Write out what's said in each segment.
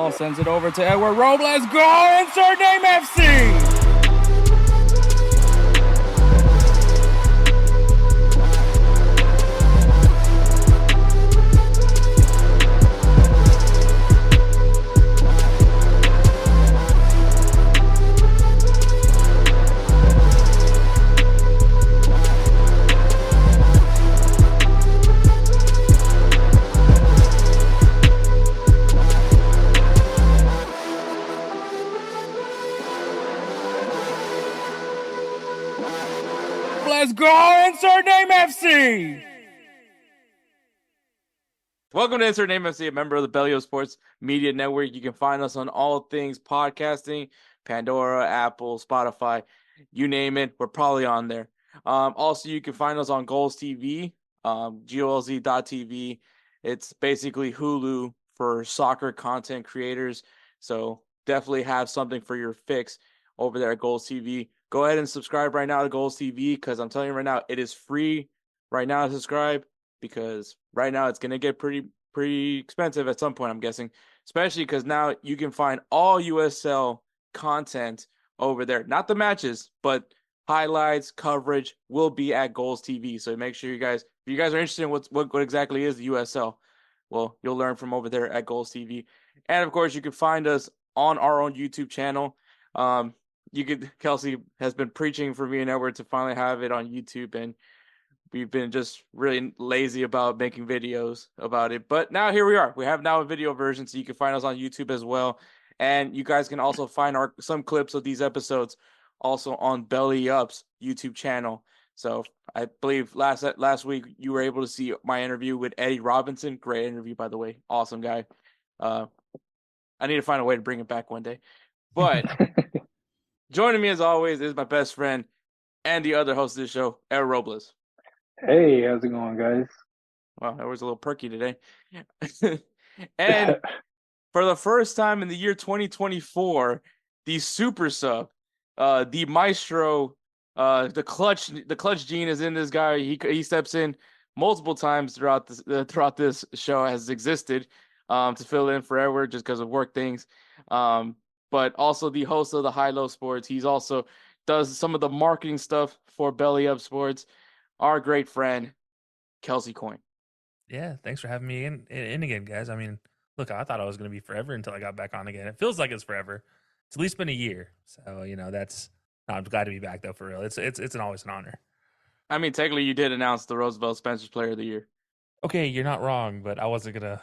ball, sends it over to Edward Robles. Goal! InsertName FC! Let's go, InsertName FC! Welcome to InsertName FC, a member of the BellyUpSports Media Network. You can find us on all things podcasting, Pandora, Apple, Spotify, you name it, we're probably on there. Also, you can find us on GolzTV, GOLZ.TV. It's basically Hulu for soccer content creators, so definitely have something for your fix over there at GolzTV. Go ahead and subscribe right now to GolzTV because I'm telling you right now, it is free right now to subscribe because right now it's going to get pretty expensive at some point, I'm guessing, especially because now you can find all USL content over there. Not the matches, but highlights, coverage will be at GolzTV. So make sure if you guys are interested in what exactly is the USL, well, you'll learn from over there at GolzTV. And of course, you can find us on our own YouTube channel. Kelcey has been preaching for me and Edward to finally have it on YouTube, and we've been just really lazy about making videos about it. But now here we are. We have now a video version, so you can find us on YouTube as well. And you guys can also find some clips of these episodes also on BellyUp's YouTube channel. So I believe last week you were able to see my interview with Eddie Robinson. Great interview, by the way. Awesome guy. I need to find a way to bring it back one day. But joining me as always is my best friend and the other host of the show, Edward Robles. Hey, how's it going, guys? Wow, that was a little perky today. And for the first time in the year 2024, the super sub, the maestro, the clutch gene is in this guy. He steps in multiple times throughout this show has existed to fill in for Edward just because of work things. But also the host of the High Low Sports. He's also does some of the marketing stuff for BellyUpSports. Our great friend, Kelcey Coin. Yeah, thanks for having me in again, guys. I mean, look, I thought I was going to be forever until I got back on again. It feels like it's forever. It's at least been a year. So, I'm glad to be back, though, for real. It's always an honor. I mean, technically, you did announce the Roosevelt Spencer Player of the Year. Okay, you're not wrong, but I wasn't going to.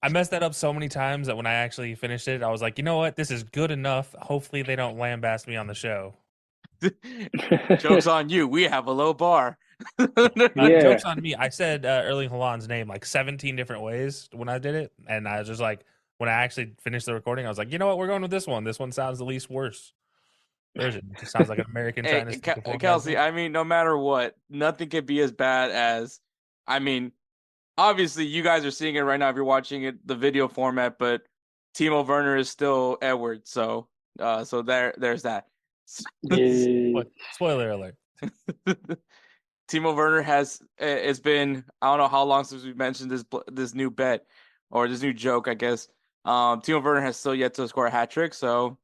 I messed that up so many times that when I actually finished it, I was like, you know what? This is good enough. Hopefully they don't lambaste me on the show. Joke's on you. We have a low bar. Joke's on me. I said Erling Haaland's name like 17 different ways when I did it. And I was just like, when I actually finished the recording, I was like, you know what? We're going with this one. This one sounds the least worse version. It just sounds like an American trying to Kelcey, I mean, no matter what, nothing could be as bad as, I mean, obviously, you guys are seeing it right now if you're watching it, the video format, but Timo Werner is still Edward. So there's that. Spoiler alert. Timo Werner it's been, I don't know how long since we mentioned this new bet or this new joke, I guess. Timo Werner has still yet to score a hat trick, so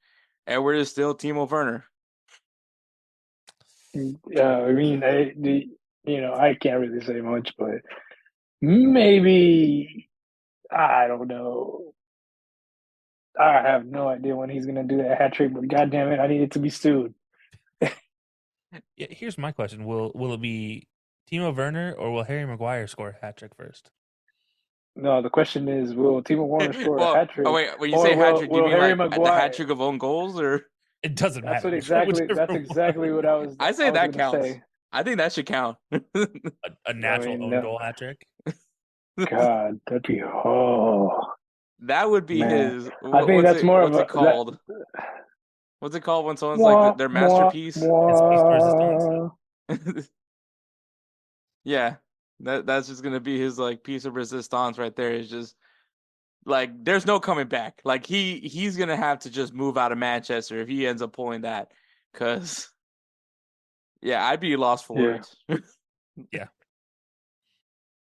Edward is still Timo Werner. I mean, I can't really say much, but maybe, I don't know. I have no idea when he's going to do that hat trick, but goddamn it, I need it to be soon. Yeah, here's my question: Will it be Timo Werner or will Harry Maguire score a hat trick first? No, the question is, will Timo Werner score a hat trick? Oh wait, when you say hat trick, do you mean Harry like Maguire, the hat trick of own goals, or it doesn't matter? That's exactly what I was. I say that counts. Say. I think that should count. a natural own goal hat trick. God, that'd be That would be man. his. I think that's more of what's it called? What's it called when someone's like their masterpiece? Yeah, that's just gonna be his like piece of resistance right there. Is just like there's no coming back. Like he's gonna have to just move out of Manchester if he ends up pulling that. Cause yeah, I'd be lost for words. Yeah.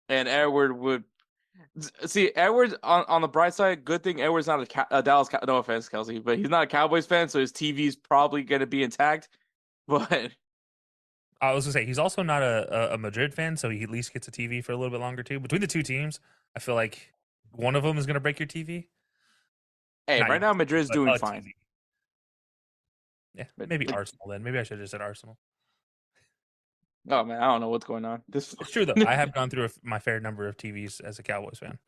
And Edward would See, Edwards on the bright side. Good thing Edwards not a Dallas. No offense, Kelcey, but he's not a Cowboys fan, so his TV's probably going to be intact. But I was gonna say he's also not a Madrid fan, so he at least gets a TV for a little bit longer too. Between the two teams, I feel like one of them is gonna break your TV. hey, right now Madrid's doing fine. TV. Yeah, maybe Arsenal then. Maybe I should have just said Arsenal. Oh man, I don't know what's going on. It's true though. I have gone through my fair number of TVs as a Cowboys fan.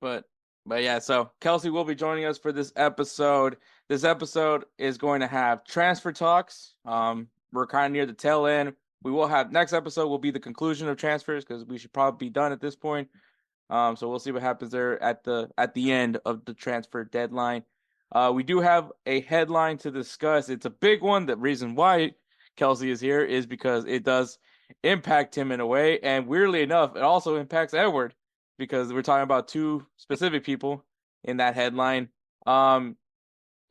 But yeah, so Kelcey will be joining us for this episode. This episode is going to have transfer talks. We're kind of near the tail end. We will have next episode will be the conclusion of transfers because we should probably be done at this point. So we'll see what happens there at the end of the transfer deadline. We do have a headline to discuss. It's a big one. The reason why Kelcey is here is because it does impact him in a way, and weirdly enough, it also impacts Edward because we're talking about two specific people in that headline. The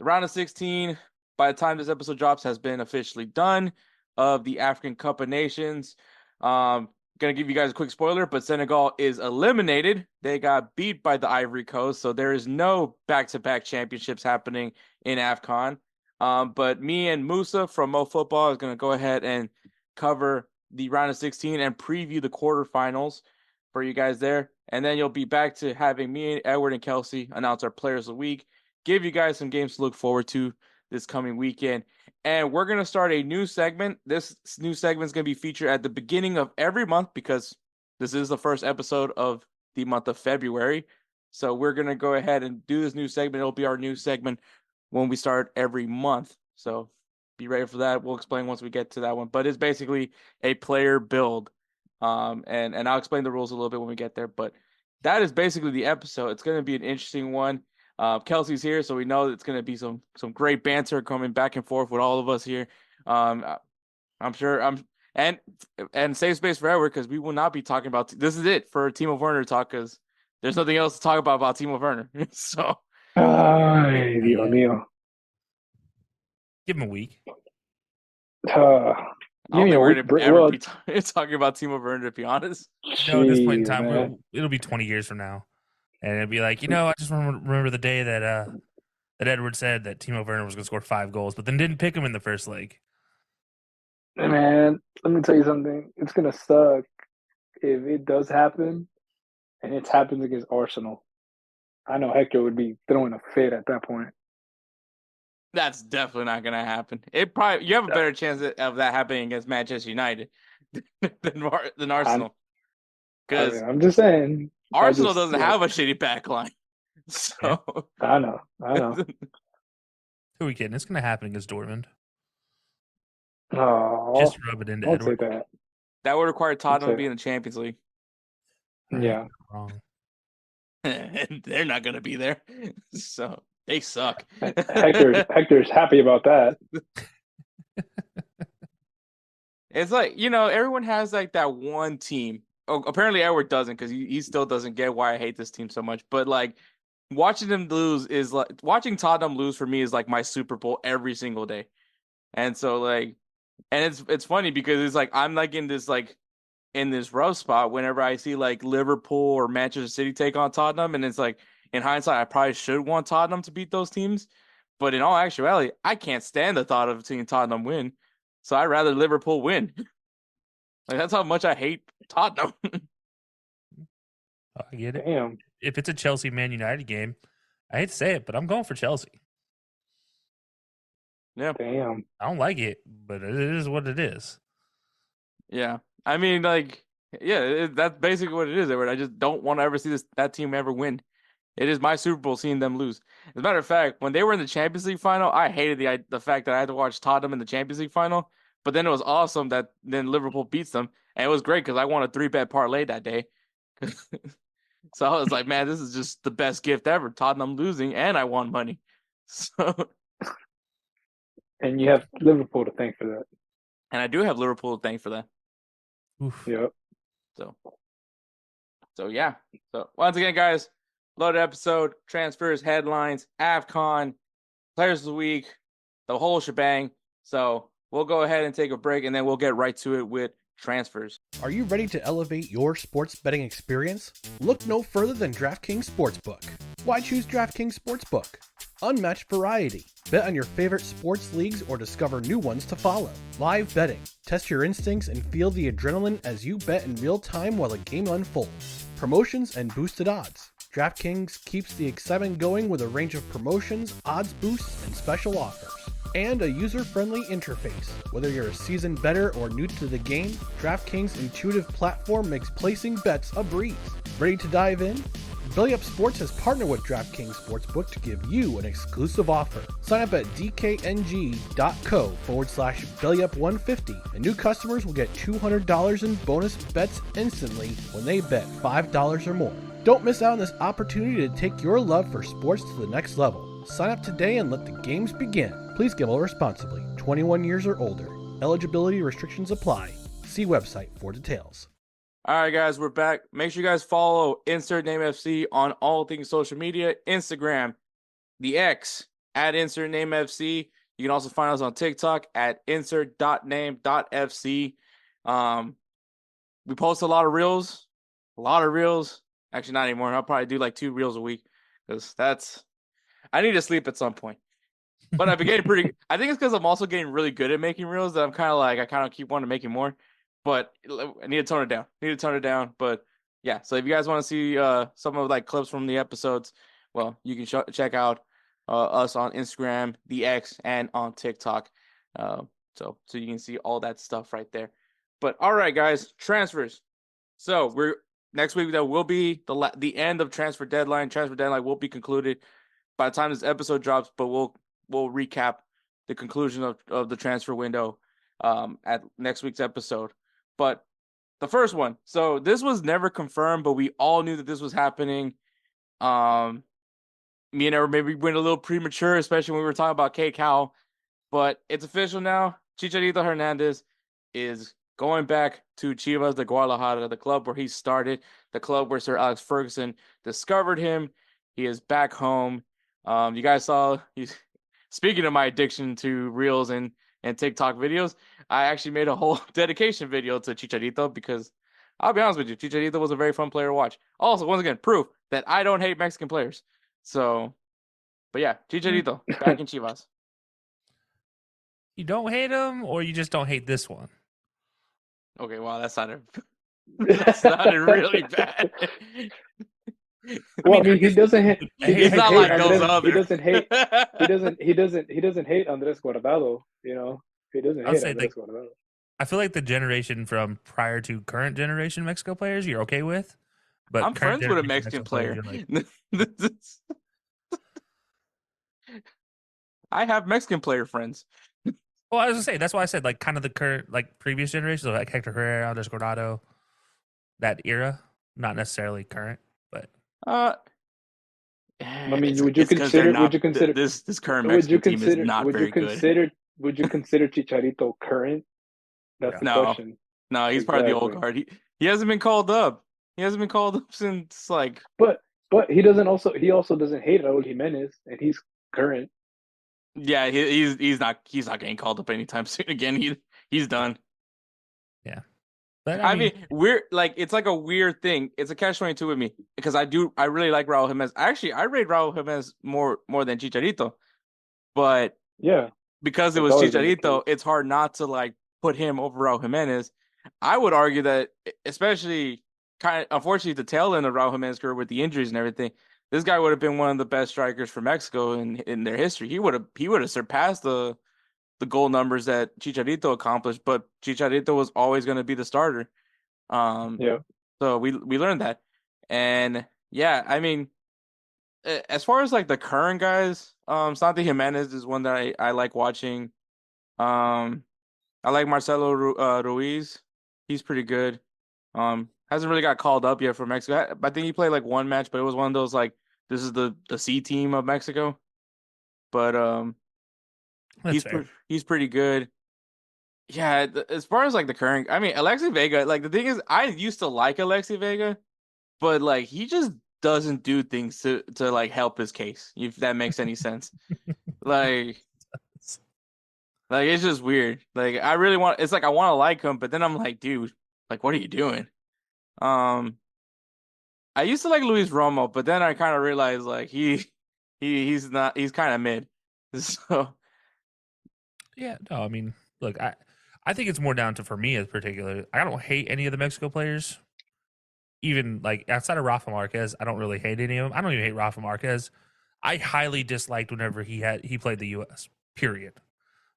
round of 16, by the time this episode drops, has been officially done of the African Cup of Nations. Gonna give you guys a quick spoiler, but Senegal is eliminated. They got beat by the Ivory Coast, so there is no back-to-back championships happening in AFCON. But me and Moussa from Mo Football is going to go ahead and cover the round of 16 and preview the quarterfinals for you guys there. And then you'll be back to having me, Edward, and Kelcey announce our players of the week, give you guys some games to look forward to this coming weekend. And we're going to start a new segment. This new segment is going to be featured at the beginning of every month because this is the first episode of the month of February. So we're going to go ahead and do this new segment. It'll be our new segment when we start every month. So be ready for that. We'll explain once we get to that one. But it's basically a player build. And I'll explain the rules a little bit when we get there. But that is basically the episode. It's going to be an interesting one. Kelcey's here, so we know it's going to be some great banter coming back and forth with all of us here. I'm sure and save space for Edward because we will not be talking about this is it for Timo Werner talk because there's nothing else to talk about Timo Werner. So ay, Dios mío. Give him a week. I don't think we're gonna ever be talking about Timo Werner, to be honest. No, at this point in time, it'll be 20 years from now. And it'll be like, I just remember the day that Edward said that Timo Werner was going to score 5 goals, but then didn't pick him in the first leg. Man, let me tell you something. It's going to suck if it does happen, and it happens against Arsenal. I know Hector would be throwing a fit at that point. That's definitely not going to happen. You have a better chance of that happening against Manchester United than Arsenal. Because I'm just saying. Arsenal doesn't have a shitty back line. So I know. Who are we kidding? It's going to happen against Dortmund. Oh, just rub it into Edward. Say that would require Tottenham to be in the Champions League. Yeah. Wrong. And they're not going to be there. So they suck. Hector's happy about that. It's like, everyone has like that one team. Oh, apparently Edward doesn't because he still doesn't get why I hate this team so much. But like watching them lose is like watching Tottenham lose for me is like my Super Bowl every single day. And so like, and it's funny because it's like I'm like in this rough spot whenever I see like Liverpool or Manchester City take on Tottenham, and it's like in hindsight I probably should want Tottenham to beat those teams, but in all actuality I can't stand the thought of seeing Tottenham win, so I'd rather Liverpool win. Like that's how much I hate Tottenham. I get it. Damn. If it's a Chelsea Man United game, I hate to say it, but I'm going for Chelsea. Yeah. Damn. I don't like it, but it is what it is. Yeah. I mean, like, yeah, that's basically what it is, Edward. I just don't want to ever see that team ever win. It is my Super Bowl seeing them lose. As a matter of fact, when they were in the Champions League final, I hated the fact that I had to watch Tottenham in the Champions League final. But then it was awesome that then Liverpool beats them. And it was great because I won a 3-bet parlay that day. So I was like, man, this is just the best gift ever. Tottenham losing and I won money. So, and you have Liverpool to thank for that. And I do have Liverpool to thank for that. Oof. Yep. So yeah. So once again, guys, loaded episode, transfers, headlines, AFCON, players of the week, the whole shebang. So we'll go ahead and take a break, and then we'll get right to it with transfers. Are you ready to elevate your sports betting experience? Look no further than DraftKings Sportsbook. Why choose DraftKings Sportsbook? Unmatched variety. Bet on your favorite sports leagues or discover new ones to follow. Live betting. Test your instincts and feel the adrenaline as you bet in real time while the game unfolds. Promotions and boosted odds. DraftKings keeps the excitement going with a range of promotions, odds boosts, and special offers. And a user-friendly interface. Whether you're a seasoned bettor or new to the game, DraftKings' intuitive platform makes placing bets a breeze. Ready to dive in? BellyUpSports has partnered with DraftKings Sportsbook to give you an exclusive offer. Sign up at dkng.co/BellyUp150 and new customers will get $200 in bonus bets instantly when they bet $5 or more. Don't miss out on this opportunity to take your love for sports to the next level. Sign up today and let the games begin. Please gamble responsibly. 21 years or older. Eligibility restrictions apply. See website for details. All right, guys, we're back. Make sure you guys follow InsertName FC on all things social media, Instagram, the X, at InsertName FC. You can also find us on TikTok at insert.name.fc. We post a lot of reels. Actually, not anymore. I'll probably do like 2 reels a week because I need to sleep at some point. But I've been getting pretty. I think it's because I'm also getting really good at making reels that I'm kind of like I kind of keep wanting to making more. But I need to tone it down. But yeah, so if you guys want to see some of like clips from the episodes, well, you can check out us on Instagram, the X, and on TikTok. So you can see all that stuff right there. But all right, guys, transfers. So next week that will be the end of transfer deadline. Transfer deadline will be concluded by the time this episode drops, but we'll recap the conclusion of the transfer window at next week's episode. But the first one, so this was never confirmed, but we all knew that this was happening. Me and Edward maybe went a little premature, especially when we were talking about K-Cal. But it's official now. Chicharito Hernandez is going back to Chivas de Guadalajara, the club where he started, the club where Sir Alex Ferguson discovered him. He is back home. You guys saw, speaking of my addiction to reels and TikTok videos, I actually made a whole dedication video to Chicharito because I'll be honest with you, Chicharito was a very fun player to watch. Also, once again, proof that I don't hate Mexican players. So, but yeah, Chicharito back in Chivas. You don't hate him, or you just don't hate this one? Okay, wow, that sounded really bad. Well, I mean, he doesn't hate. He's not like those others. He doesn't hate. He doesn't hate Andres Guardado. You know, he doesn't hate Andres Guardado. I feel like the generation from prior to current generation Mexico players, you're okay with. But I'm friends with a Mexican player. I have Mexican player friends. Well, I was gonna say that's why I said like kind of the current, like previous generations, like Hector Herrera, Andres Guardado, that era, not necessarily current, but. I mean, would you consider this current Mexican team is not very good? Would you consider Chicharito current? That's the question. No, he's part of the old guard. He hasn't been called up. He hasn't been called up since like. But he also doesn't hate Raúl Jiménez, and he's current. Yeah, he's not getting called up anytime soon again. He's done. Yeah. But I mean, we're like, it's like a weird thing. It's a catch-22 with me because I really like Raúl Jiménez. Actually, I rate Raúl Jiménez more than Chicharito, but yeah, because it was Chicharito, it's hard not to like put him over Raúl Jiménez. I would argue that, especially kind of unfortunately the tail end of Raúl Jiménez's career with the injuries and everything, this guy would have been one of the best strikers for Mexico in their history. He would have surpassed the goal numbers that Chicharito accomplished, but Chicharito was always going to be the starter. Yeah. So we learned that. And yeah, I mean, as far as like the current guys, Santi Jimenez is one that I like watching. I like Marcelo Ruiz. He's pretty good. Hasn't really got called up yet for Mexico. I think he played like one match, but it was one of those like, this is the C team of Mexico. But he's pretty good. Yeah, as far as like the current, I mean, Alexi Vega, like the thing is, I used to like Alexi Vega, but like he just doesn't do things to like help his case, if that makes any sense. Like it's just weird. Like I really want, it's like I want to like him, but then I'm like, dude, Like, what are you doing? I used to like Luis Romo, but then I kind of realized like he's not he's kind of mid. So Yeah, no, I mean, look, I think it's more down to for me as particular. I don't hate any of the Mexico players. Even like outside of Rafa Marquez, I don't really hate any of them. I don't even hate Rafa Marquez. I highly disliked whenever he played the U.S. Period.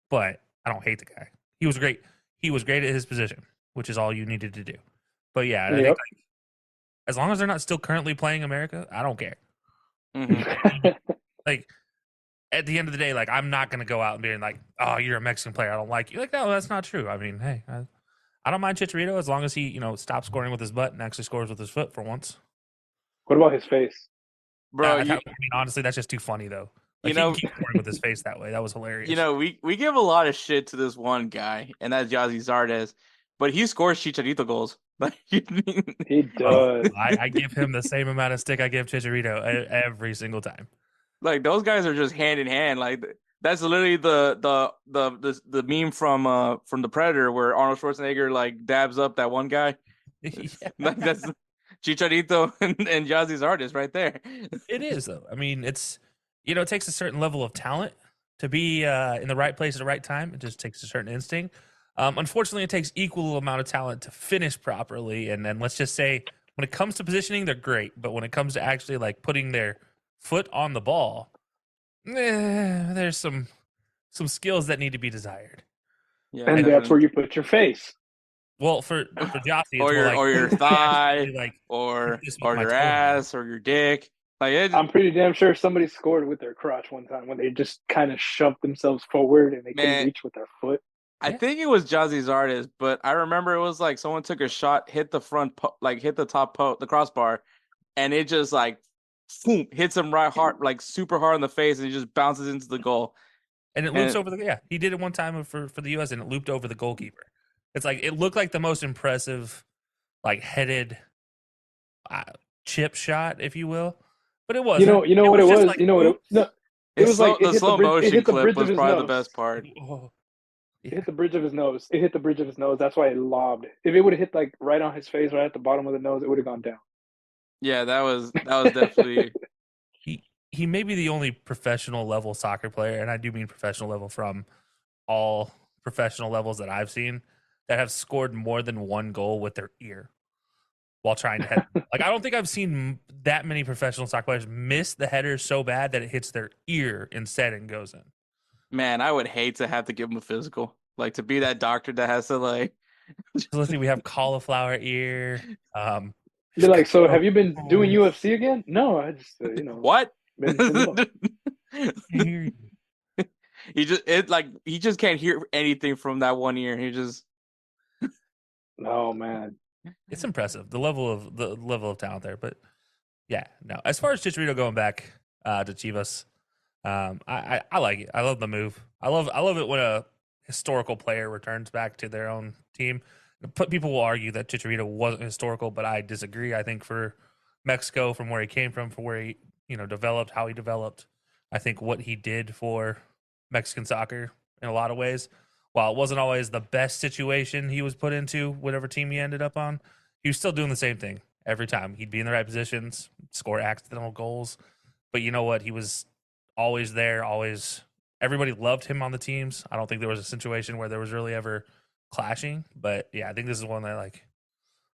But I don't hate the guy. He was great. He was great at his position, which is all you needed to do. But yeah, I think like, as long as they're not still currently playing America, I don't care. Like at the end of the day, like I'm not gonna go out and being like, "Oh, you're a Mexican player. I don't like you." Like, no, that's not true. I mean, hey, I don't mind Chicharito as long as he, stops scoring with his butt and actually scores with his foot for once. What about his face? Bro, I mean, honestly, that's just too funny though. Like, he can keep scoring with his face that way. That was hilarious. We give a lot of shit to this one guy, and that's Yazi Zardes, but he scores Chicharito goals. Like he does. I give him the same amount of stick I give Chicharito every single time. Like those guys are just hand in hand. Like that's literally the meme from the Predator where Arnold Schwarzenegger like dabs up that one guy. Yeah. Like that's Chicharito and Yazi's artist right there. It is though. I mean, it's it takes a certain level of talent to be in the right place at the right time. It just takes a certain instinct. Unfortunately, it takes equal amount of talent to finish properly. And then let's just say when it comes to positioning, they're great, but when it comes to actually like putting their foot on the ball, there's some skills that need to be desired. Yeah, and that's where you put your face. Well, for Jossie, or your thigh, like, or your ass, or your dick. Like I'm pretty damn sure somebody scored with their crotch one time when they just kind of shoved themselves forward and they couldn't reach with their foot. I think it was Jazzy's artist, but I remember it was like someone took a shot, hit the hit the top the crossbar, and it just like boom, hits him right hard, like super hard in the face, and he just bounces into the goal. And it loops over he did it one time for the U.S. and it looped over the goalkeeper. It's like it looked like the most impressive, like headed chip shot, if you will, but it wasn't. You know what it was. Like, it was like the slow motion clip was probably the best part. It hit the bridge of his nose. That's why it lobbed. If it would have hit like right on his face, right at the bottom of the nose, it would have gone down. Yeah, that was definitely. He may be the only professional level soccer player, and I do mean professional level from all professional levels that I've seen, that have scored more than one goal with their ear while trying to head. Like, I don't think I've seen that many professional soccer players miss the header so bad that it hits their ear instead and goes in. Man, I would hate to have to give him a physical. Like, to be that doctor that has to, like... So let's see, we have cauliflower ear. You're like, so have you been doing UFC again? No, I just, What? He just can't hear anything from that one ear. He just... Oh, man. It's impressive, the level of talent there. But, yeah, no. As far as Chicharito going back to Chivas... I like it. I love the move. I love it when a historical player returns back to their own team. People will argue that Chicharito wasn't historical, but I disagree. I think for Mexico, from where he came from, for where he developed, how he developed, I think what he did for Mexican soccer in a lot of ways, while it wasn't always the best situation he was put into, whatever team he ended up on, he was still doing the same thing every time. He'd be in the right positions, score accidental goals, but you know what? He was always there, always. Everybody loved him on the teams. I don't think there was a situation where there was really ever clashing. But yeah, I think this is one that, like,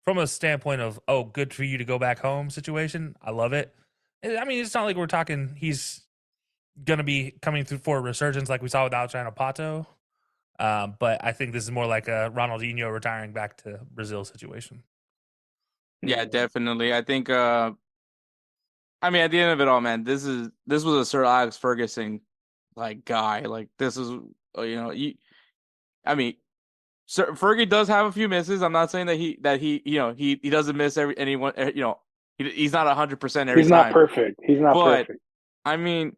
from a standpoint of, oh, good for you to go back home situation, I love it. I mean, it's not like we're talking he's going to be coming through for a resurgence like we saw with Alexandre Pato. But I think this is more like a Ronaldinho retiring back to Brazil situation. Yeah, definitely. I think I mean, at the end of it all, man, this was a Sir Alex Ferguson like guy. Like, this is I mean, Sir Fergie does have a few misses. I'm not saying that he he doesn't miss anyone. He's not 100% every time. He's not perfect. Perfect. I mean,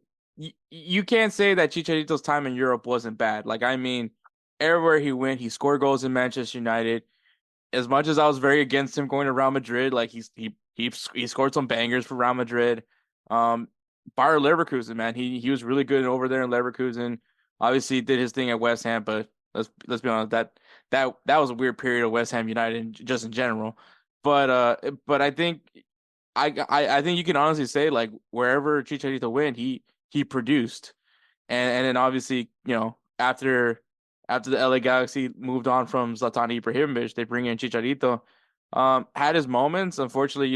you can't say that Chicharito's time in Europe wasn't bad. Like, I mean, everywhere he went, he scored goals in Manchester United. As much as I was very against him going to Real Madrid, like he scored some bangers for Real Madrid. Bayer Leverkusen, man, he was really good over there in Leverkusen. Obviously, he did his thing at West Ham, but let's be honest, that was a weird period of West Ham United just in general. But I think I think you can honestly say like wherever Chicharito went, he produced, and then obviously after the LA Galaxy moved on from Zlatan Ibrahimovic, they bring in Chicharito. Had his moments. Unfortunately,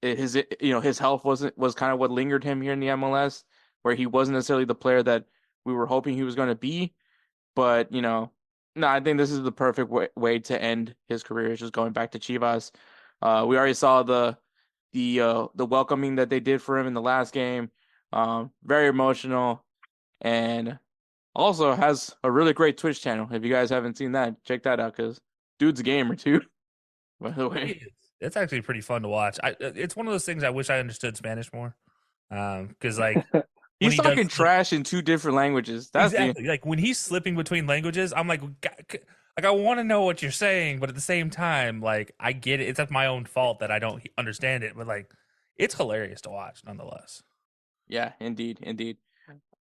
his health was kind of what lingered him here in the MLS, where he wasn't necessarily the player that we were hoping he was going to be. But no, I think this is the perfect way to end his career. Is just going back to Chivas. We already saw the welcoming that they did for him in the last game. Very emotional, and also has a really great Twitch channel. If you guys haven't seen that, check that out because dude's a gamer too. By the way, it's actually pretty fun to watch. It's one of those things I wish I understood Spanish more. Because like he's talking trash in 2 different languages. That's exactly like when he's slipping between languages, I'm like I want to know what you're saying, but at the same time, like I get it. It's my own fault that I don't understand it, but like it's hilarious to watch nonetheless. Yeah, indeed.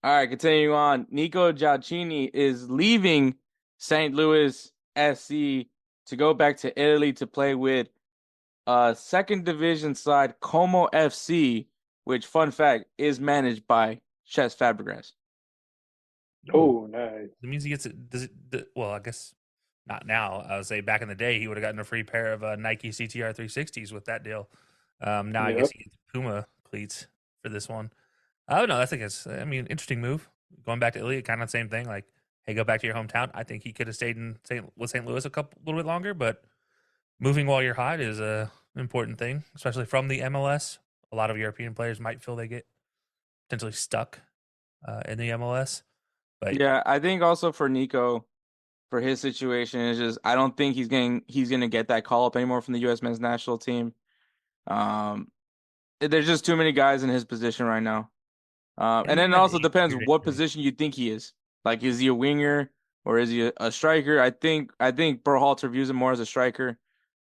All right, continuing on. Nico Giacchini is leaving St. Louis SC to go back to Italy to play with second division side Como FC, which, fun fact, is managed by Cesc Fabregas. Oh, nice. It means he gets it. Well, I guess not now. I would say back in the day, he would have gotten a free pair of Nike CTR 360s with that deal. Now I guess he gets Puma cleats for this one. Oh no, I think interesting move. Going back to Italy, kind of the same thing. Like, hey, go back to your hometown. I think he could have stayed in St. Louis a little bit longer, but moving while you're hot is a important thing, especially from the MLS. A lot of European players might feel they get potentially stuck in the MLS. But yeah, I think also for Nico, for his situation, is just I don't think he's gonna get that call up anymore from the U.S. men's national team. There's just too many guys in his position right now. And then it also depends what position you think he is. Like, is he a winger or is he a striker? I think Berhalter views him more as a striker.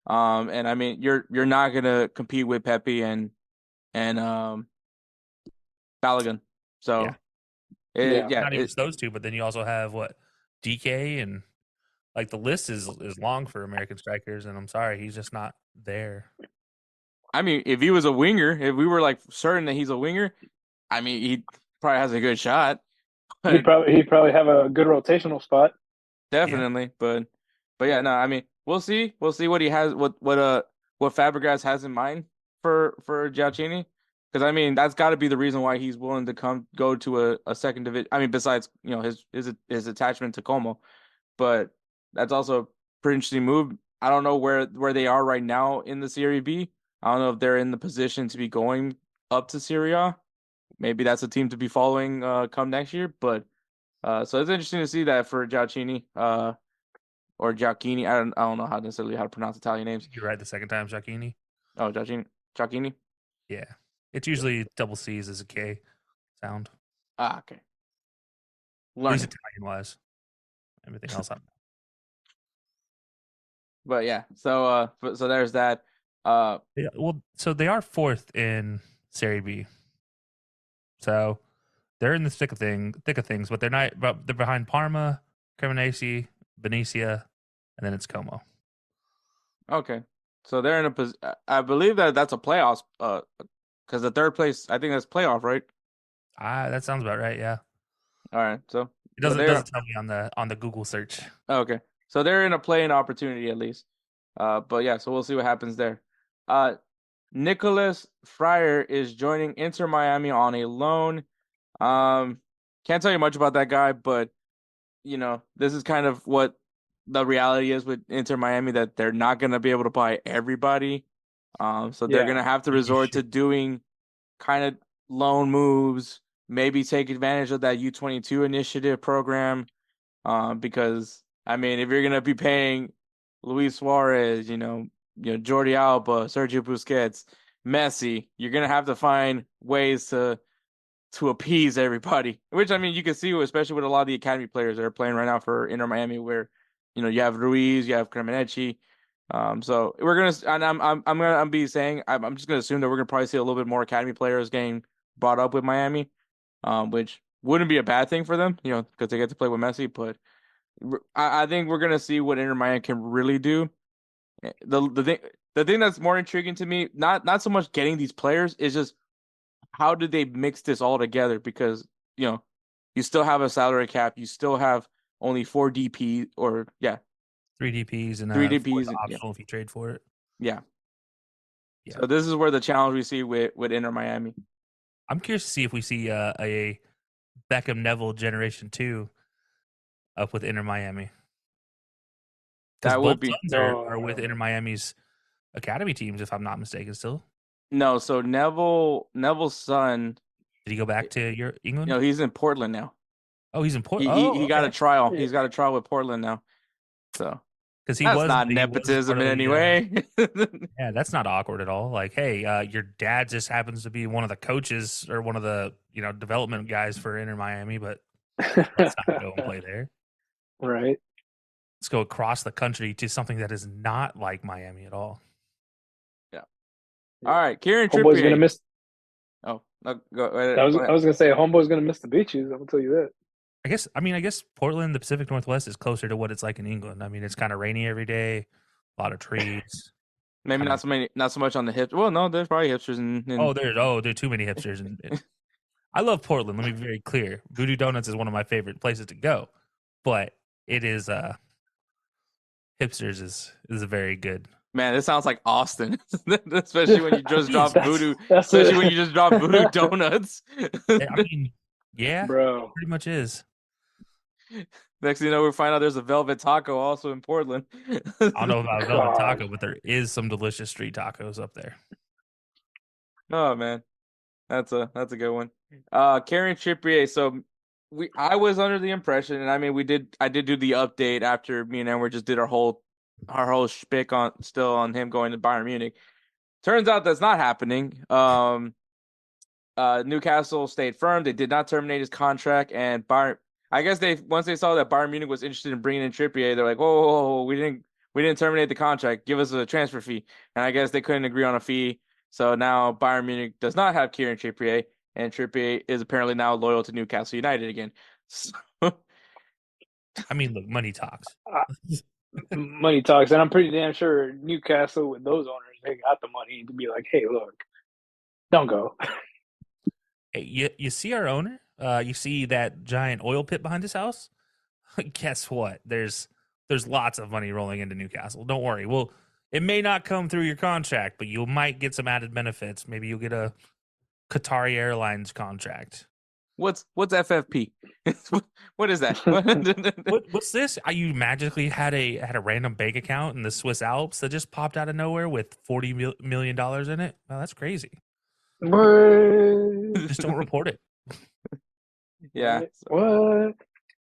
And I mean, you're not gonna compete with Pepe and Balogun. So not even those two, but then you also have DK, and like the list is long for American strikers, and I'm sorry, he's just not there. I mean, if he was a winger, if we were like certain that he's a winger, I mean, he probably has a good shot. He'd probably have a good rotational spot. Definitely, yeah. But yeah, no, I mean, we'll see what he has, what Fabregas has in mind for Giacchini, because I mean that's got to be the reason why he's willing to go to a second division. I mean, besides his attachment to Como, but that's also a pretty interesting move. I don't know where they are right now in the Serie B. I don't know if they're in the position to be going up to Serie A. Maybe that's a team to be following come next year. But so it's interesting to see that for Giacchini or Giacchini. I don't know how to pronounce Italian names. You're right the second time, Giacchini. Oh, Giacchini. Yeah, it's usually double C's as a K sound. Okay. At least Italian wise. Everything else. But yeah, so there's that. Yeah, well, so they are 4th in Serie B. So they're in the thick of things, but they're not. But they're behind Parma, Cremonese, Venezia, and then it's Como. Okay, so they're in a position. I believe that's a playoffs. Because the 3rd place, I think that's playoff, right? That sounds about right. Yeah. All right, so it doesn't tell me on the Google search. Okay, so they're in a play-in opportunity at least. But yeah, so we'll see what happens there. Nicholas Fryer is joining Inter Miami on a loan. Can't tell you much about that guy, but this is kind of what the reality is with Inter Miami, that they're not going to be able to buy everybody. So they're going to have to resort to doing kind of loan moves, maybe take advantage of that U22 initiative program. Because I mean, if you're going to be paying Luis Suarez, Jordi Alba, Sergio Busquets, Messi, you're gonna have to find ways to appease everybody. Which I mean, you can see, especially with a lot of the academy players that are playing right now for Inter Miami, where you have Ruiz, you have Cremonese. So we're gonna, and I'm just gonna assume that we're gonna probably see a little bit more academy players getting brought up with Miami, which wouldn't be a bad thing for them, because they get to play with Messi. But I think we're gonna see what Inter Miami can really do. The thing that's more intriguing to me, not so much getting these players, is just how do they mix this all together? Because you still have a salary cap, you still have only 4 DP or 3 DPs and 3 DPs optional if you trade for it. Yeah. So this is where the challenge we see with Inter Miami. I'm curious to see if we see a Beckham Neville Generation 2 up with Inter Miami. Because both sons are with Inter Miami's academy teams, if I'm not mistaken, still. No, so Neville's son. Did he go back to England? No, he's in Portland now. Oh, he's in Portland. He got a trial. He's got a trial with Portland now. So because that's not nepotism in any way. Yeah, that's not awkward at all. Like, hey, your dad just happens to be one of the coaches or one of the development guys for Inter Miami, but let's not go and play there. Right. Let's go across the country to something that is not like Miami at all. Yeah. All right, Kieran Trippier. Homeboy's gonna miss. Oh, no, go ahead. I was gonna say Homeboy's gonna miss the beaches. I'm gonna tell you that. I guess Portland, the Pacific Northwest, is closer to what it's like in England. I mean, it's kind of rainy every day, a lot of trees. Maybe not so much on the hips. Well, no, there's probably hipsters in there are too many hipsters. And I love Portland. Let me be very clear. Voodoo Donuts is one of my favorite places to go, but it is hipsters is a very good. Man, this sounds like Austin, especially when you just drop Voodoo. Especially when you just drop Voodoo Donuts. I mean, yeah, bro, it pretty much is. Next thing you know, we find out there's a Velvet Taco also in Portland. I don't know about Velvet Taco, but there is some delicious street tacos up there. Oh man, that's a good one. Kieran Trippier. So I was under the impression, and I mean, I did do the update after me and Edward just did our whole shpick on him going to Bayern Munich. Turns out that's not happening. Newcastle stayed firm. They did not terminate his contract, and Bayern. I guess once they saw that Bayern Munich was interested in bringing in Trippier, they're like, whoa, we didn't terminate the contract. Give us a transfer fee. And I guess they couldn't agree on a fee. So now Bayern Munich does not have Kieran Trippier, and Trippier is apparently now loyal to Newcastle United again. So... I mean, look, money talks. Money talks, and I'm pretty damn sure Newcastle with those owners, they got the money to be like, hey, look, don't go. Hey, you see our owner? You see that giant oil pit behind his house? Guess what? There's lots of money rolling into Newcastle. Don't worry. Well, it may not come through your contract, but you might get some added benefits. Maybe you'll get a Qatari Airlines contract. What's FFP? What is that? What's this? You magically had a random bank account in the Swiss Alps that just popped out of nowhere with $40 million in it? Well, that's crazy. Just don't report it. Yeah. What?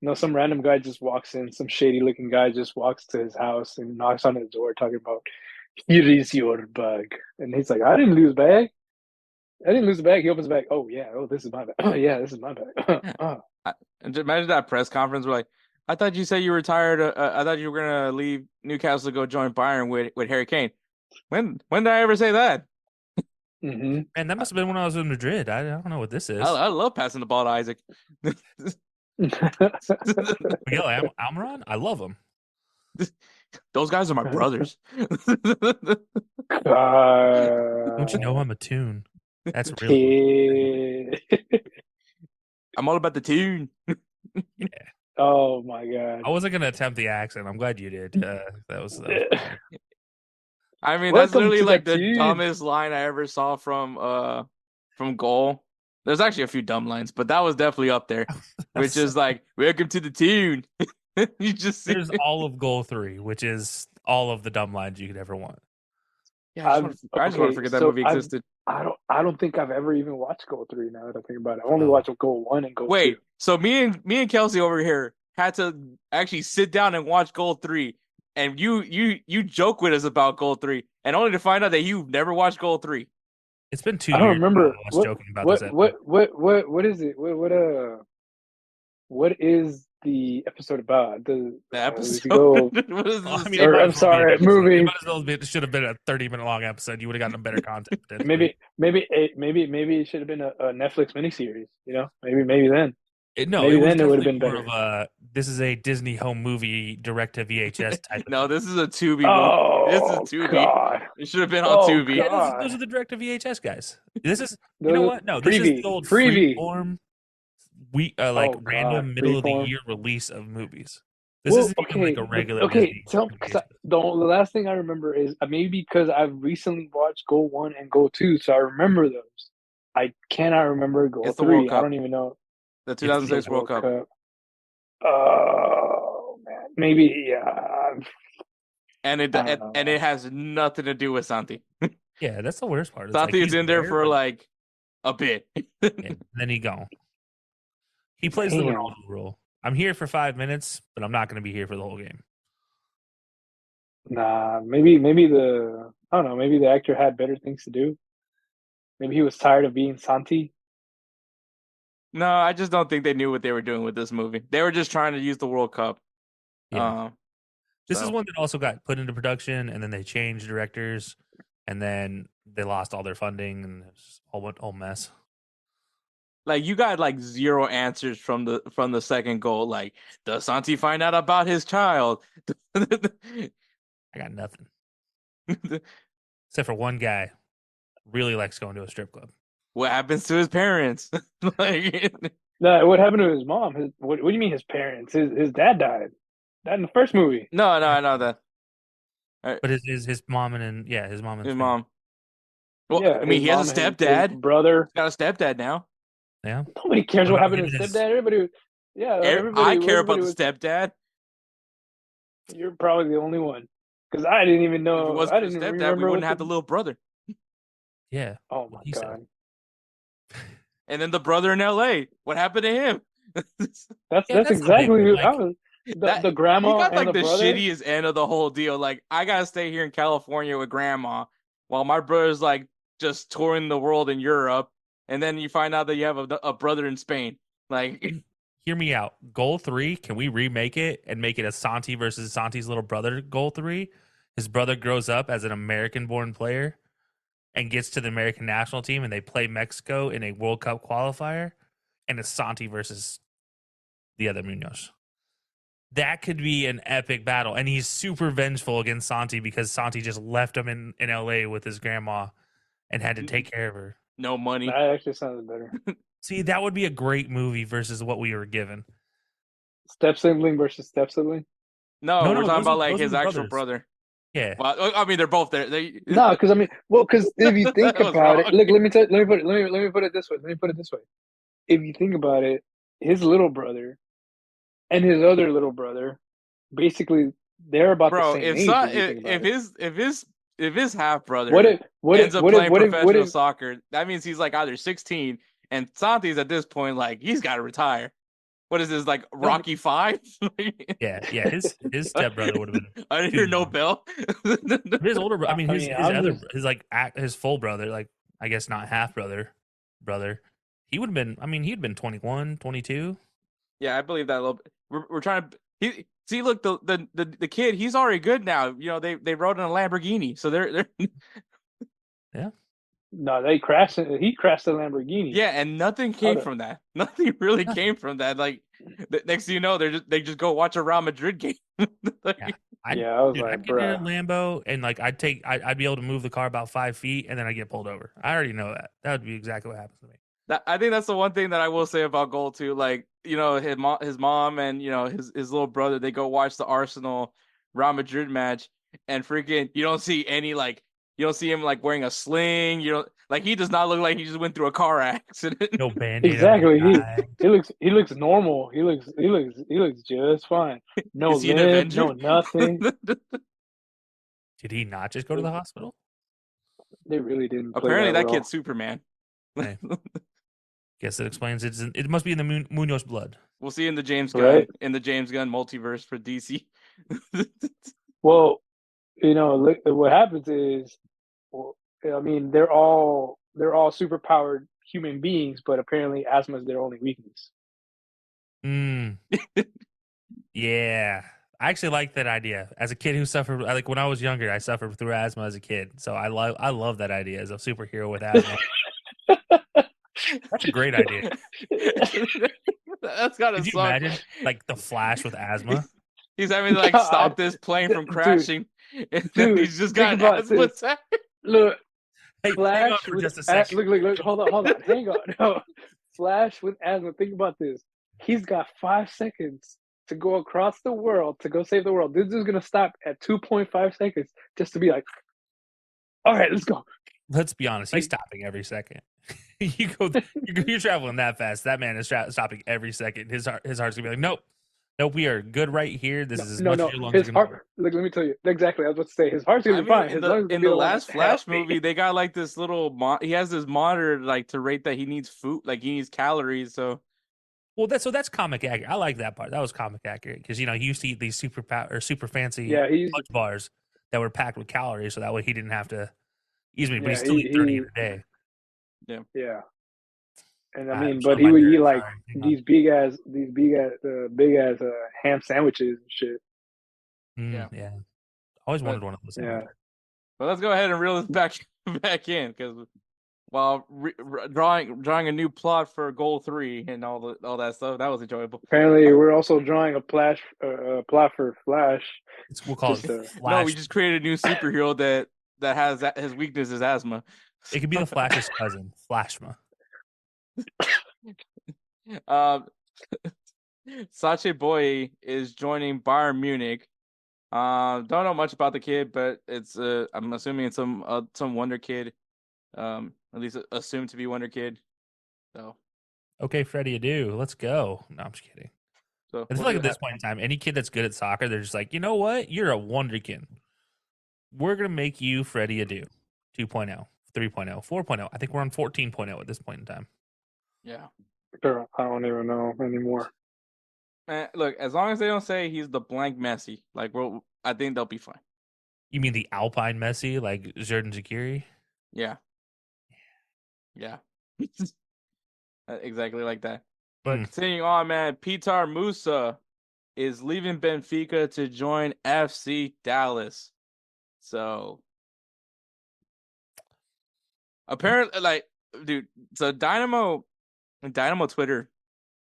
No, some random guy just walks in. Some shady-looking guy just walks to his house and knocks on his door, talking about, "Here is your bag," and he's like, "I didn't lose bag. I didn't lose the bag." He opens the bag. Oh yeah. Oh, this is my bag. Oh yeah, this is my bag. Imagine that press conference where like, I thought you said you retired. I thought you were gonna leave Newcastle to go join Bayern with Harry Kane. When did I ever say that? Mm-hmm. And that must have been when I was in Madrid. I don't know what this is. I love passing the ball to Isaac. Miguel Almiron, I love him. Those guys are my brothers. Don't you know I'm a tune? That's really. I'm all about the tune. Yeah. Oh my god! I wasn't gonna attempt the accent. I'm glad you did. That was I mean, that's literally like the dumbest line I ever saw from Goal. There's actually a few dumb lines, but that was definitely up there, which is like, "Welcome to the tune." You just see there's all of Goal 3, which is all of the dumb lines you could ever want. Yeah, I just want to forget that movie existed. I don't think I've ever even watched Goal 3. Now that I think about it, I only watched Goal 1 and Goal 2. Wait, so me and Kelcey over here had to actually sit down and watch Goal 3. And you joke with us about Goal 3, and only to find out that you've never watched Goal 3. It's been 2 years. I don't remember. I was joking about this. What is it? What is the episode about? The episode. I'm sorry, movie. It might as well should have been a 30-minute long episode. You would have gotten a better content. maybe it should have been a Netflix miniseries. Maybe then. No, Maybe it was then it would have definitely been more better. of a this is a Disney home movie direct to VHS type. No, this is a Tubi. This Oh is Tubi. God! It should have been on Oh Tubi. Yeah, God! those are the direct to VHS guys. This is you Those know are what? No, this is the old freebie. freeform, Oh, God, random middle of the freeform. year release of movies. This Well, isn't even like a regular okay. Disney. The last thing I remember is maybe because I've recently watched Goal 1 and Goal 2, so I remember those. I cannot remember Goal It's the World 3. I Cup. don't even know. The 2006 World Cup. Oh man, maybe yeah. And it has nothing to do with Santi. Yeah, that's the worst part. Santi's in there for like a bit. and then he gone. He plays the Ronaldo role. I'm here for 5 minutes, but I'm not going to be here for the whole game. Nah, maybe I don't know. Maybe the actor had better things to do. Maybe he was tired of being Santi. No, I just don't think they knew what they were doing with this movie. They were just trying to use the World Cup. Yeah. This is one that also got put into production, and then they changed directors, and then they lost all their funding, and it was all mess. Like you got like zero answers from the second goal. Like, does Santi find out about his child? I got nothing. Except for one guy really likes going to a strip club. What happens to his parents? No, what happened to his mom? What do you mean his parents? His dad died. That in the first movie. No, I know that. But his mom and his mom and his mom. Well, yeah, I mean, he has a stepdad. His brother. He's got a stepdad now. Yeah. Nobody cares what happened to his stepdad. Everybody. I care about the stepdad. You're probably the only one. Because I didn't even know. If it wasn't I didn't stepdad, remember. we wouldn't have the little brother. Yeah. Oh my God. And then the brother in LA. What happened to him? That's exactly who I was. The grandma he got like and the brother? shittiest end of the whole deal. Like, I gotta stay here in California with grandma while my brother's like just touring the world in Europe, and then you find out that you have a brother in Spain. Like, hear me out. Goal 3, can we remake it and make it a Santi versus Santi's little brother? Goal 3, his brother grows up as an American-born player and gets to the American national team, and they play Mexico in a World Cup qualifier, and it's Santi versus the other Munoz. That could be an epic battle. And he's super vengeful against Santi because Santi just left him in LA with his grandma and had to take care of her. No money. That actually sounds better. See, that would be a great movie versus what we were given. Step sibling versus step sibling? No, we're talking about like his actual brother. Yeah. Well, I mean, they're both there. No, because because if you think about it, look, let me put it this way. If you think about it, his little brother and his other little brother, basically, they're about the same age. If his half brother ends up playing professional soccer, that means he's like either 16 and Santi's at this point like he's got to retire. What is this, like Rocky 5? Yeah. His stepbrother would have been. I didn't hear no bell. His older brother. I mean, his full brother, like I guess not half brother. He would have been. I mean, he'd been 21, 22. Yeah, I believe that a little bit. We're trying to see. Look, the kid, he's already good now. You know, they rode in a Lamborghini, so they're yeah. No, he crashed the Lamborghini. Yeah, and nothing came from that. Nothing really came from that. Like, next thing you know, they just go watch a Real Madrid game. I was like, I'd get in a Lambo and like I'd be able to move the car about 5 feet and then I get pulled over. I already know that. That would be exactly what happens to me. I think that's the one thing that I will say about Goal 2. Like, you know, his mom and, you know, his little brother, they go watch the Arsenal Real Madrid match, and freaking you don't see him like wearing a sling. You don't, like, he does not look like he just went through a car accident. No Band-Aid. Exactly. He looks normal. He looks just fine. No limp, no nothing. Did he not just go to the hospital? They really didn't. Apparently that kid's Superman. Hey. Guess it explains it must be in the Munoz blood. We'll see in the James Gunn multiverse for DC. Well, you know, what happens is, I mean, they're all superpowered human beings, but apparently asthma is their only weakness. Yeah, I actually like that idea. As a kid who suffered, like when I was younger, I suffered through asthma as a kid, so I love that idea as a superhero with asthma. That's a great idea. That's gotta Could you suck. imagine like the Flash with asthma? He's having to like God. stop this plane from crashing. Dude, He's just think got about asthma this. attack. Look, Hey, hang on Flash for with just a second. look, hold on, hang on. No. Flash with asthma. Think about this. He's got 5 seconds to go across the world to go save the world. This is gonna stop at 2.5 seconds just to be like, all right, let's go. Let's be honest. He's stopping every second. You're traveling that fast. That man is stopping every second. His heart's gonna be like, nope, we are good right here. This is as much as your lungs his are gonna. heart. Look, let me tell you exactly. I was about to say his heart's gonna be fine. His lungs in be the the one last that's Flash healthy. movie, they got like this little. He has this monitor like to rate that he needs food, like he needs calories. So, well, that's comic accurate. I like that part. That was comic accurate because he used to eat these super fancy lunch bars that were packed with calories, so that way he didn't have to eat me. But he still eat 30 in a day. Yeah. And I mean, but he would eat like these big ass ham sandwiches and shit. Yeah. Always wanted one of those. Yeah. But let's go ahead and reel this back in because while drawing a new plot for Goal 3 and all that stuff, that was enjoyable. Apparently, we're also drawing a plot for Flash. We'll call it Flash. No, we just created a new superhero that has his weakness is asthma. It could be the Flash's cousin, Flashma. Sache Boy is joining Bayern Munich. Don't know much about the kid, but it's I'm assuming it's some wonder kid. At least assumed to be wonder kid. So okay, Freddie Adu, let's go. No, I'm just kidding. So I feel like at this point in time, any kid that's good at soccer, they're just like, you know what? You're a wonderkin. We're gonna make you Freddie Adu 2.0, 3.0, 4.0. I think we're on 14.0 at this point in time. Yeah. Girl, I don't even know anymore. Man, look, as long as they don't say he's the blank Messi, like I think they'll be fine. You mean the Alpine Messi, like Jurgen Zakiri? Yeah. Yeah. Exactly like that. But continuing on, man, Petar Moussa is leaving Benfica to join FC Dallas. So apparently, like, dude, so Dynamo Twitter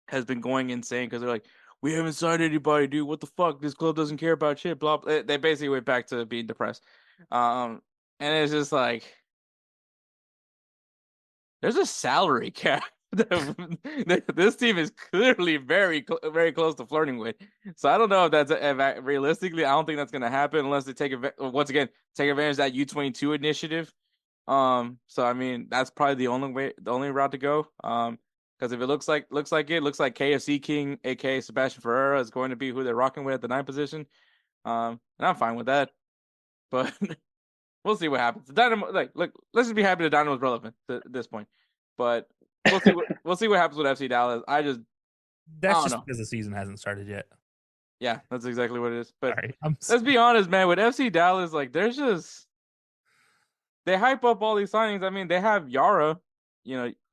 has been going insane because they're like, we haven't signed anybody, dude. What the fuck? This club doesn't care about shit. Blah, blah. They basically went back to being depressed. And it's just like, there's a salary cap that this team is clearly very, very close to flirting with. So I don't know if that's realistically. I don't think that's going to happen unless they take advantage of that U22 initiative. So I mean, that's probably the only route to go. Because if it looks like KFC King, aka Sebastian Ferreira, is going to be who they're rocking with at the 9 position. And I'm fine with that. But we'll see what happens. The Dynamo, look, let's just be happy the Dynamo's relevant at this point. But we'll see what happens with FC Dallas. That's just because the season hasn't started yet. Yeah, that's exactly what it is. But let's be honest, man. With FC Dallas, like, there's just they hype up all these signings. I mean, they have Yara,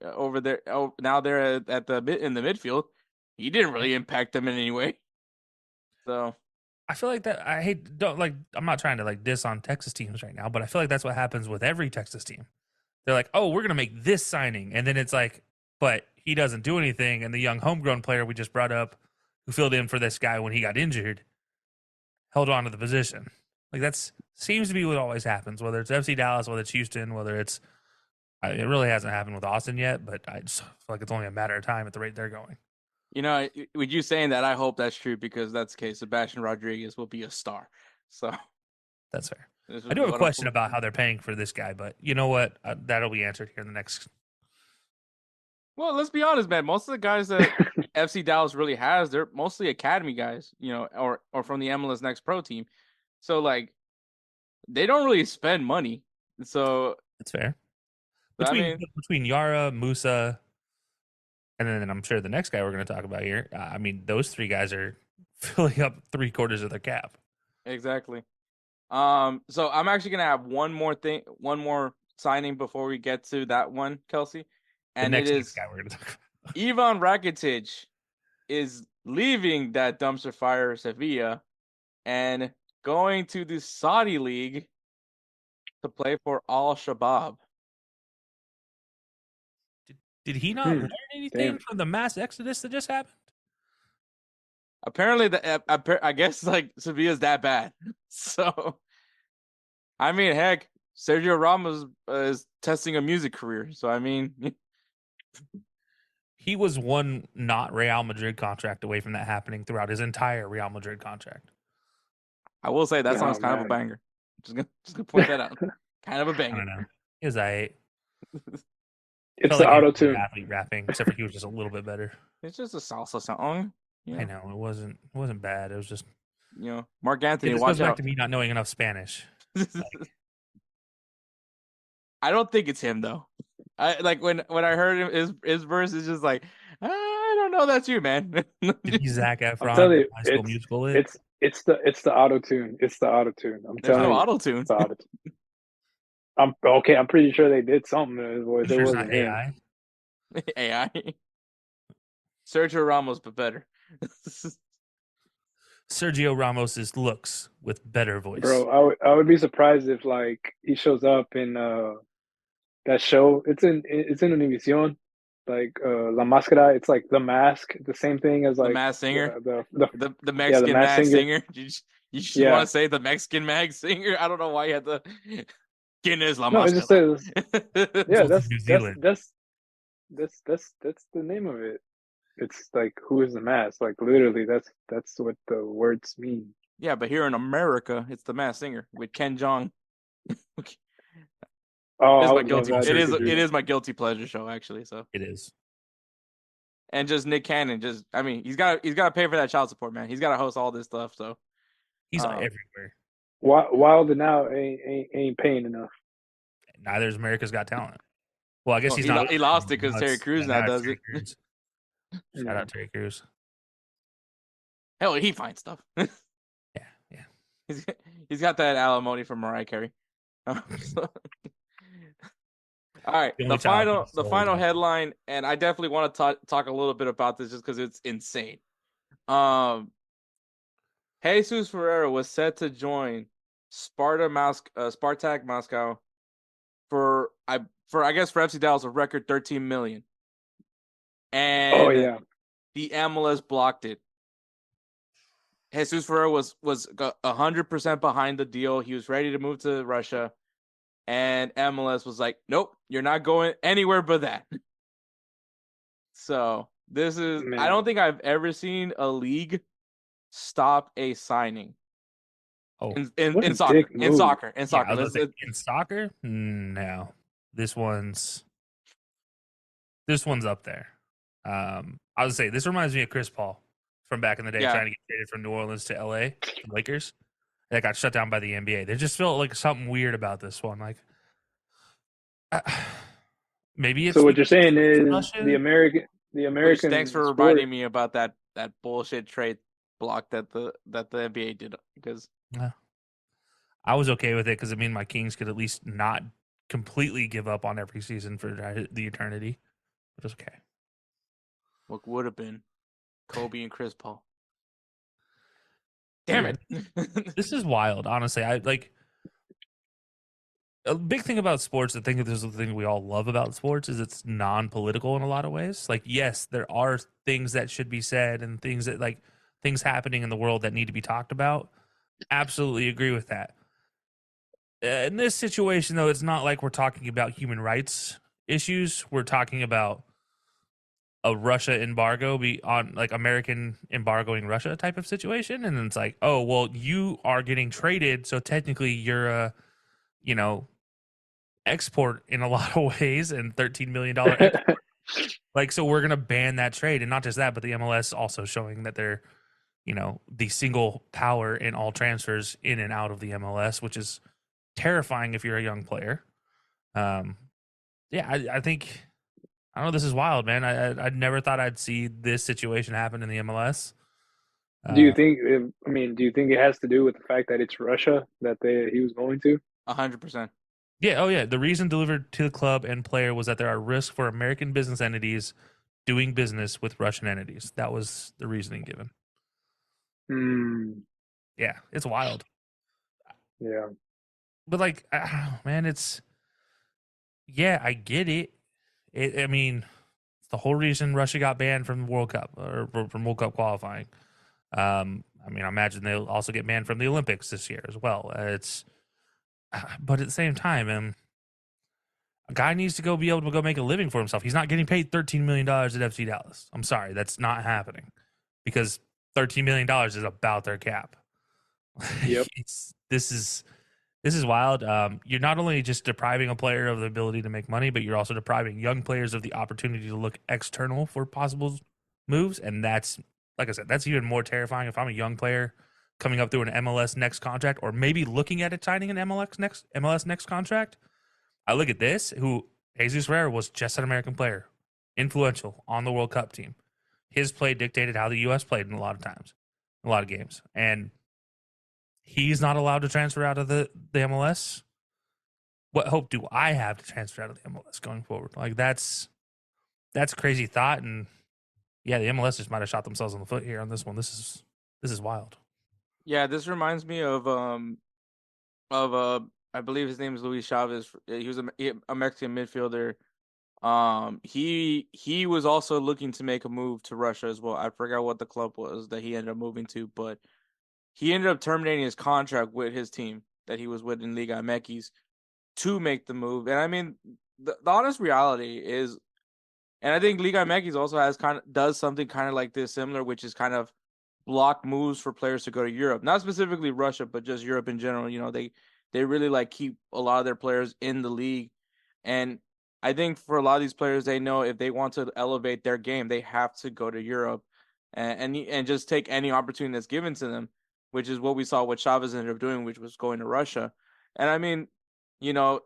over there. Oh, now they're in the midfield. He didn't really impact them in any way. So I feel like that. I'm not trying to diss on Texas teams right now, but I feel like that's what happens with every Texas team. They're like, oh, we're gonna make this signing, and then it's like, but he doesn't do anything, and the young homegrown player we just brought up, who filled in for this guy when he got injured, held on to the position. Like that seems to be what always happens, whether it's FC Dallas, whether it's Houston, whether it's. It really hasn't happened with Austin yet, but I just feel like it's only a matter of time at the rate they're going. With you saying that, I hope that's true because that's the case. Sebastian Rodriguez will be a star. So that's fair. I do have a question about how they're paying for this guy, but you know what? That'll be answered here in the next. Well, let's be honest, man. Most of the guys that FC Dallas really has, they're mostly academy guys, or from the MLS Next Pro team. So, like, they don't really spend money. So that's fair. Between Yara, Moussa, and then I'm sure the next guy we're going to talk about here, I mean, those 3 guys are filling up 3/4 of their cap. Exactly. So I'm actually going to have one more signing before we get to that one, Kelcey. And it is guy we're going to talk about. Ivan Rakitic is leaving that dumpster fire Sevilla and going to the Saudi League to play for Al Shabab. Did he not learn anything from the mass exodus that just happened? Apparently, I guess like Sevilla's that bad. So, I mean, heck, Sergio Ramos is testing a music career. So, I mean, he was one not Real Madrid contract away from that happening throughout his entire Real Madrid contract. I will say that song's kind of a banger. Just gonna point that out. Kind of a banger. I don't know. Is I. It's the auto tune. Athlete rapping, except for he was just a little bit better. It's just a salsa song. I know it wasn't bad. It was just Mark Anthony. This watch goes back out. to me not knowing enough Spanish. I don't think it's him though. I like when I heard his verse is just like I don't know, that's you, man. Zac Efron. I'm telling you, High School Musical. It's the auto tune. It's the auto tune. There's no auto tune. I'm okay. I'm pretty sure they did something to his voice. It wasn't AI. AI. Sergio Ramos, but better. Sergio Ramos's looks with better voice. Bro, I would be surprised if like he shows up in that show. It's in Univision, like La Máscara. It's like The Mask, the same thing as like the Masked Singer, the Mexican Masked Mag Singer. You just want to say the Mexican Mag Singer? I don't know why you had to. ¿Quién es La Máscara? No, it just says, yeah, that's New Zealand. That's the name of it. It's like, who is the mask? Like literally, that's what the words mean. Yeah, but here in America, it's the Masked Singer with Ken Jeong. Oh, it is my guilty pleasure show, actually. So it is. And just Nick Cannon, he's got to pay for that child support, man. He's got to host all this stuff, so he's everywhere. Wilder now ain't paying enough. Neither is America's Got Talent. Well, I guess he's not. He lost it because Terry Crews now does it. Shout out Terry Crews. Hell, he finds stuff. Yeah. He's got that alimony from Mariah Carey. All right, the final headline, and I definitely want to talk a little bit about this just because it's insane. Jesus Ferreira was set to join Spartak Moscow for I guess for FC Dallas a record $13 million. And the MLS blocked it. Jesus Ferreira was 100% behind the deal. He was ready to move to Russia, and MLS was like, "Nope, you're not going anywhere but that." So this is I don't think I've ever seen a league stop a signing. Oh, in soccer. In soccer. In soccer? No. This one's up there. I would say this reminds me of Chris Paul from back in the day, trying to get traded from New Orleans to LA, the Lakers. That got shut down by the NBA. There just felt like something weird about this one. Like, maybe it's. So what you're saying is the American. Thanks for reminding me about that bullshit trade block that the NBA did, because I was okay with it because it mean my Kings could at least not completely give up on every season for the eternity. It was okay. What would have been Kobe and Chris Paul? Damn it! This is wild. Honestly, I like a big thing about sports. I think this is the thing we all love about sports is it's non-political in a lot of ways. Like, yes, there are things that should be said and things that like things happening in the world that need to be talked about. Absolutely agree with that. In this situation, though, it's not like we're talking about human rights issues. We're talking about a Russia embargo on like American embargoing Russia type of situation. And it's like, oh, well, you are getting traded. So technically you're a, export in a lot of ways and $13 million export. Like, so we're going to ban that trade. And not just that, but the MLS also showing that they're, the single power in all transfers in and out of the MLS, which is terrifying if you're a young player. I think, I don't know, this is wild, man. I never thought I'd see this situation happen in the MLS. Do you think it has to do with the fact that it's Russia that he was going to? 100%. Yeah. Oh, yeah. The reason delivered to the club and player was that there are risks for American business entities doing business with Russian entities. That was the reasoning given. Yeah, it's wild. Yeah. But like, man, I get it. I mean, the whole reason Russia got banned from the World Cup or from World Cup qualifying. I mean, I imagine they'll also get banned from the Olympics this year as well. But at the same time, a guy needs to be able to go make a living for himself. He's not getting paid $13 million at FC Dallas. I'm sorry, that's not happening because $13 million is about their cap. Yep. This is wild. You're not only just depriving a player of the ability to make money, but you're also depriving young players of the opportunity to look external for possible moves. And that's, like I said, that's even more terrifying. If I'm a young player coming up through an MLS next contract, or maybe looking at it signing an MLS next contract, I look at this, who Jesus Ferreira was just an American player, influential on the World Cup team. His play dictated how the U.S. played in a lot of times, a lot of games. And he's not allowed to transfer out of the MLS. What hope do I have to transfer out of the MLS going forward? Like, that's a crazy thought. And yeah, the MLS just might have shot themselves in the foot here on this one. This is wild. Yeah, this reminds me of I believe his name is Luis Chavez. He was a Mexican midfielder. He was also looking to make a move to Russia as well. I forgot what the club was that he ended up moving to, but he ended up terminating his contract with his team that he was with in Liga MX to make the move. And I mean, the honest reality is, and I think Liga MX also does something kind of like this similar, which is kind of block moves for players to go to Europe, not specifically Russia, but just Europe in general. You know, they really like keep a lot of their players in the league. And I think for a lot of these players, they know if they want to elevate their game, they have to go to Europe and just take any opportunity that's given to them, which is what we saw what Chavez ended up doing, which was going to Russia. And I mean, you know,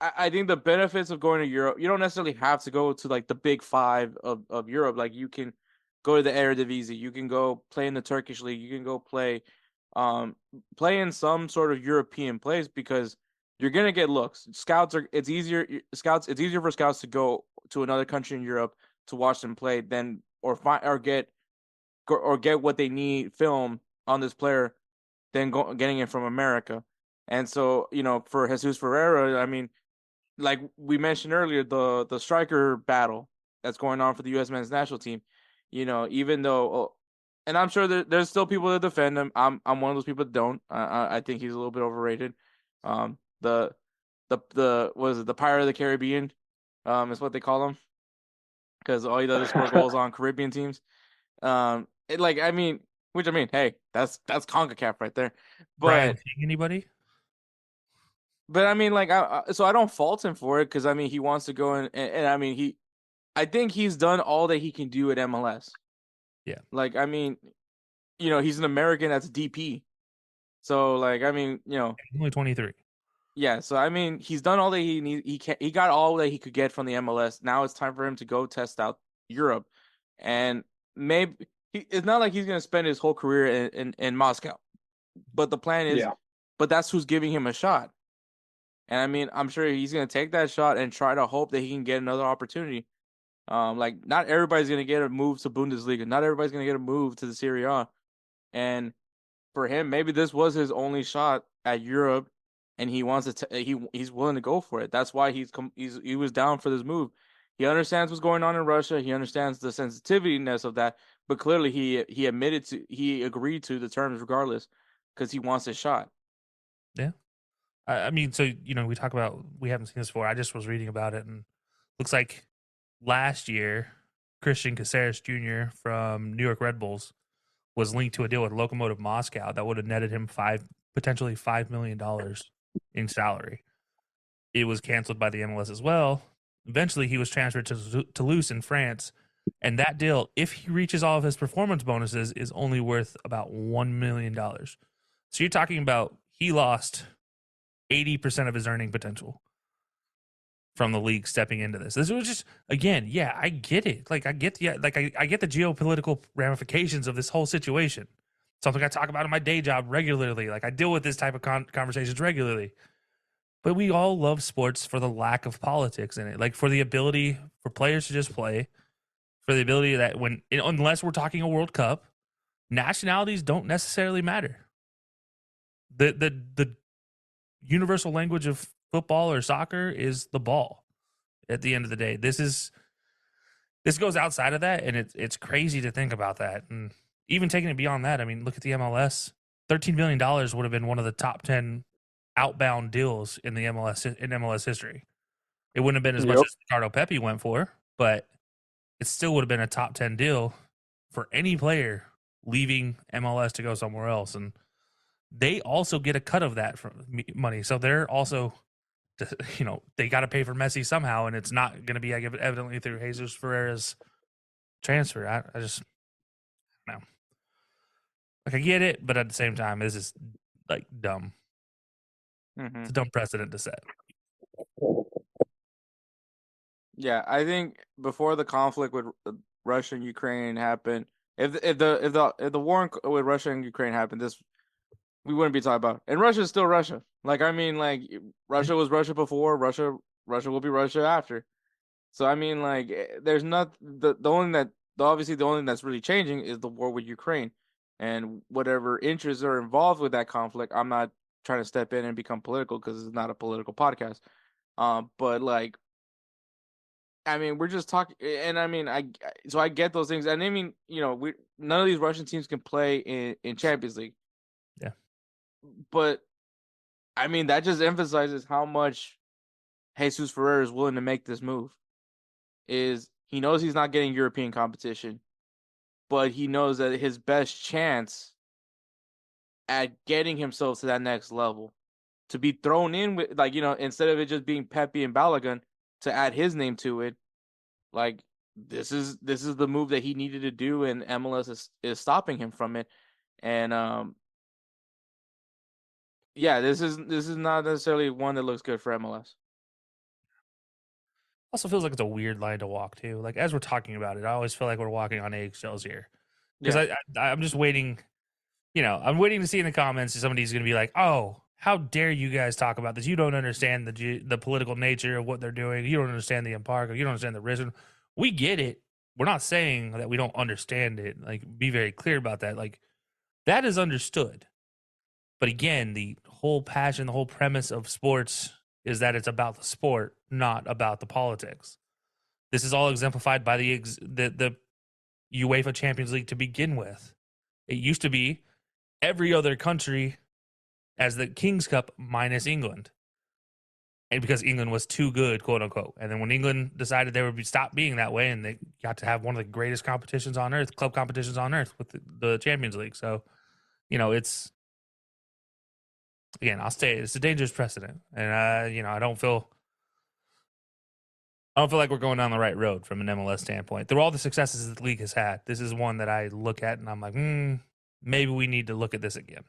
I think the benefits of going to Europe, you don't necessarily have to go to like the big five of Europe. Like, you can go to the Eredivisie, you can go play in the Turkish league, you can go play in some sort of European place, because you're gonna get looks. It's easier for scouts to go to another country in Europe to watch them play than get what they need film on this player than getting it from America. And so, you know, for Jesus Ferreira, I mean, like we mentioned earlier, the striker battle that's going on for the U.S. men's national team, you know, even though, and I'm sure there's still people that defend him. I'm one of those people that don't. I think he's a little bit overrated. The was it the Pirate of the Caribbean? Is what they call him, because all he does is score goals on Caribbean teams. Hey, that's CONCACAF right there. But anybody? But I mean, like, so I don't fault him for it, because I mean, he wants to go in, and I mean, I think he's done all that he can do at MLS. Yeah. Like, I mean, you know, he's an American that's DP. So, like, I mean, you know, only 23. Yeah. So, I mean, he's done all that he needs. He got all that he could get from the MLS. Now it's time for him to go test out Europe, and maybe it's not like he's going to spend his whole career in Moscow, but the plan is, but that's who's giving him a shot. And I mean, I'm sure he's going to take that shot and try to hope that he can get another opportunity. Like, not everybody's going to get a move to Bundesliga. Not everybody's going to get a move to the Serie A. And for him, maybe this was his only shot at Europe, and he wants to. He's willing to go for it. That's why he was down for this move. He understands what's going on in Russia. He understands the sensitiveness of that. But clearly, he agreed to the terms regardless, because he wants his shot. Yeah. I mean, so, you know, we haven't seen this before. I just was reading about it, and looks like last year, Christian Caceres Jr. from New York Red Bulls was linked to a deal with Lokomotiv Moscow that would have netted him potentially $5 million in salary. It was canceled by the MLS as well. Eventually, he was transferred to Toulouse in France, and that deal, if he reaches all of his performance bonuses, is only worth about $1 million. So you're talking about he lost 80% of his earning potential from the league stepping into this. This was just, again, yeah, I get it. Like, I get the geopolitical ramifications of this whole situation. Something I talk about in my day job regularly. Like, I deal with this type of conversations regularly. But we all love sports for the lack of politics in it. Like, for the ability for players to just play, for the ability that unless we're talking a World Cup, nationalities don't necessarily matter. The universal language of football or soccer is the ball. At the end of the day, this is this goes outside of that, and it's crazy to think about that. And even taking it beyond that, I mean, look at the MLS. $13 million would have been one of the top 10 outbound deals in the MLS history. It wouldn't have been as much as Ricardo Pepi went for, but it still would have been a top 10 deal for any player leaving MLS to go somewhere else. And they also get a cut of that from money. So they're also, they got to pay for Messi somehow, and it's not going to be evidently through Jesus Ferreira's transfer. I just, no. Like, I get it, but at the same time, this is like dumb. Mm-hmm. It's a dumb precedent to set. Yeah, I think before the conflict with Russia and Ukraine happened, if the war with Russia and Ukraine happened, we wouldn't be talking about. And Russia is still Russia. Like, I mean, like, Russia was Russia before. Russia will be Russia after. So I mean, like, there's not obviously the only thing that's really changing is the war with Ukraine, and whatever interests are involved with that conflict. I'm not trying to step in and become political because it's not a political podcast. But like, I mean, we're just talking, and I mean, I get those things, and I mean, none of these Russian teams can play in Champions League. Yeah. But I mean, that just emphasizes how much Jesus Ferreira is willing to make this move. Is he knows he's not getting European competition, but he knows that his best chance at getting himself to that next level, to be thrown in with, like, instead of it just being Pepe and Balogun, to add his name to it, like, this is the move that he needed to do, and MLS is stopping him from it. And yeah, this is not necessarily one that looks good for MLS. Also feels like it's a weird line to walk too. Like, as we're talking about it, I always feel like we're walking on eggshells here, because I'm just waiting. I'm waiting to see in the comments if somebody's going to be like, "Oh, how dare you guys talk about this? You don't understand the political nature of what they're doing. You don't understand the embargo. You don't understand the risk." We get it. We're not saying that we don't understand it. Like, be very clear about that. Like, that is understood. But again, the whole passion, the whole premise of sports is that it's about the sport, not about the politics. This is all exemplified by the UEFA Champions League to begin with. It used to be every other country as the King's Cup minus England. And because England was too good, quote unquote. And then when England decided they would stop being that way, and they got to have one of the greatest competitions on earth, club competitions on earth, with the Champions League. So, it's, again, I'll say it's a dangerous precedent. And I don't feel like we're going down the right road from an MLS standpoint. Through all the successes that the league has had, this is one that I look at and I'm like, maybe we need to look at this again.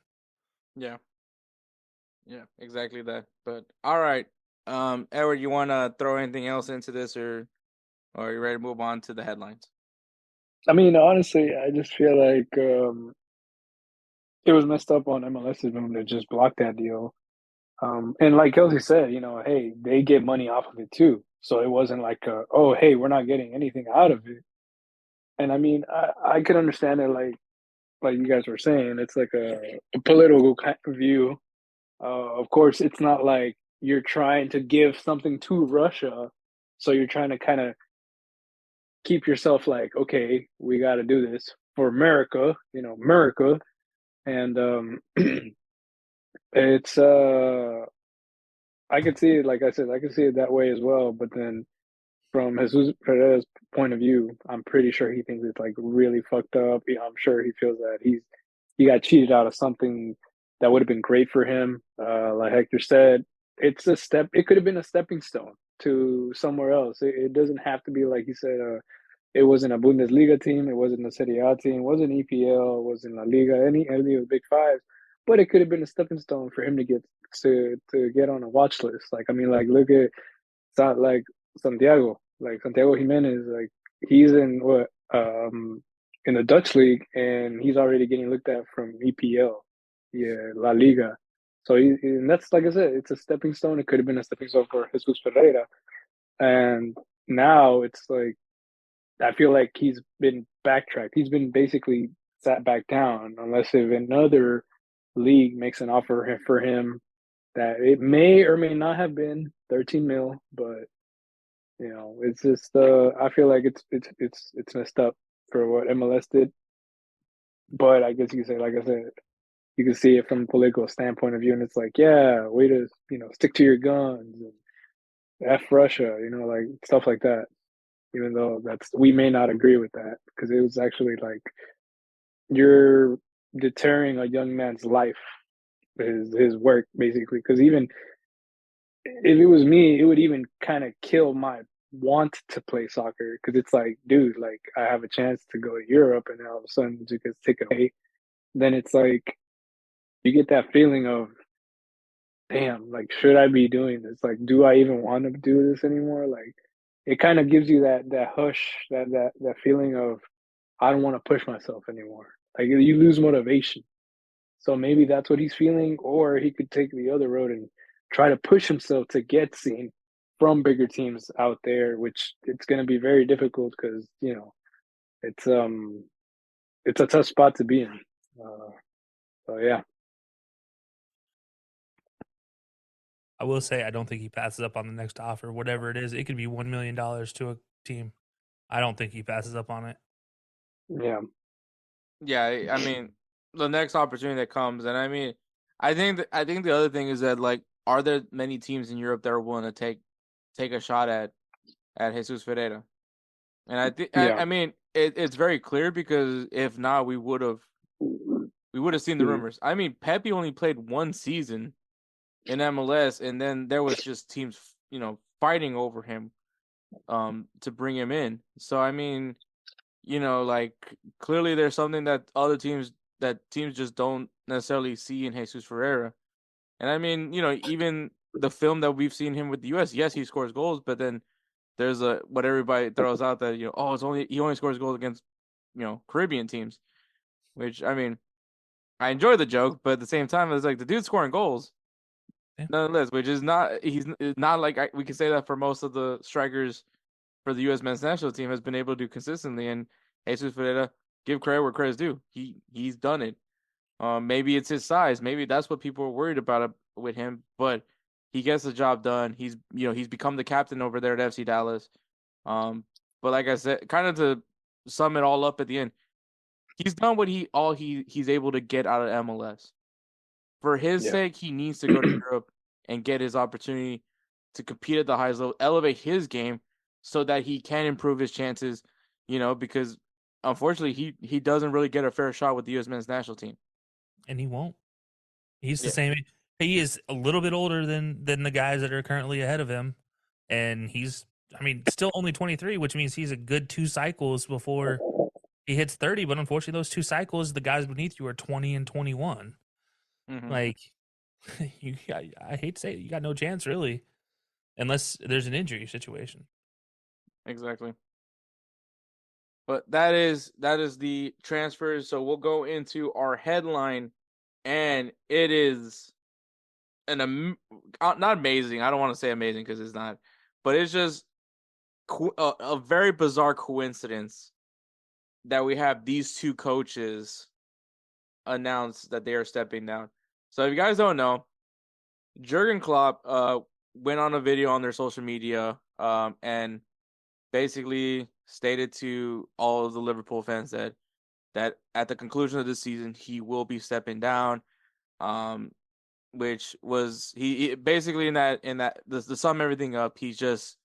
Yeah. Yeah, exactly that. But all right. Edward, you want to throw anything else into this, or are you ready to move on to the headlines? I mean, honestly, I just feel like it was messed up on MLS's room to just block that deal. And like Kelcey said, hey, they get money off of it too. So it wasn't like, oh, hey, we're not getting anything out of it. And I mean, I could understand it, like you guys were saying, it's like a political kind of view. Of course, it's not like you're trying to give something to Russia, so you're trying to kind of keep yourself like, okay, we got to do this for America, America. And it's I could see it, like I said, I could see it that way as well. But then from Jesus Ferreira's point of view, I'm pretty sure he thinks it's like really fucked up. I'm sure he feels that he got cheated out of something that would have been great for him. Like Hector said, it's a step. It could have been a stepping stone to somewhere else. It doesn't have to be, like he said, it wasn't a Bundesliga team. It wasn't a Serie A team. It wasn't EPL. It wasn't La Liga. Any of the Big Fives. But it could have been a stepping stone for him to get on a watch list. Like, I mean, like, look at like Santiago Jimenez. Like, he's in in the Dutch league, and he's already getting looked at from EPL, La Liga. So and that's, like I said, it's a stepping stone. It could have been a stepping stone for Jesus Ferreira, and now it's like, I feel like he's been backtracked. He's been basically sat back down, unless if another league makes an offer for him that it may or may not have been 13 mil, but You know, it's just I feel like it's messed up for what MLS did. But I guess you could say, like I said, you can see it from a political standpoint of view, and it's like, yeah, way to stick to your guns and F Russia, like stuff like that. Even though we may not agree with that because it was actually like you're deterring a young man's life, his work basically. Because even if it was me, it would even kind of kill my want to play soccer because it's like, dude, like I have a chance to go to Europe, and then all of a sudden it gets taken away. Then it's like you get that feeling of, damn, like should I be doing this? Like, do I even want to do this anymore? Like, it kind of gives you that hush, that feeling of I don't want to push myself anymore. Like you lose motivation. So maybe that's what he's feeling, or he could take the other road and try to push himself to get seen from bigger teams out there, which it's going to be very difficult because it's it's a tough spot to be in. So yeah, I will say I don't think he passes up on the next offer, whatever it is. It could be $1 million to a team. I don't think he passes up on it. yeah, Yeah. I mean, the next opportunity that comes, and I mean, I think the other thing is that, like, are there many teams in Europe that are willing to take a shot at Jesus Ferreira? And I think yeah. I mean it's very clear because if not, we would have seen the rumors. I mean, Pepe only played one season in MLS, and then there was just teams, fighting over him, to bring him in. So I mean, like clearly there's something that teams just don't necessarily see in Jesus Ferreira. And I mean, even the film that we've seen him with the US, yes, he scores goals, but then there's what everybody throws out that, he only scores goals against, Caribbean teams, which I mean, I enjoy the joke, but at the same time, it's like the dude's scoring goals. Yeah. Nonetheless, which is he's not like we can say that for most of the strikers for the U.S. men's national team has been able to do consistently. And Jesus Ferreira, give credit where credit's due. He's done it. Maybe it's his size. Maybe that's what people are worried about with him. But he gets the job done. He's become the captain over there at FC Dallas. But like I said, kind of to sum it all up at the end, he's done what he's able to get out of MLS. For his sake, he needs to go to Europe and get his opportunity to compete at the highest level, elevate his game so that he can improve his chances, because unfortunately he doesn't really get a fair shot with the U.S. men's national team. And he won't. He's the same. He is a little bit older than the guys that are currently ahead of him. And he's, still only 23, which means he's a good 2 cycles before he hits 30. But unfortunately, those 2 cycles, the guys beneath you are 20 and 21. Mm-hmm. Like, I hate to say it, you got no chance really, unless there's an injury situation. Exactly. But that is the transfers. So we'll go into our headline, and it is not amazing. I don't want to say amazing because it's not, but it's just a very bizarre coincidence that we have these 2 coaches announce that they are stepping down. So if you guys don't know, Jurgen Klopp went on a video on their social media and basically stated to all of the Liverpool fans that at the conclusion of this season he will be stepping down, which was he basically in that to sum everything up, he just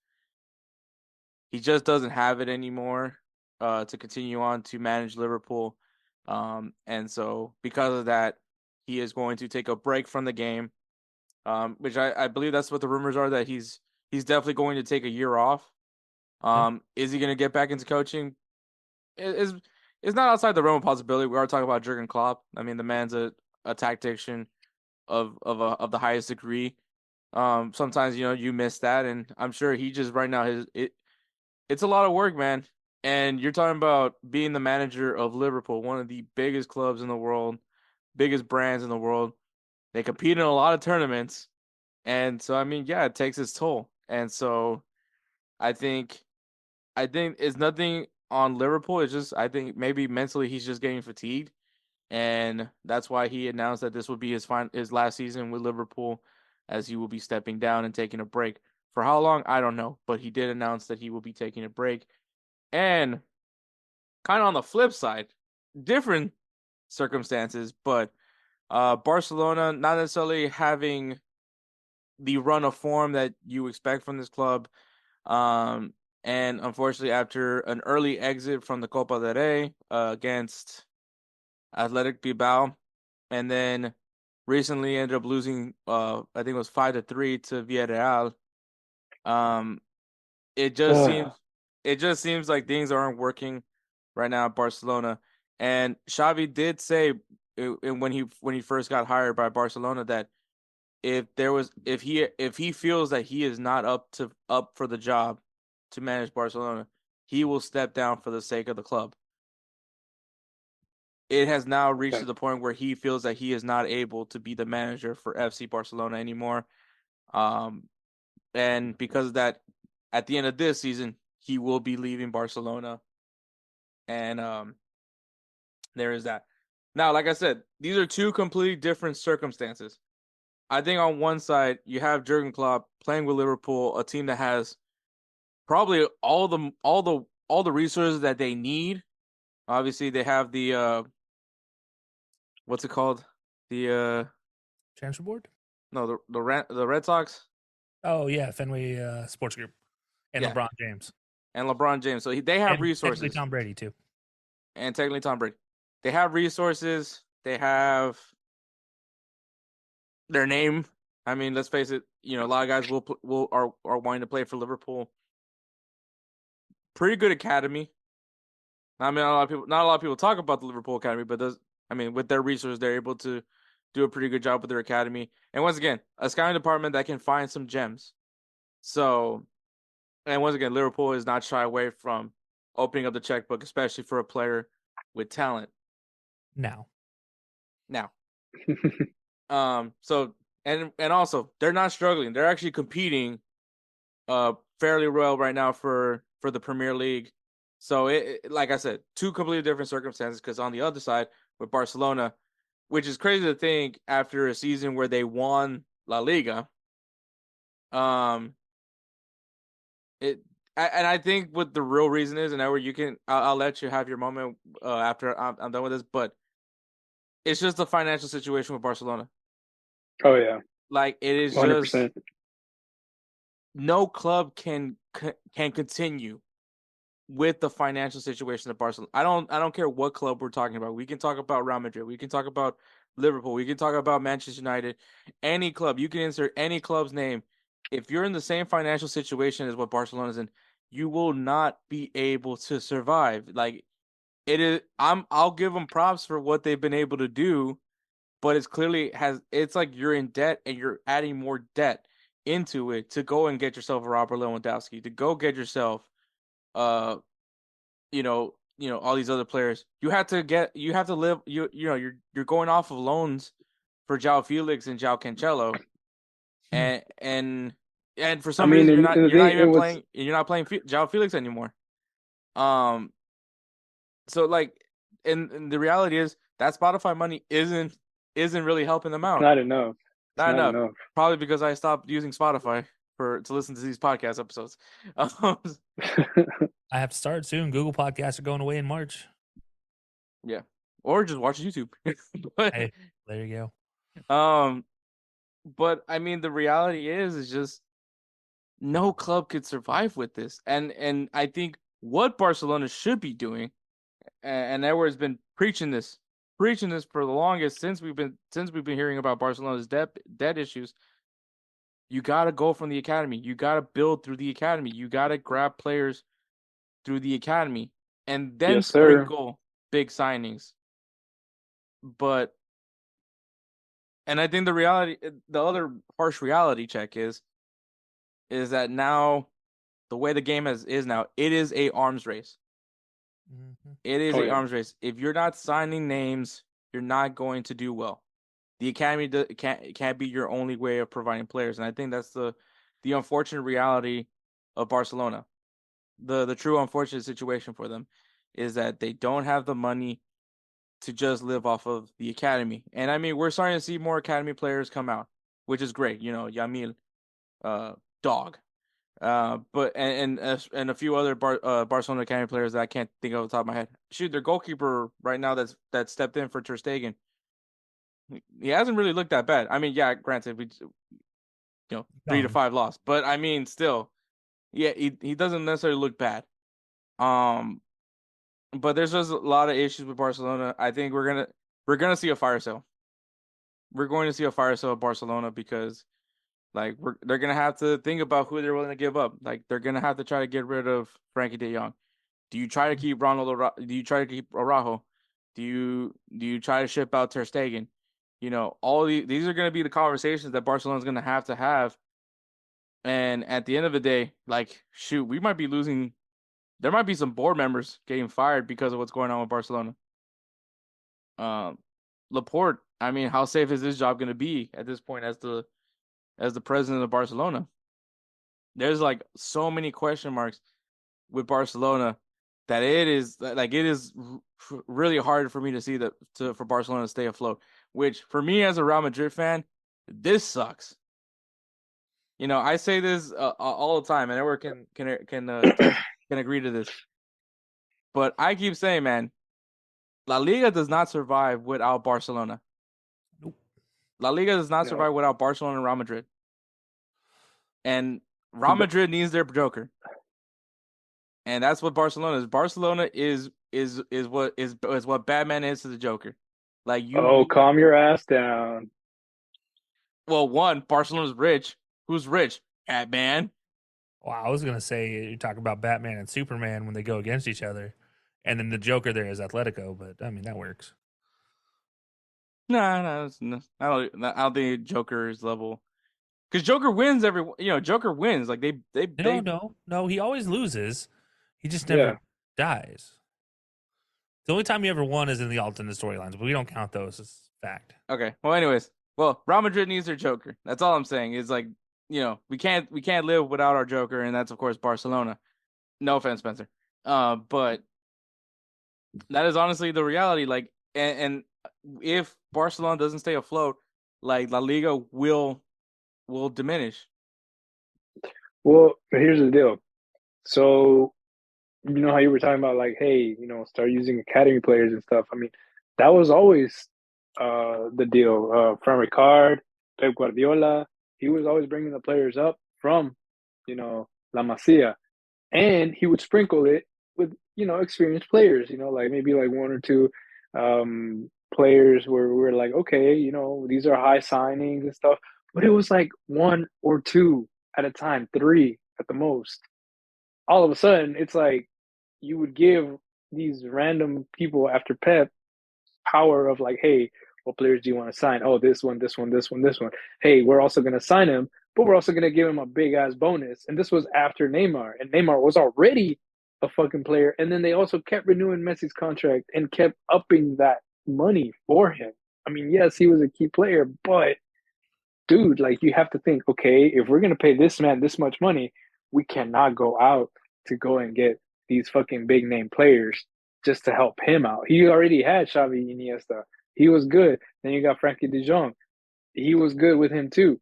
doesn't have it anymore to continue on to manage Liverpool, and so because of that he is going to take a break from the game, which I believe that's what the rumors are, that he's definitely going to take a year off. Is he going to get back into coaching? It's not outside the realm of possibility. We are talking about Jurgen Klopp. I mean, the man's a tactician of the highest degree. Sometimes you miss that, and I'm sure he just right now it's a lot of work, man. And you're talking about being the manager of Liverpool, one of the biggest clubs in the world, biggest brands in the world. They compete in a lot of tournaments, and so I mean, yeah, it takes its toll. And so I think it's nothing on Liverpool. It's just I think maybe mentally he's just getting fatigued, and that's why he announced that this would be his last season with Liverpool, as he will be stepping down and taking a break For how long, I don't know, but he did announce that he will be taking a break. And kind of on the flip side, different circumstances, but Barcelona not necessarily having the run of form that you expect from this club. And unfortunately, after an early exit from the Copa del Rey against Athletic Bilbao, and then recently ended up losing, I think it was 5-3 to Villarreal. It just seems like things aren't working right now at Barcelona. And Xavi did say when he first got hired by Barcelona that if he feels that he is not up for the job to manage Barcelona, he will step down for the sake of the club. It has now reached to the point where he feels that he is not able to be the manager for FC Barcelona anymore. And because of that, at the end of this season, he will be leaving Barcelona. And there is that. Now, like I said, these are two completely different circumstances. I think on one side, you have Jurgen Klopp playing with Liverpool, a team that has probably all the resources that they need. Obviously, they have the what's it called? The transfer board? No, the Red Sox. Oh yeah, Fenway Sports Group, and LeBron James. And LeBron James. So they have resources. Technically Tom Brady too. And technically Tom Brady. They have resources. They have their name. I mean, let's face it. You know, a lot of guys are wanting to play for Liverpool. Pretty good academy. I mean, not a lot of people talk about the Liverpool academy, but with their resources, they're able to do a pretty good job with their academy. And once again, a scouting department that can find some gems. So, and once again, Liverpool is not shy away from opening up the checkbook, especially for a player with talent. Now. So, and also, they're not struggling. They're actually competing fairly well right now for the Premier League. So, it like I said, two completely different circumstances, because on the other side, with Barcelona, which is crazy to think after a season where they won La Liga. And I think what the real reason is, and Edward, I'll let you have your moment after I'm done with this, but it's just the financial situation with Barcelona. Oh yeah, like it is 100%. Just no club can continue with the financial situation of Barcelona. I don't care what club we're talking about. We can talk about Real Madrid. We can talk about Liverpool. We can talk about Manchester United. Any club. You can insert any club's name. If you're in the same financial situation as what Barcelona is in, you will not be able to survive. Like it is. I'll give them props for what they've been able to do, but it's like you're in debt and you're adding more debt into it to go and get yourself a Robert Lewandowski, to go get yourself all these other players. You have to live. You're going off of loans for João Felix and João Cancelo, and for some reason you're not playing João Felix anymore. So like, and the reality is that Spotify money isn't really helping them out. Not enough. Not enough. Probably because I stopped using Spotify to listen to these podcast episodes. I have to start soon. Google Podcasts are going away in March. Yeah. Or just watch YouTube. Hey, there you go. But I mean, the reality is just no club could survive with this. And I think what Barcelona should be doing, and Edward's been preaching this for the longest since we've been hearing about Barcelona's debt issues. You got to go from the academy. You got to build through the academy. You got to grab players through the academy and then sprinkle big signings. And I think the other harsh reality check is that now the way the game is now, it is a arms race. Mm-hmm. It is arms race. If you're not signing names, you're not going to do well. The academy can't be your only way of providing players, and I think that's the unfortunate reality of Barcelona. The true unfortunate situation for them is that they don't have the money to just live off of the academy. And I mean, we're starting to see more academy players come out, which is great. You know, Yamil, dog. But and a few other Barcelona Academy players that I can't think of off the top of my head. Shoot, their goalkeeper right now that stepped in for Ter Stegen. He hasn't really looked that bad. I mean, yeah, granted, 3-5 loss, but I mean, still, yeah, he doesn't necessarily look bad. But there's just a lot of issues with Barcelona. I think we're gonna see a fire sale. We're going to see a fire sale at Barcelona because like they're gonna have to think about who they're willing to give up. Like they're gonna have to try to get rid of Frankie De Jong. Do you try to keep Do you try to keep Araujo? Do you try to ship out Ter Stegen? All these are gonna be the conversations that Barcelona's gonna have to have. And at the end of the day, like shoot, we might be losing. There might be some board members getting fired because of what's going on with Barcelona. Laporte, I mean, how safe is this job going to be at this point as the president of Barcelona? There's like so many question marks with Barcelona that it is really hard for me to see for Barcelona to stay afloat. Which for me as a Real Madrid fan, this sucks. I say this all the time, and everyone can agree to this. But I keep saying, man, La Liga does not survive without Barcelona. Nope. La Liga does not survive without Barcelona and Real Madrid. And Real Madrid needs their joker. And that's what Barcelona is. Barcelona is what Batman is to the Joker. Like calm your ass down. Well, one, Barcelona's rich. Who's rich? Batman. Well, I was gonna say you talk about Batman and Superman when they go against each other, and then the Joker there is Atletico, but I mean that works. No, I don't think Joker's level, because Joker wins Joker wins. Like they no, he always loses. He just never dies. The only time he ever won is in the alternate storylines, but we don't count those as fact. Okay. Well, anyways, Real Madrid needs their Joker. That's all I'm saying. Is like, we can't live without our Joker, and that's of course Barcelona. No offense, Spencer. But that is honestly the reality. Like, and if Barcelona doesn't stay afloat, like La Liga will diminish. Well, here's the deal. So, how you were talking about, like, hey, start using academy players and stuff. I mean, that was always the deal. From Ricard, Pep Guardiola, he was always bringing the players up from, La Masia, and he would sprinkle it with, experienced players. Like maybe like one or two players where we're like, okay, these are high signings and stuff, but it was like one or two at a time, three at the most. All of a sudden, it's like you would give these random people after Pep power of like, hey, what players do you want to sign? Oh, this one. Hey, we're also going to sign him, but we're also going to give him a big ass bonus. And this was after Neymar, and Neymar was already a fucking player. And then they also kept renewing Messi's contract and kept upping that money for him. I mean, yes, he was a key player, but dude, like you have to think, okay, if we're going to pay this man this much money, we cannot go out to go and get these fucking big name players just to help him out. He already had Xavi Iniesta. He was good. Then you got Frankie De Jong. He was good with him too.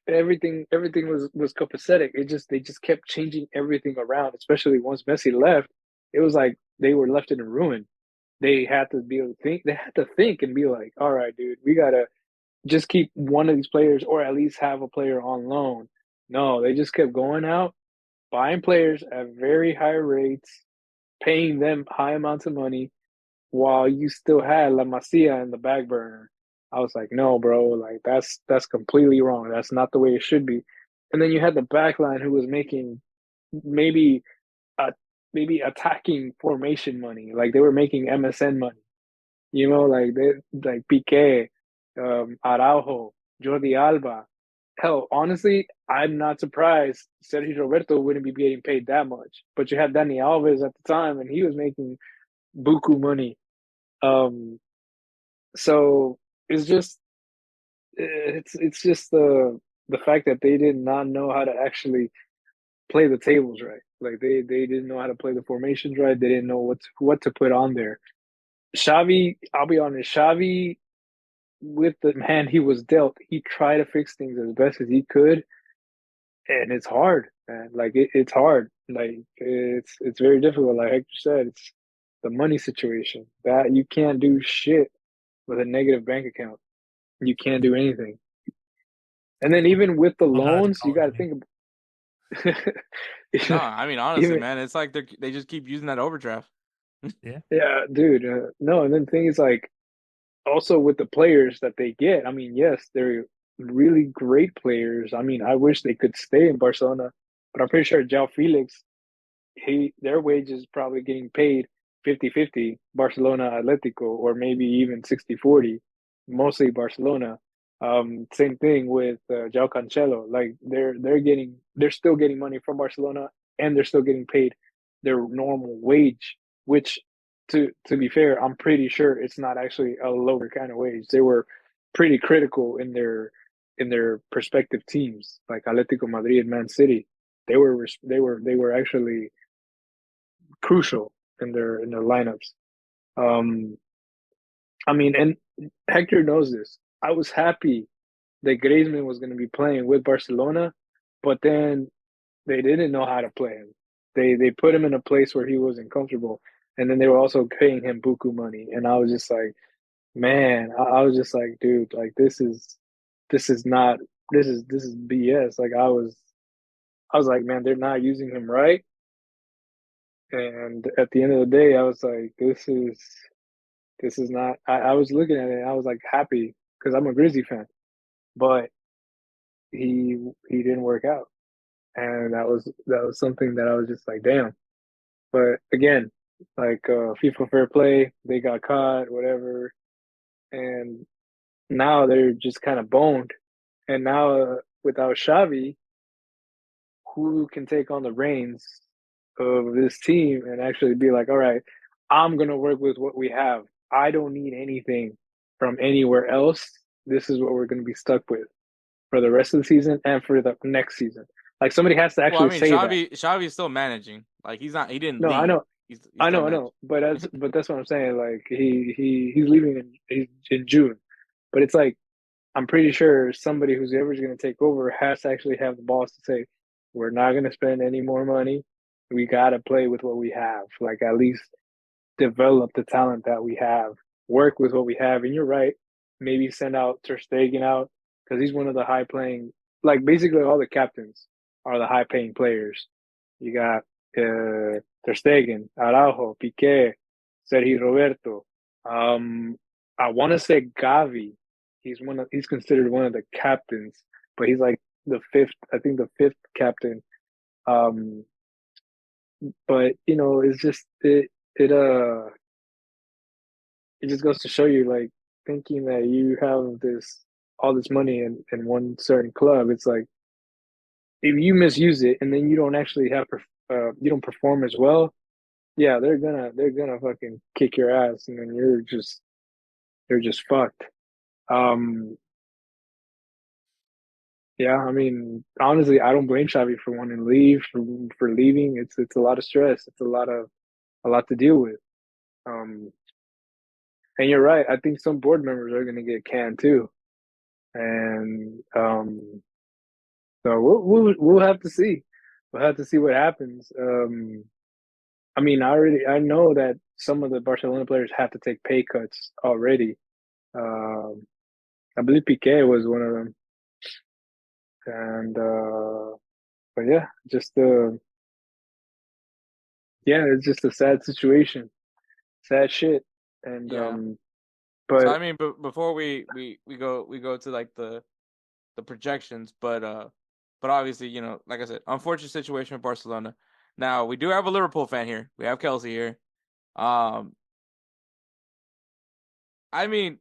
Everything was copacetic. They just kept changing everything around, especially once Messi left. It was like they were left in a ruin. They had to be able to think. They had to think and be like, all right, dude, we gotta just keep one of these players or at least have a player on loan. No, they just kept going out, buying players at very high rates, paying them high amounts of money, while you still had La Masia in the back burner. I was like, no, bro, like that's completely wrong. That's not the way it should be. And then you had the back line who was making maybe attacking formation money. Like they were making MSN money. Like Piqué, Araujo, Jordi Alba. Hell, honestly, I'm not surprised Sergio Roberto wouldn't be getting paid that much. But you had Dani Alves at the time, and he was making buku money. So it's just the fact that they did not know how to actually play the tables right. Like they didn't know how to play the formations right. They didn't know what to put on there. Xavi, I'll be honest, Xavi, with the hand he was dealt, he tried to fix things as best as he could. and it's hard, man. Like it's hard. Like it's very difficult. Like Hector said, it's the money situation that you can't do shit with a negative bank account. You can't do anything. And then even with the I don't know how to do loans, you got to think No, about I mean honestly, even man, it's like they just keep using that overdraft. Yeah. yeah, dude. No, and then the thing is like also with the players that they get. I mean, yes, they're really great players. I mean, I wish they could stay in Barcelona, but I'm pretty sure João Felix, their wage is probably getting paid 50-50 Barcelona Atletico or maybe even 60-40, mostly Barcelona. Same thing with João Cancelo. Like they're still getting money from Barcelona and they're still getting paid their normal wage, which to be fair, I'm pretty sure it's not actually a lower kind of wage. They were pretty critical in their respective teams, like Atletico Madrid and Man City. They were actually crucial in their lineups. Um, I mean, and Hector knows this. I was happy that Griezmann was going to be playing with Barcelona, but then they didn't know how to play him. They put him in a place where he wasn't comfortable, and then they were also paying him buku money. And I was just like, man, I was just like, dude, like this is not this is BS. Like I was like, man, they're not using him right. And at the end of the day, I was like, this is not. I was looking at it, and I was like happy because I'm a Grizzly fan, but he didn't work out, and that was something that I was just like, damn. But again, like FIFA Fair Play, they got caught, whatever, and now they're just kind of boned. And now without Xavi, who can take on the reins of this team and actually be like, all right, I'm gonna work with what we have. I don't need anything from anywhere else. This is what we're gonna be stuck with for the rest of the season and for the next season. Like somebody has to Well, I actually mean, say that. Xavi's still managing. Like he's not. He didn't No, I leave. know, He's I still know, I managing. know. But that's what I'm saying. Like he's leaving in June, but it's like I'm pretty sure somebody who's ever going to take over has to actually have the balls to say, we're not going to spend any more money. We got to play with what we have. Like at least develop the talent that we have, work with what we have. And you're right. Maybe send out Ter Stegen out because he's one of the high playing. Like basically all the captains are the high paying players. You got Ter Stegen, Araujo, Piqué, Sergio Roberto. I want to say Gavi. He's considered one of the captains, but he's like the fifth. I think the fifth captain. Um, but you know, it's just it just goes to show you, like thinking that you have all this money in one certain club. It's like if you misuse it and then you don't actually you don't perform as well. Yeah, they're gonna fucking kick your ass, and then you're just fucked. Um, yeah, I mean, honestly, I don't blame Xavi for wanting to leave, for leaving. It's a lot of stress. It's a lot to deal with. Um, and you're right. I think some board members are gonna get canned too, and so we'll have to see. We'll have to see what happens. I mean, I know that some of the Barcelona players have to take pay cuts already. I believe Piqué was one of them, and but yeah, it's just a sad situation, sad shit, and Yeah. but So I mean, but before we go to like the projections, but obviously, you know, like I said, unfortunate situation with Barcelona. Now we do have a Liverpool fan here. We have Kelcey here. I mean,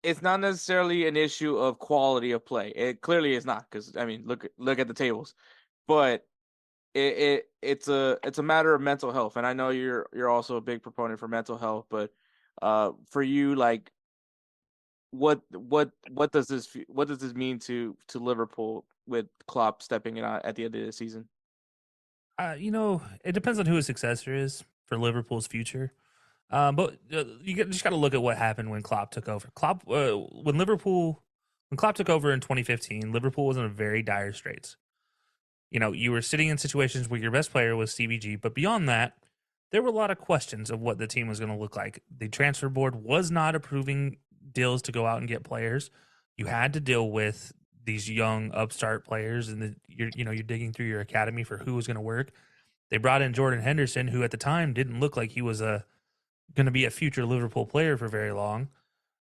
it's not necessarily an issue of quality of play. It clearly is not, because I mean, look at the tables. But it's a matter of mental health, and I know you're also a big proponent for mental health. But for you, like, what does this mean to Liverpool with Klopp stepping in at the end of the season? You know, it depends on who his successor is for Liverpool's future. But just got to look at what happened when Klopp took over. Klopp, when Liverpool when Klopp took over in 2015, Liverpool was in a very dire straits. You were sitting in situations where your best player was CBG, but beyond that, there were a lot of questions of what the team was going to look like. The transfer board was not approving deals to go out and get players. You had to deal with these young upstart players, and you're digging through your academy for who was going to work. They brought in Jordan Henderson, who at the time didn't look like he was going to be a future Liverpool player for very long.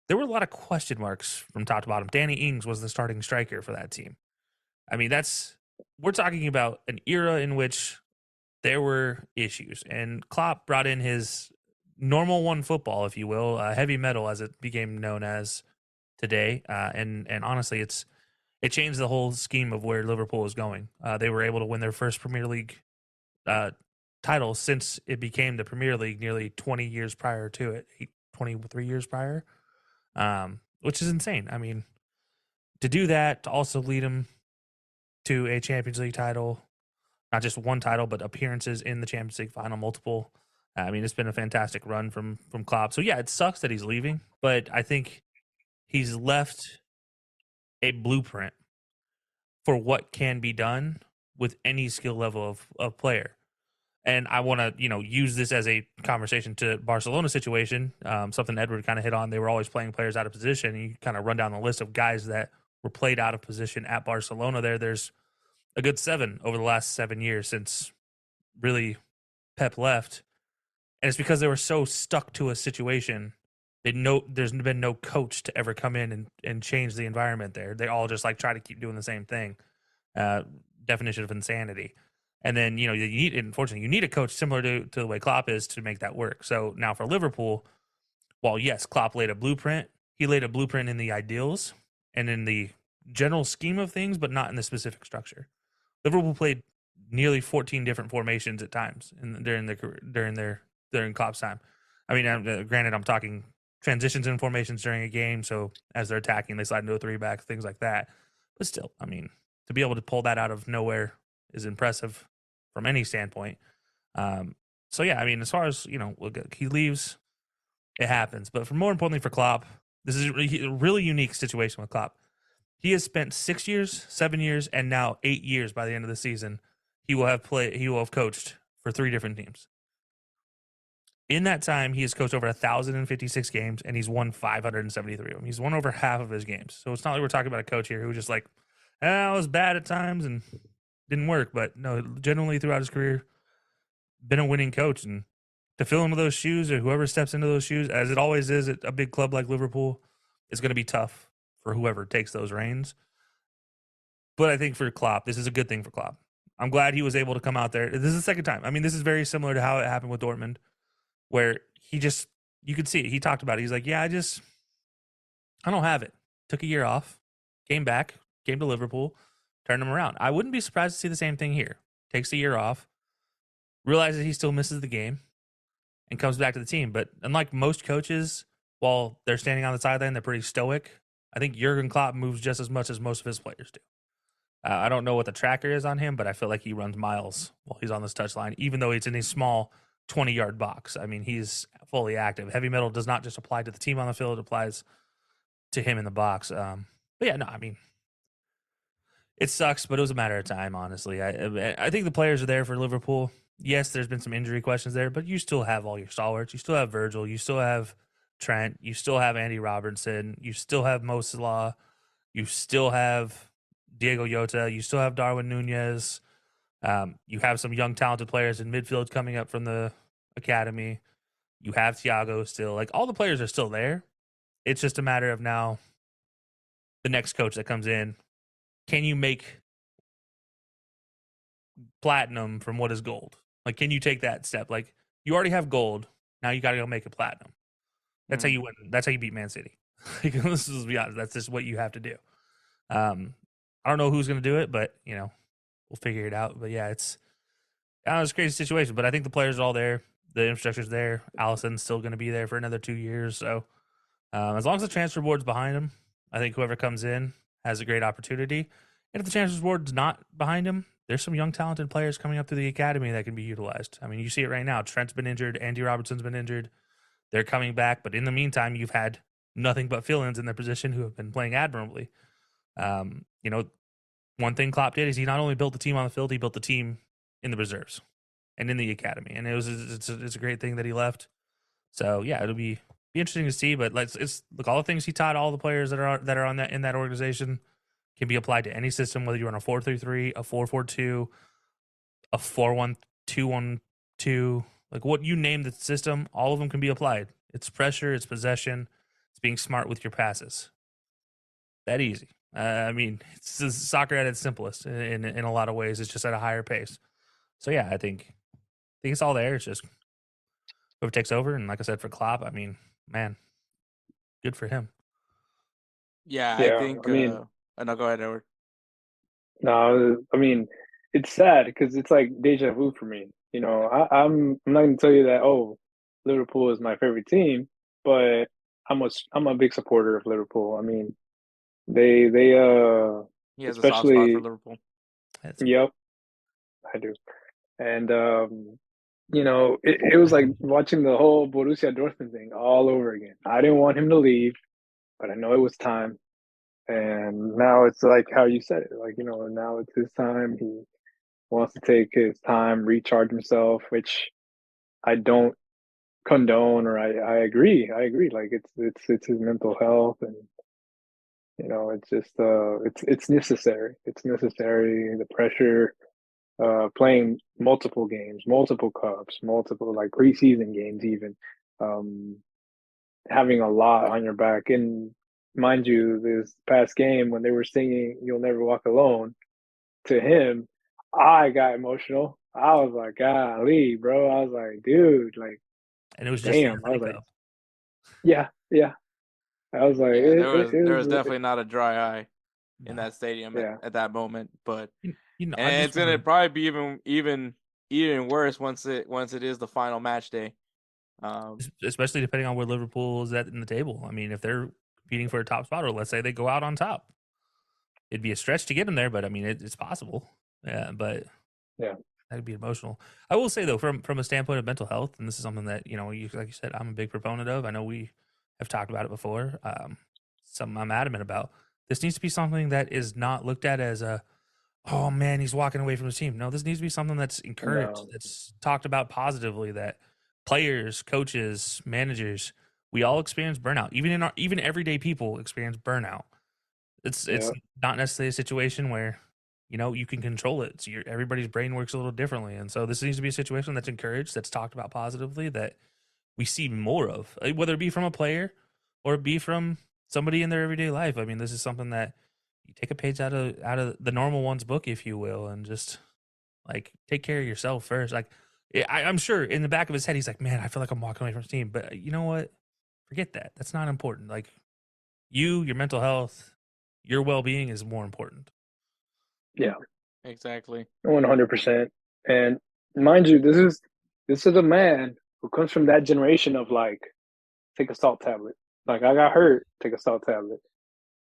There were a lot of question marks from top to bottom. Danny Ings was the starting striker for that team. I mean, we're talking about an era in which there were issues, and Klopp brought in his normal one football, if you will, heavy metal as it became known as today. And honestly, it changed the whole scheme of where Liverpool was going. They were able to win their first Premier League title since it became the Premier League nearly 20 years prior to it, 23 years prior, which is insane. I mean, to do that, to also lead them to a Champions League title, not just one title, but appearances in the Champions League final, multiple. I mean, it's been a fantastic run from Klopp. So, yeah, it sucks that he's leaving, but I think he's left a blueprint for what can be done with any skill level of player. And I want to, use this as a conversation to Barcelona situation, something Edward kind of hit on. They were always playing players out of position. And you kind of run down the list of guys that were played out of position at Barcelona there. There's a good 7 over the last 7 years since really Pep left. And it's because they were so stuck to a situation. There's been no coach to ever come in and change the environment there. They all just try to keep doing the same thing. Definition of insanity. And then, unfortunately, you need a coach similar to the way Klopp is to make that work. So now for Liverpool, while yes, Klopp laid a blueprint, he laid a blueprint in the ideals and in the general scheme of things, but not in the specific structure. Liverpool played nearly 14 different formations at times during Klopp's time. I mean, granted, I'm talking transitions and formations during a game. So as they're attacking, they slide into a 3-back, things like that. But still, I mean, to be able to pull that out of nowhere is impressive from any standpoint. So yeah, I mean, as far as, he leaves, it happens. But more importantly for Klopp, this is a really unique situation with Klopp. He has spent 6 years, 7 years, and now 8 years by the end of the season. He will have coached for 3 different teams. In that time, he has coached over 1,056 games, and he's won 573 of them. He's won over half of his games. So it's not like we're talking about a coach here who just I was bad at times and didn't work. But no, generally throughout his career, been a winning coach. And to fill into those shoes, or whoever steps into those shoes, as it always is at a big club like Liverpool, it's going to be tough for whoever takes those reins. But I think for Klopp, this is a good thing for Klopp. I'm glad he was able to come out there. This is the second time. I mean, this is very similar to how it happened with Dortmund, where you could see it. He talked about it. He's like, yeah, I don't have it. Took a year off, came back, came to Liverpool, turned him around. I wouldn't be surprised to see the same thing here. Takes a year off, realizes he still misses the game, and comes back to the team. But unlike most coaches, while they're standing on the sideline, they're pretty stoic. I think Jurgen Klopp moves just as much as most of his players do. I don't know what the tracker is on him, but I feel like he runs miles while he's on this touchline, even though it's in a small 20-yard box. I mean, he's fully active. Heavy metal does not just apply to the team on the field. It applies to him in the box. But yeah, no, I mean, it sucks, but it was a matter of time, honestly. I think the players are there for Liverpool. Yes, there's been some injury questions there, but you still have all your stalwarts. You still have Virgil. You still have Trent. You still have Andy Robertson. You still have Mo Salah. You still have Diego Jota. You still have Darwin Nunez. You have some young, talented players in midfield coming up from the academy. You have Thiago still. All the players are still there. It's just a matter of now the next coach that comes in. Can you make platinum from what is gold? Can you take that step? You already have gold. Now you got to go make it platinum. That's how you win. That's how you beat Man City. Let's just be honest. That's just what you have to do. I don't know who's going to do it, but, we'll figure it out. But, yeah, it's a crazy situation. But I think the players are all there. The infrastructure's there. Alisson's still going to be there for another 2 years. So as long as the transfer board's behind him, I think whoever comes in has a great opportunity. And if the transfer board's not behind him, there's some young, talented players coming up through the academy that can be utilized. I mean, you see it right now. Trent's been injured. Andy Robertson's been injured. They're coming back. But in the meantime, you've had nothing but fill-ins in their position who have been playing admirably. You know, one thing Klopp did is he not only built the team on the field, he built the team in the reserves and in the academy, and it's a great thing that he left. So yeah, it'll be interesting to see. But look, all the things he taught all the players that are on that in that organization can be applied to any system, whether you're on a 4-3-3, a 4-4-2, a 4-1-2-1-2, like what you name the system, all of them can be applied. It's pressure, it's possession, it's being smart with your passes. That easy. I mean, it's soccer at its simplest in a lot of ways. It's just at a higher pace. So yeah, I think it's all there. It's just whoever takes over, and like I said, for Klopp, I mean, man, good for him. Yeah, I think. No, go ahead, Edward. No, I mean, it's sad because it's like deja vu for me. You know, I'm not going to tell you that. Oh, Liverpool is my favorite team, but I'm a big supporter of Liverpool. I mean, they he has a soft spot for Liverpool. Yep, I do, and you know, it was like watching the whole Borussia Dortmund thing all over again. I didn't want him to leave, but I know it was time. And now it's like how you said it, like, you know, now it's his time. He wants to take his time, recharge himself, which I don't condone, or I agree. Like it's his mental health, and you know, it's just it's necessary. It's necessary. The pressure, playing multiple games, multiple cups, multiple like preseason games, even having a lot on your back. And mind you, this past game when they were singing "You'll Never Walk Alone" to him, I got emotional. I was like, golly, bro. I was like, dude, like, and it was just damn. I was like, yeah. I was like, there was definitely not a dry eye in that stadium at that moment. But and it's gonna probably be even worse once it is the final match day. Especially depending on where Liverpool is at in the table. I mean, if they're competing for a top spot, or let's say they go out on top, it'd be a stretch to get them there, but I mean, it's possible. Yeah, but that'd be emotional. I will say though, from a standpoint of mental health, and this is something that, you know, like you said, I'm a big proponent of. I know we have talked about it before. Something I'm adamant about. This needs to be something that is not looked at as oh man, he's walking away from his team. No, this needs to be something that's encouraged, that's talked about positively, that players, coaches, managers, we all experience burnout. Even everyday people experience burnout. It's not necessarily a situation where, you know, you can control it. So everybody's brain works a little differently. And so this needs to be a situation that's encouraged, that's talked about positively, that we see more of, whether it be from a player or it be from somebody in their everyday life. I mean, this is something that you take a page out of the normal one's book, if you will, and just like take care of yourself first. Like, I'm sure in the back of his head, he's like, man, I feel like I'm walking away from his team. But you know what? Forget that. That's not important. Like, your mental health, your well-being is more important. Yeah, exactly. 100%. And mind you, this is a man who comes from that generation of like, take a salt tablet. Like, I got hurt, take a salt tablet.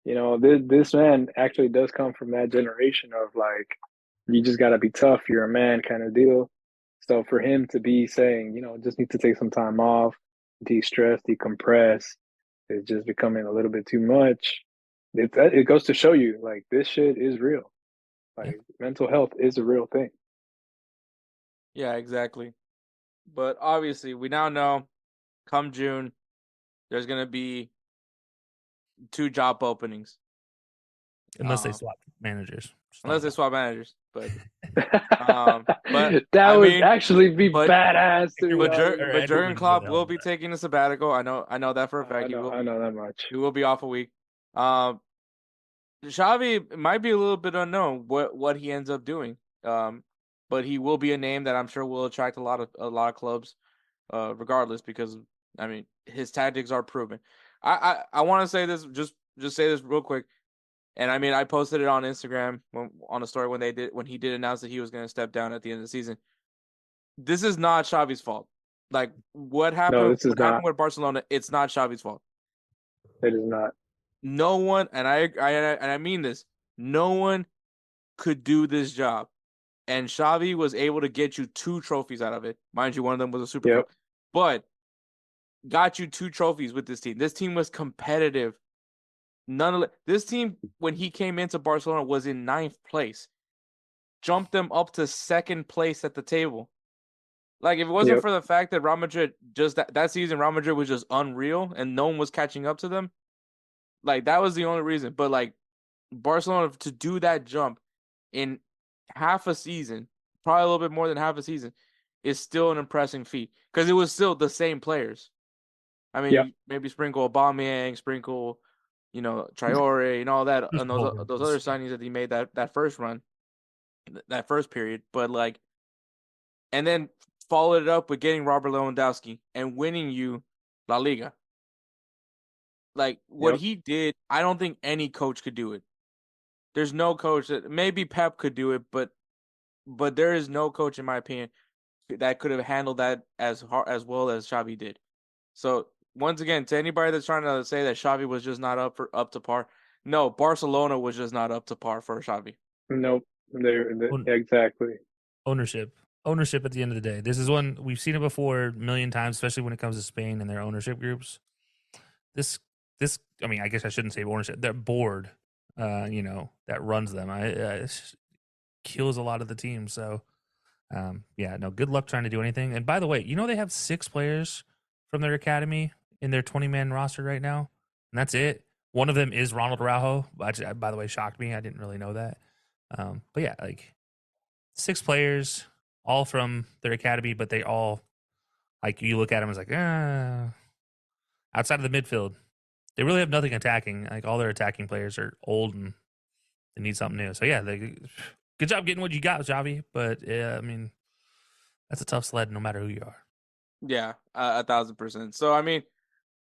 You know, this man actually does come from that generation of like, you just got to be tough. You're a man kind of deal. So for him to be saying, you know, just need to take some time off, de-stress, decompress, it's just becoming a little bit too much. It goes to show you, like, this shit is real. Like, mental health is a real thing. Yeah, exactly. But obviously, we now know, come June, there's going to be 2 job openings. Unless they swap managers. But that would actually be badass. But Jurgen Klopp will be taking a sabbatical. I know that for a fact. I know that much. He will be off a week. Xavi might be a little bit unknown what he ends up doing. But he will be a name that I'm sure will attract a lot of clubs, regardless, because I mean his tactics are proven. I want to say this, just say this real quick. And I mean, I posted it on Instagram on a story when he did announce that he was going to step down at the end of the season. This is not Xavi's fault. Like, what happened with Barcelona, it's not Xavi's fault. It is not. No one, and I mean this, no one could do this job. And Xavi was able to get you 2 trophies out of it. Mind you, one of them was a Super Cup. But got you 2 trophies with this team. This team was competitive This team, when he came into Barcelona, was in 9th place. Jumped them up to 2nd place at the table. Like, if it wasn't for the fact that Real Madrid, just that season, Real Madrid was just unreal and no one was catching up to them, like, that was the only reason. But, like, Barcelona, to do that jump in half a season, probably a little bit more than half a season, is still an impressive feat. Because it was still the same players. I mean, you maybe sprinkle Aubameyang, sprinkle, Traore and all that, and those other signings that he made that first run, that first period. But, like, and then followed it up with getting Robert Lewandowski and winning you La Liga. Like, what he did, I don't think any coach could do it. There's no coach maybe Pep could do it, but there is no coach, in my opinion, that could have handled that as well as Xavi did. So once again, to anybody that's trying to say that Xavi was just not up to par, no, Barcelona was just not up to par for Xavi. Nope, exactly. Ownership at the end of the day. This is one we've seen it before a million times, especially when it comes to Spain and their ownership groups. This, I mean, I guess I shouldn't say ownership. Their board, that runs them, it kills a lot of the teams. So, good luck trying to do anything. And by the way, they have 6 players from their academy in their 20-man roster right now, and that's it. One of them is Ronald Araujo, which, by the way, shocked me. I didn't really know that. But yeah, like 6 players, all from their academy, but they all, like, you look at them as like, outside of the midfield, they really have nothing attacking. Like, all their attacking players are old and they need something new. So yeah, good job getting what you got, Xavi. But I mean, that's a tough sled no matter who you are. Yeah, 1,000%. So I mean,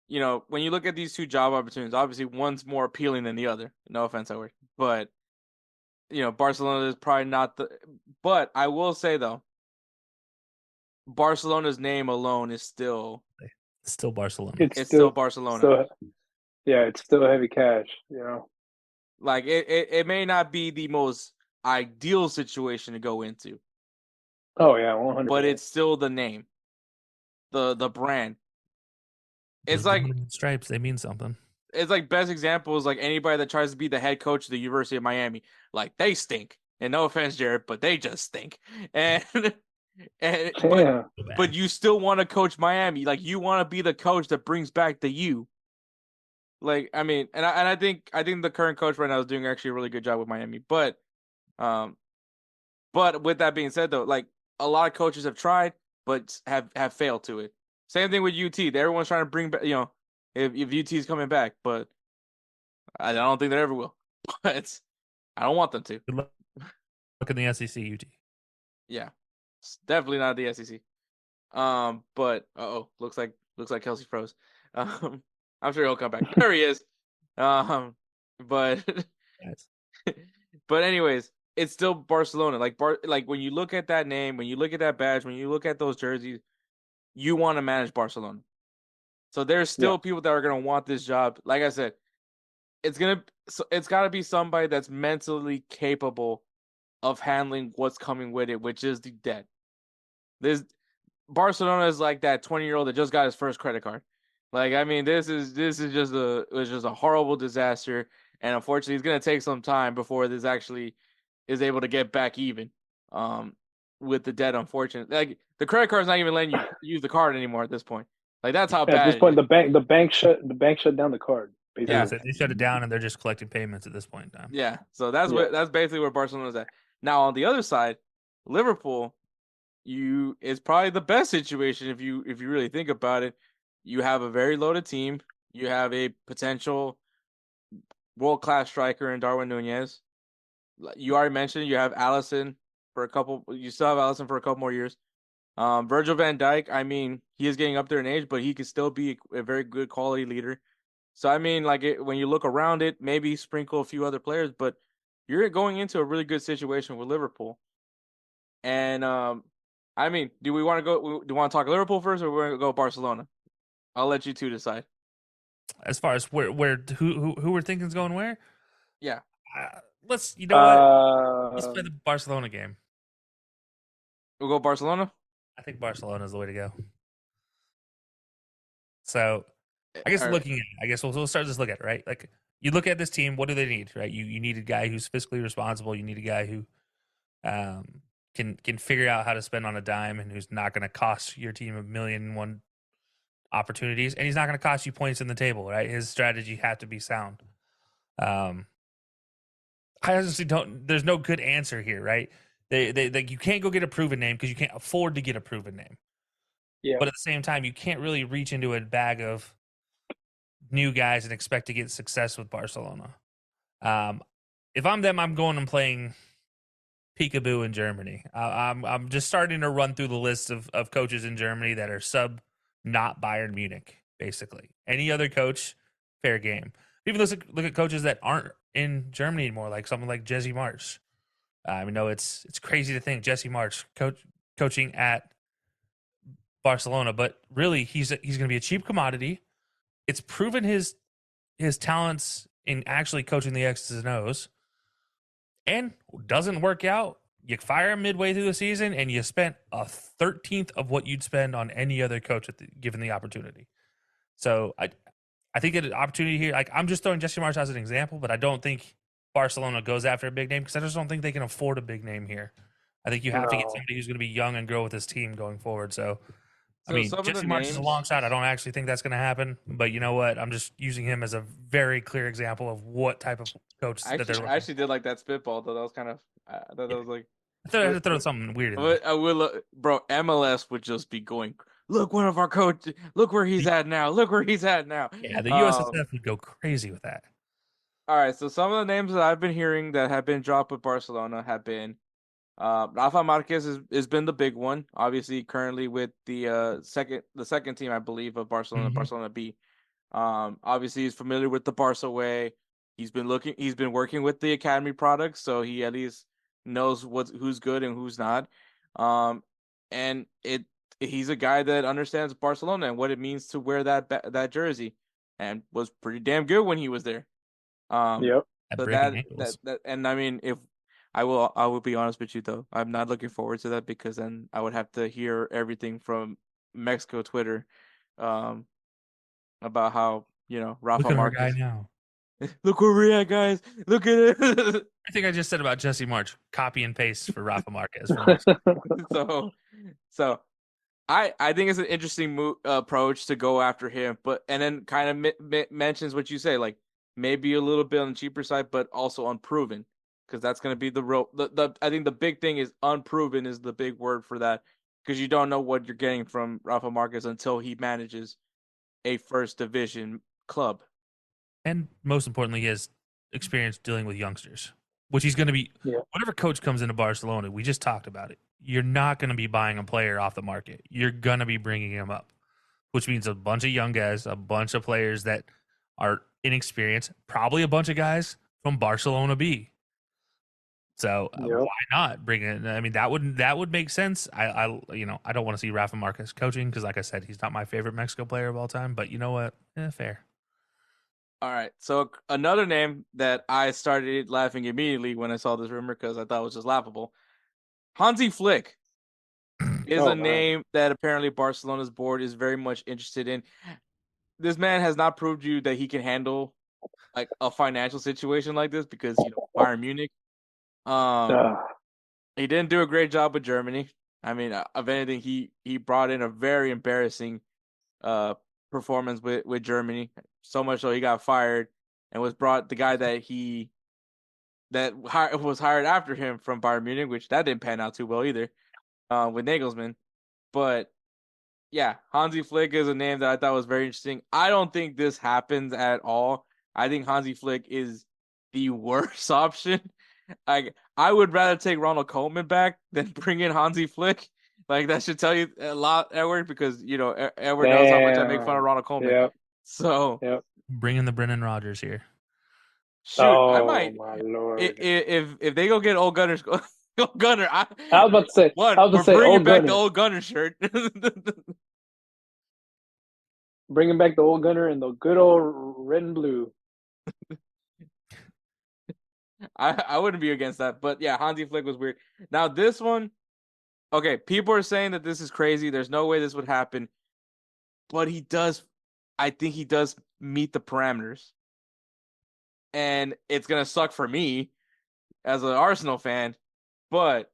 when you look at these 2 job opportunities, obviously one's more appealing than the other. No offense, Edward, but Barcelona is probably not the. But I will say though, Barcelona's name alone is still Barcelona. It's still Barcelona. It's still heavy cash. Like it may not be the most ideal situation to go into. Oh yeah, 100%. But it's still the name, the brand. It's those like stripes. They mean something. It's like best example is like anybody that tries to be the head coach of the University of Miami. Like, they stink. And no offense, Jared, but they just stink. But you still want to coach Miami. Like, you want to be the coach that brings back the U. Like, I mean, and I think the current coach right now is doing actually a really good job with Miami. But with that being said though, like, a lot of coaches have tried but have failed to it. Same thing with UT. Everyone's trying to bring back, if UT is coming back, but I don't think they ever will. But I don't want them to. Good luck in the SEC, UT. Yeah, it's definitely not the SEC. But looks like Kelcey froze. I'm sure he'll come back. There he is. But but anyways, it's still Barcelona. Like when you look at that name, when you look at that badge, when you look at those jerseys, you want to manage Barcelona. So there's still people that are gonna want this job. Like I said, it's got to be somebody that's mentally capable of handling what's coming with it, which is the debt. Barcelona is like that 20-year-old that just got his first credit card. Like, I mean, this is just a horrible disaster, and unfortunately, it's gonna take some time before this actually is able to get back even. With the debt, unfortunately, like, the credit card's not even letting you use the card anymore at this point. Like, that's how bad. At this point, the bank shut down the card. Basically. Yeah, so they shut it down and they're just collecting payments at this point in time. Yeah, so that's basically where Barcelona's at. Now, on the other side, Liverpool, it's probably the best situation if you really think about it. You have a very loaded team. You have a potential world-class striker in Darwin Núñez. You already mentioned you have Alisson for a couple. You still have Alisson for a couple more years. Virgil van Dijk, I mean, he is getting up there in age, but he could still be a very good quality leader. So, I mean, like, when you look around it, maybe sprinkle a few other players, but you're going into a really good situation with Liverpool. And, I mean, do we want to talk Liverpool first, or we want to go Barcelona? I'll let you two decide. As far as who we're thinking is going where? Yeah. Let's play the Barcelona game. We'll go Barcelona? I think Barcelona is the way to go. So, I guess we'll start just look at it, right? Like, you look at this team, what do they need, right? You need a guy who's fiscally responsible. You need a guy who can figure out how to spend on a dime and who's not going to cost your team 1,000,001 opportunities, and he's not going to cost you points in the table, right? His strategy had to be sound. I honestly don't. There's no good answer here, right? They you can't go get a proven name because you can't afford to get a proven name. Yeah. But at the same time, you can't really reach into a bag of new guys and expect to get success with Barcelona. If I'm them, I'm going and playing peekaboo in Germany. I'm just starting to run through the list of coaches in Germany that are not Bayern Munich, basically. Any other coach, fair game. Even look at coaches that aren't in Germany anymore, like someone like Jesse Marsch. I know it's crazy to think Jesse Marsch coaching at Barcelona, but really he's going to be a cheap commodity. It's proven his talents in actually coaching the X's and O's, and doesn't work out. You fire him midway through the season, and you spent 1/13 of what you'd spend on any other coach given the opportunity. So I think an opportunity here. Like, I'm just throwing Jesse Marsch as an example, but I don't think Barcelona goes after a big name because I just don't think they can afford a big name here. I think you have to get somebody who's going to be young and grow with his team going forward. So I mean, Jesse Marsch is a long shot. I don't actually think that's going to happen, but you know what? I'm just using him as a very clear example of what type of coach that they're looking. I actually did like that spitball, though. That was kind of, that was like. I thought I had to throw something weird in there. I will, bro. MLS would just be going, look, one of our coaches, look where he's at now. Look where he's at now. Yeah, the USSF would go crazy with that. All right, so some of the names that I've been hearing that have been dropped with Barcelona have been Rafa Marquez has been the big one. Obviously, currently with the second team, I believe, of Barcelona, Barcelona B. Obviously, he's familiar with the Barca way. He's been working with the academy products, so he at least knows who's good and who's not. And he's a guy that understands Barcelona and what it means to wear that jersey, and was pretty damn good when he was there. Yep. So that and I mean, if I will be honest with you though, I'm not looking forward to that because then I would have to hear everything from Mexico Twitter, about how Rafa Marquez. Now. Look where we're at, guys. Look at it. I think I just said about Jesse Marsch. Copy and paste for Rafa Marquez. So I think it's an interesting approach to go after him, and then kind of mentions what you say, like maybe a little bit on the cheaper side, but also unproven, because that's going to be the real. I think the big thing is unproven is the big word for that, because you don't know what you're getting from Rafa Marquez until he manages a first division club. And most importantly, he has experience dealing with youngsters, which he's going to be. Yeah. Whatever coach comes into Barcelona, we just talked about it. You're not going to be buying a player off the market. You're going to be bringing him up, which means a bunch of young guys, a bunch of players that are inexperienced, probably a bunch of guys from Barcelona B. So why not bring it? I mean, that would make sense. I don't want to see Rafa Marquez coaching because, like I said, he's not my favorite Mexico player of all time. But you know what? Fair. All right. So another name that I started laughing immediately when I saw this rumor because I thought it was just laughable. Hansi Flick is a name that apparently Barcelona's board is very much interested in. This man has not proved you that he can handle like a financial situation like this because Bayern Munich. He didn't do a great job with Germany. I mean, if anything, he brought in a very embarrassing performance with Germany. So much so he got fired and was brought the guy that was hired after him from Bayern Munich, which that didn't pan out too well either, with Nagelsmann. But yeah, Hansi Flick is a name that I thought was very interesting. I don't think this happens at all. I think Hansi Flick is the worst option. I would rather take Ronald Koeman back than bring in Hansi Flick. Like, that should tell you a lot, Edward, because Edward knows how much I make fun of Ronald Koeman. Yep. So bring in the Brendan Rodgers here. Shoot, I might. My Lord. If they go get old Gunner, old Gunner. I was about to say. We're bringing back the old Gunner shirt. Bringing back the old Gunner and the good old red and blue. I wouldn't be against that, but yeah, Hansi Flick was weird. Now this one, okay, people are saying that this is crazy. There's no way this would happen, but I think he does meet the parameters. and it's gonna suck for me as an Arsenal fan, but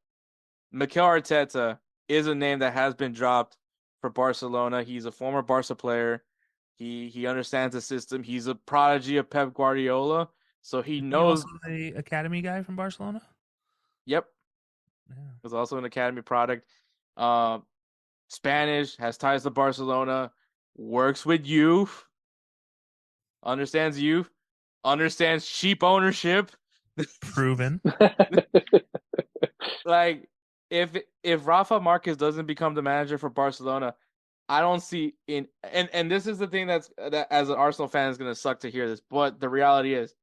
Mikel Arteta is a name that has been dropped for Barcelona. He's a former Barca player. He understands the system. He's a prodigy of Pep Guardiola, so he knows. He also the academy guy from Barcelona. Yep, Yeah. was also an academy product. Spanish, has ties to Barcelona, works with youth, understands cheap ownership. Proven. Like if Rafa Marquez doesn't become the manager for Barcelona, I don't see and this is the thing that as an Arsenal fan is gonna suck to hear this, but the reality is,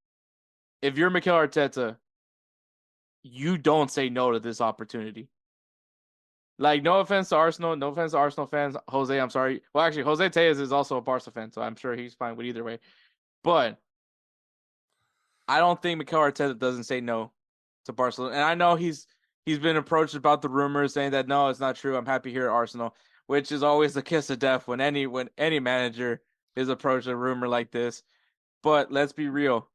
if you're Mikel Arteta, you don't say no to this opportunity. Like, no offense to Arsenal fans. Jose, I'm sorry. Well, actually, Jose Tejas is also a Barca fan, so I'm sure he's fine with either way. But I don't think Mikel Arteta doesn't say no to Barcelona. And I know he's been approached about the rumors saying that, no, it's not true. I'm happy here at Arsenal, which is always the kiss of death when any manager is approached a rumor like this. But let's be real.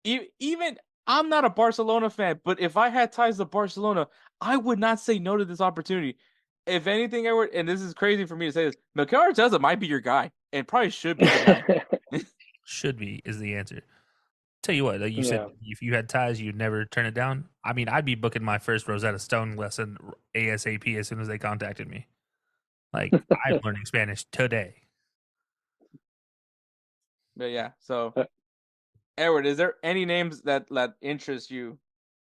Even I'm not a Barcelona fan, but if I had ties to Barcelona, I would not say no to this opportunity. If anything, Edward, and this is crazy for me to say this, Mikel Arteta might be your guy, and probably should be the guy. Should be is the answer. Tell you what, like you said, if you had ties, you'd never turn it down. I mean, I'd be booking my first Rosetta Stone lesson ASAP as soon as they contacted me. Like, I'm learning Spanish today. But yeah, so Edward, is there any names that interest you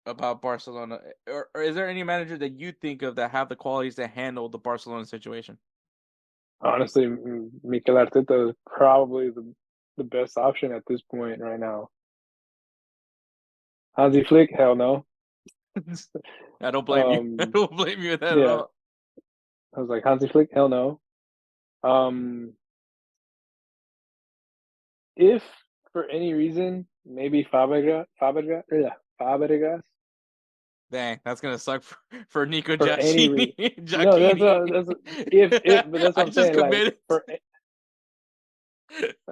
about Barcelona, or is there any manager that you think of that have the qualities to handle the Barcelona situation? Honestly, Mikel Arteta is probably the best option at this point right now. Hansi Flick, hell no. I don't blame you. I don't blame you with that at all. I was like, Hansi Flick, hell no. If for any reason, maybe Fabregas. Dang, that's gonna suck for Nico For any Giacchini. No, that's but that's what I'm saying. Committed.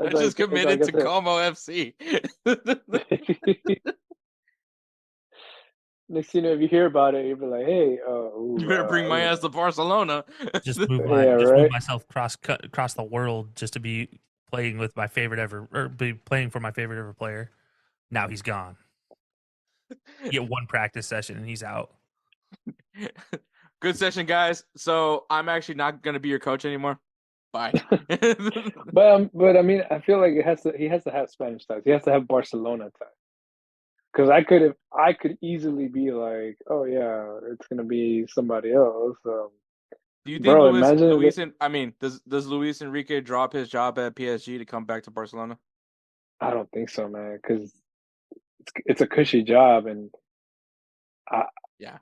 I just committed to Como FC. Next thing you know, if you hear about it, you'll be like, "Hey, you better bring my ass to Barcelona." Just move myself across the world just to be playing with my favorite ever, or be playing for my favorite ever player. Now he's gone. You get one practice session and he's out. Good session, guys. So I'm actually not going to be your coach anymore. Bye. but I mean, I feel like he has to have Spanish ties. He has to have Barcelona ties. Because I could easily be like, oh yeah, it's gonna be somebody else. Do you think does Luis Enrique drop his job at PSG to come back to Barcelona? I don't think so, man. Because it's a cushy job, and I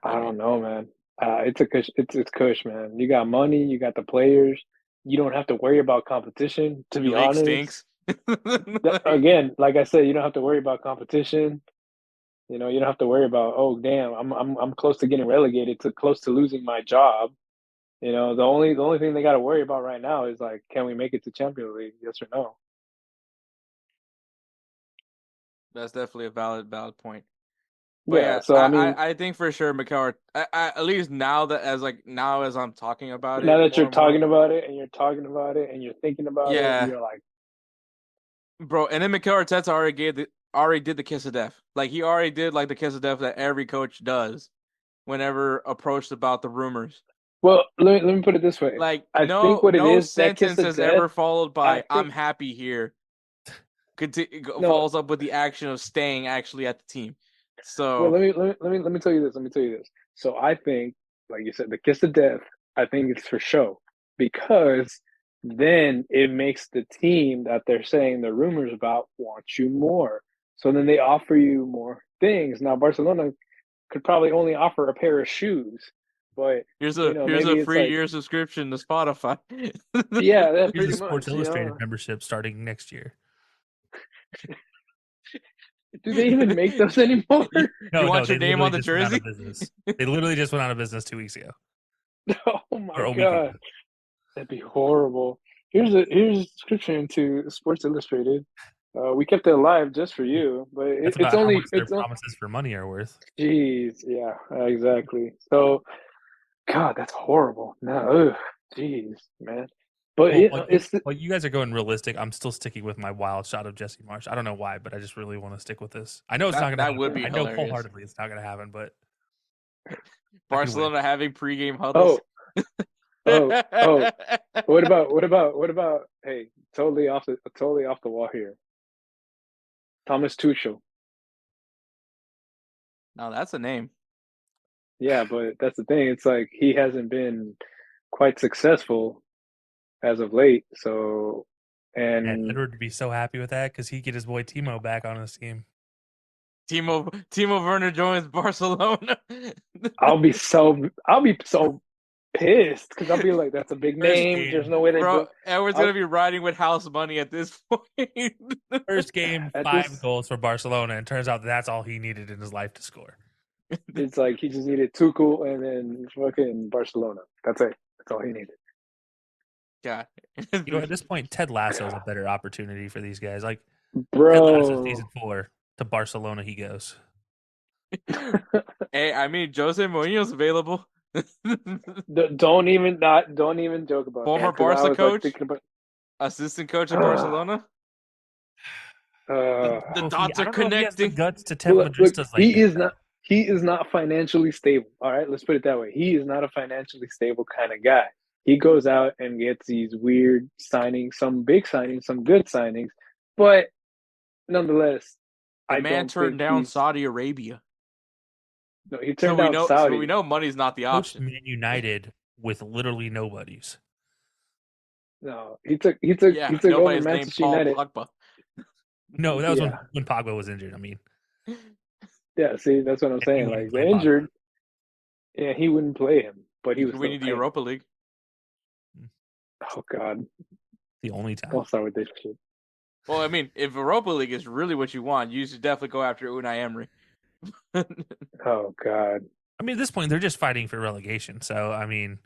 don't know, man. It's cush, man. You got money, you got the players. You don't have to worry about competition. To be honest, stinks. Again, like I said, you don't have to worry about competition. You know, you don't have to worry about, oh damn, I'm close to getting relegated, close to losing my job. You know, the only thing they got to worry about right now is like, can we make it to Champions League? Yes or no? That's definitely a valid point. But yeah, so I think for sure, Mikel, at least now as I'm talking about it. Now that you're talking about it and you're talking about it and you're thinking about it, you're like, bro. And then Mikel Arteta already did the kiss of death. Like, he already did like the kiss of death that every coach does whenever approached about the rumors. Well, let me put it this way. Like, I think what no sentence has ever followed by "I'm happy here" follows up with the action of staying actually at the team. So let me tell you this. So I think, like you said, the kiss of death, I think it's for show, because then it makes the team that they're saying the rumors about want you more. So then they offer you more things. Now Barcelona could probably only offer a pair of shoes, but here's a free year subscription to Spotify. Yeah, that's here's pretty a Sports much, Illustrated membership starting next year. Do they even make those anymore? You want your name on the jersey? They literally just went out of business 2 weeks ago. Oh my god, that'd be horrible. Here's a subscription to Sports Illustrated. We kept it alive just for you, but That's it's about how only much their promises for money are worth. Jeez, yeah, exactly. So, God, that's horrible. No, jeez, man. But you guys are going realistic. I'm still sticking with my wild shot of Jesse Marsh. I don't know why, but I just really want to stick with this. I know it's not going to happen. Would be I know hilarious. wholeheartedly it's not going to happen, but Barcelona having pregame huddles. Oh. What about? Hey, totally off the wall here. Thomas Tuchel. No, that's a name. Yeah, but that's the thing. It's like he hasn't been quite successful as of late. So, and Edward would be so happy with that because he'd get his boy Timo back on his team. Timo Werner joins Barcelona. I'll be so pissed because I'll be like, that's a big name. There's no way Edward's gonna be riding with house money at this point. First game, 5 goals for Barcelona, and turns out that's all he needed in his life to score. It's like he just needed Tuchel and then fucking Barcelona. That's it. That's all he needed. Yeah. At this point, Ted Lasso is a better opportunity for these guys. Like, bro, Ted Lasso season 4 to Barcelona he goes. Hey, I mean, Jose Mourinho's available. Don't even joke about former that. Barca coach, assistant coach at Barcelona. The dots are connecting. He has the guts to tempt Madristas like that. He is not financially stable. All right, let's put it that way. He is not a financially stable kind of guy. He goes out and gets these weird signings, some big signings, some good signings, but nonetheless, the man turned down Saudi Arabia. No, he turned down Saudi. So we know money's not the option. Man United with literally nobodies. No, he took over Manchester United. Pogba. No, that was when Pogba was injured. I mean, yeah. See, that's what I'm saying. Like they're injured. Yeah, he wouldn't play him, but he was. We need the Europa League. Oh God, the only time. I'll start with this shit. Well, I mean, if Europa League is really what you want, you should definitely go after Unai Emery. Oh God. I mean, at this point, they're just fighting for relegation. So, I mean,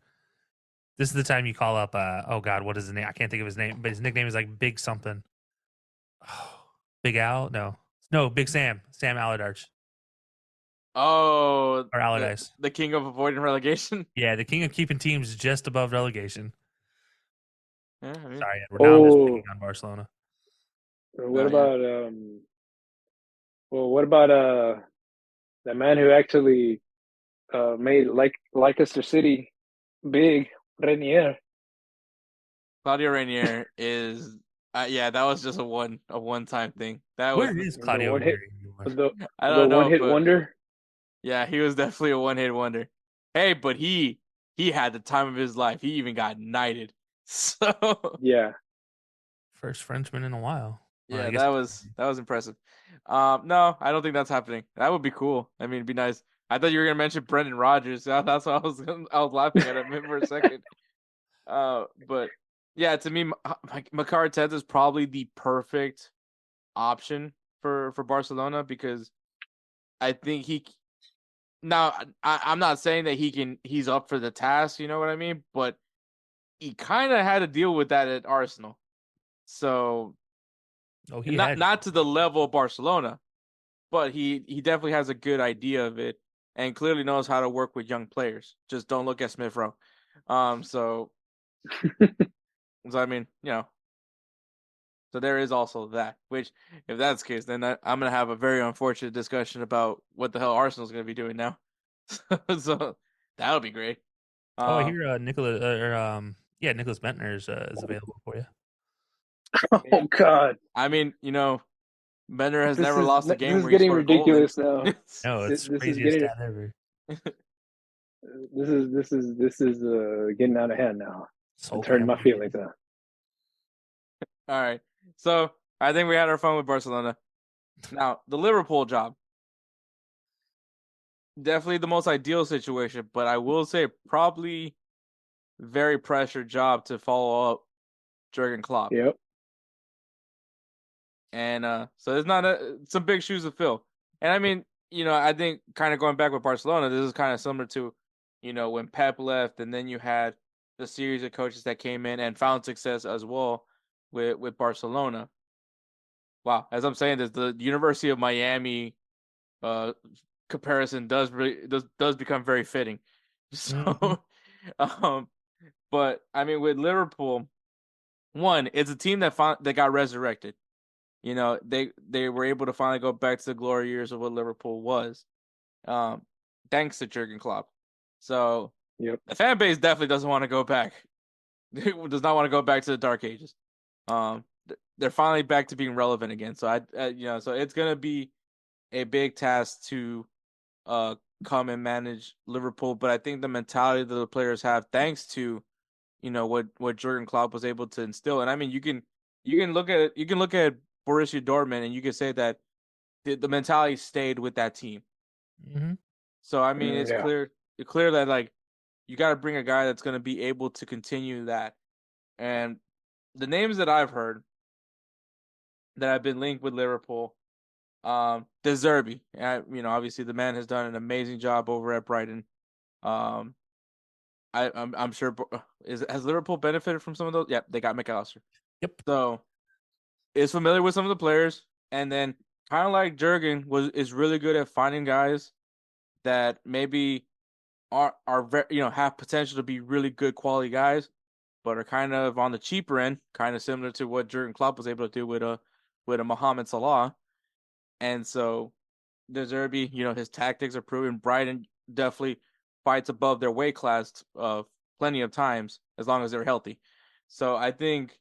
this is the time you call up. Oh God, what is his name? I can't think of his name, but his nickname is like Big something. Oh, Big Al? No, Big Sam. Sam Allardyce. Oh, or Allardyce. The king of avoiding relegation. Yeah, the king of keeping teams just above relegation. Yeah, I mean, sorry, Edward. Now I'm just picking on Barcelona. What about the man who actually made Leicester City big, Ranier? Claudio Ranier is that was just a one-time thing. Where is Claudio Ranier? I don't know. One-hit wonder? Yeah, he was definitely a one-hit wonder. Hey, but he had the time of his life. He even got knighted. So yeah. First Frenchman in a while. Yeah, that was impressive. No, I don't think that's happening. That would be cool. I mean, it'd be nice. I thought you were gonna mention Brendan Rodgers. That's why I was laughing at him for a second. But yeah, to me, Mikel Arteta is probably the perfect option for Barcelona because I think I'm not saying that he's up for the task, you know what I mean? But he kind of had to deal with that at Arsenal. So not to the level of Barcelona, but he definitely has a good idea of it and clearly knows how to work with young players. Just don't look at Smith Rowe. So I mean, so there is also that, which if that's the case, then I'm going to have a very unfortunate discussion about what the hell Arsenal's going to be doing now. So that'll be great. I hear Nicholas Bentner is available for you. Oh God! I mean, Bender has never lost a game. This is getting ridiculous now. No, it's craziest stat ever. This is getting out of hand now. It's hurting my feelings now. All right, so I think we had our fun with Barcelona. Now the Liverpool job, definitely the most ideal situation, but I will say probably very pressured job to follow up Jurgen Klopp. Yep. And so there's some big shoes to fill. And I mean, I think kind of going back with Barcelona, this is kind of similar to, when Pep left and then you had the series of coaches that came in and found success as well with Barcelona. Wow, as I'm saying this, the University of Miami comparison does become very fitting. So, um, but I mean, with Liverpool, one, it's a team that got resurrected. They were able to finally go back to the glory years of what Liverpool was, thanks to Jurgen Klopp. So Yep. the fan base definitely doesn't want to go back. Does not want to go back to the dark ages. They're finally back to being relevant again. So so it's gonna be a big task to come and manage Liverpool. But I think the mentality that the players have, thanks to what Jurgen Klopp was able to instill. And I mean, you can look at Borussia Dortmund and you can say that the mentality stayed with that team. Mm-hmm. So I mean, it's clear that like you got to bring a guy that's going to be able to continue that. And the names that I've heard that have been linked with Liverpool, De Zerbi. Obviously the man has done an amazing job over at Brighton. I'm sure. Has Liverpool benefited from some of those? Yep, they got McAllister. Yep. So is familiar with some of the players, and then kind of like Jurgen is really good at finding guys that maybe are have potential to be really good quality guys, but are kind of on the cheaper end, kind of similar to what Jurgen Klopp was able to do with a Mohamed Salah. And so De Zerbi, his tactics are proven. Brighton definitely fights above their weight class plenty of times as long as they're healthy. So I think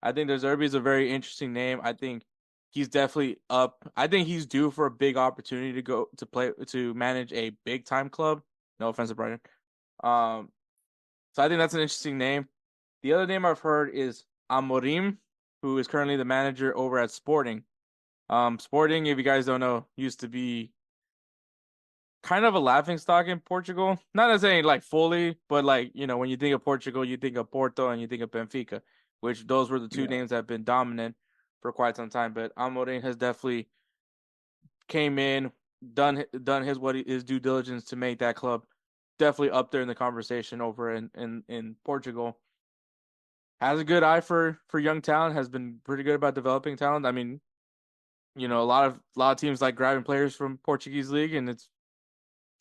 De Zerbi is a very interesting name. I think he's definitely up. I think he's due for a big opportunity to go to manage a big time club. No offense to Brighton. So I think that's an interesting name. The other name I've heard is Amorim, who is currently the manager over at Sporting. Sporting, if you guys don't know, used to be kind of a laughingstock in Portugal. Not necessarily like fully, but like, when you think of Portugal, you think of Porto and you think of Benfica, which those were the two names that have been dominant for quite some time. But Amorim has definitely came in, done his due diligence to make that club definitely up there in the conversation over in Portugal. Has a good eye for young talent, has been pretty good about developing talent. I mean, a lot of teams like grabbing players from Portuguese league, and it's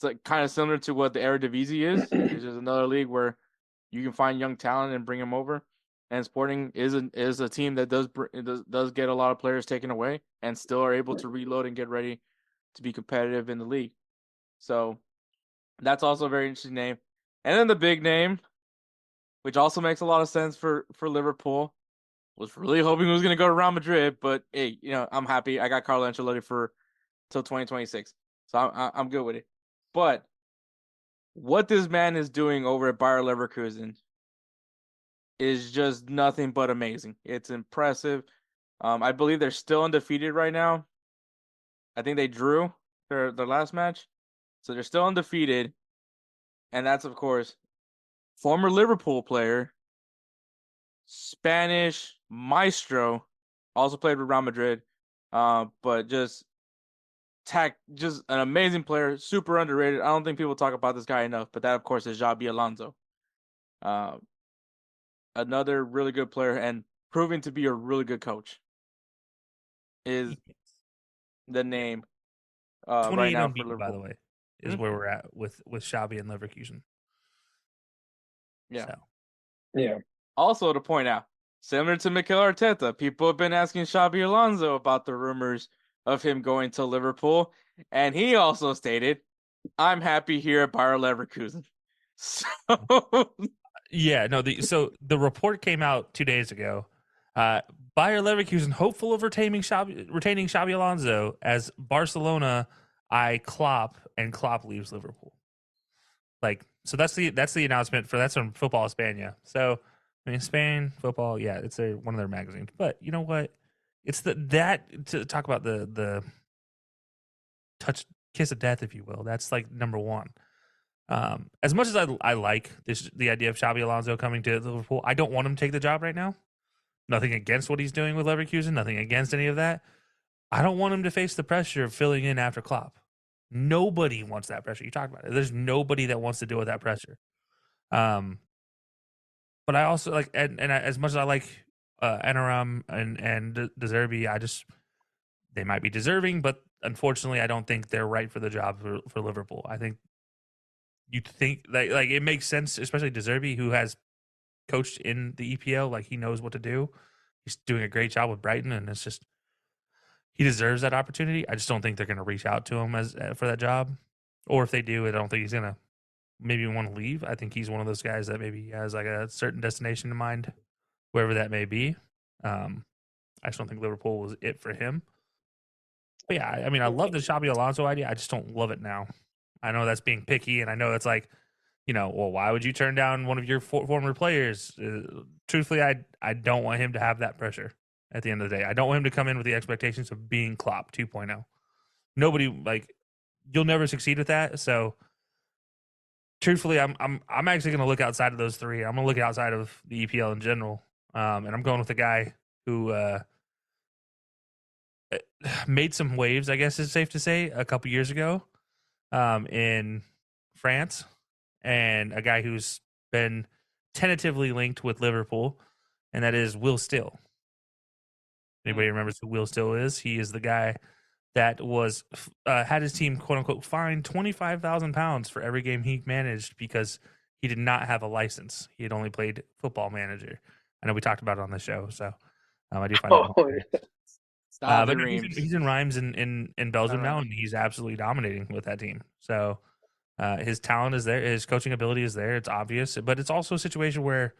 like kind of similar to what the Eredivisie is. It's just another league where you can find young talent and bring them over. And Sporting is a team that does get a lot of players taken away and still are able to reload and get ready to be competitive in the league. So that's also a very interesting name. And then the big name, which also makes a lot of sense for Liverpool. Was really hoping he was going to go to Real Madrid, but hey, I'm happy. I got Carlo Ancelotti till 2026, so I'm good with it. But what this man is doing over at Bayer Leverkusen is just nothing but amazing. It's impressive. I believe they're still undefeated right now. I think they drew their last match, so they're still undefeated, and that's of course former Liverpool player, Spanish maestro, also played with Real Madrid, but just an amazing player, super underrated. I don't think people talk about this guy enough, but that of course is Xabi Alonso. Another really good player and proving to be a really good coach is the name right now for Liverpool. By the way, is where we're at with Xabi and Leverkusen. Yeah. So. Yeah. Also to point out, similar to Mikel Arteta, people have been asking Xabi Alonso about the rumors of him going to Liverpool, and he also stated, "I'm happy here at Bayer Leverkusen." So yeah, no. So the report came out 2 days ago. Bayer Leverkusen hopeful of retaining Xabi Alonso as Barcelona Klopp and Klopp leaves Liverpool. So that's the announcement that's from Football España. So I mean, Spain football, yeah, it's one of their magazines. But you know what? It's to talk about the kiss of death, if you will. That's like number one. As much as I like the idea of Xabi Alonso coming to Liverpool, I don't want him to take the job right now. Nothing against what he's doing with Leverkusen. Nothing against any of that. I don't want him to face the pressure of filling in after Klopp. Nobody wants that pressure. You talk about it. There's nobody that wants to deal with that pressure. But I also like, and as much as I like Anaram and De Zerbi, they might be deserving, but unfortunately, I don't think they're right for the job for Liverpool. I think you'd think that like it makes sense, especially De Zerbi, who has coached in the EPL, like he knows what to do. He's doing a great job with Brighton, and it's just he deserves that opportunity. I just don't think they're going to reach out to him as for that job, or if they do, I don't think he's going to maybe want to leave. I think he's one of those guys that maybe has like a certain destination in mind, wherever that may be. I just don't think Liverpool was it for him. But yeah, I mean, I love the Xabi Alonso idea. I just don't love it now. I know that's being picky, and I know that's like, well, why would you turn down one of your former players? Truthfully, I don't want him to have that pressure at the end of the day. I don't want him to come in with the expectations of being Klopp 2.0. Nobody, like, you'll never succeed with that. So, truthfully, I'm actually going to look outside of those three. I'm going to look outside of the EPL in general, and I'm going with a guy who made some waves, I guess it's safe to say, a couple years ago in France, and a guy who's been tentatively linked with Liverpool, and that is Will Still. Anybody remembers who Will Still is? He is the guy that was had his team, quote unquote, fined £25,000 for every game he managed because he did not have a license. He had only played Football Manager. I know we talked about it on the show, so I do find it. But he's in Reims in Belgium now, and he's absolutely dominating with that team. So his talent is there, his coaching ability is there. It's obvious, but it's also a situation where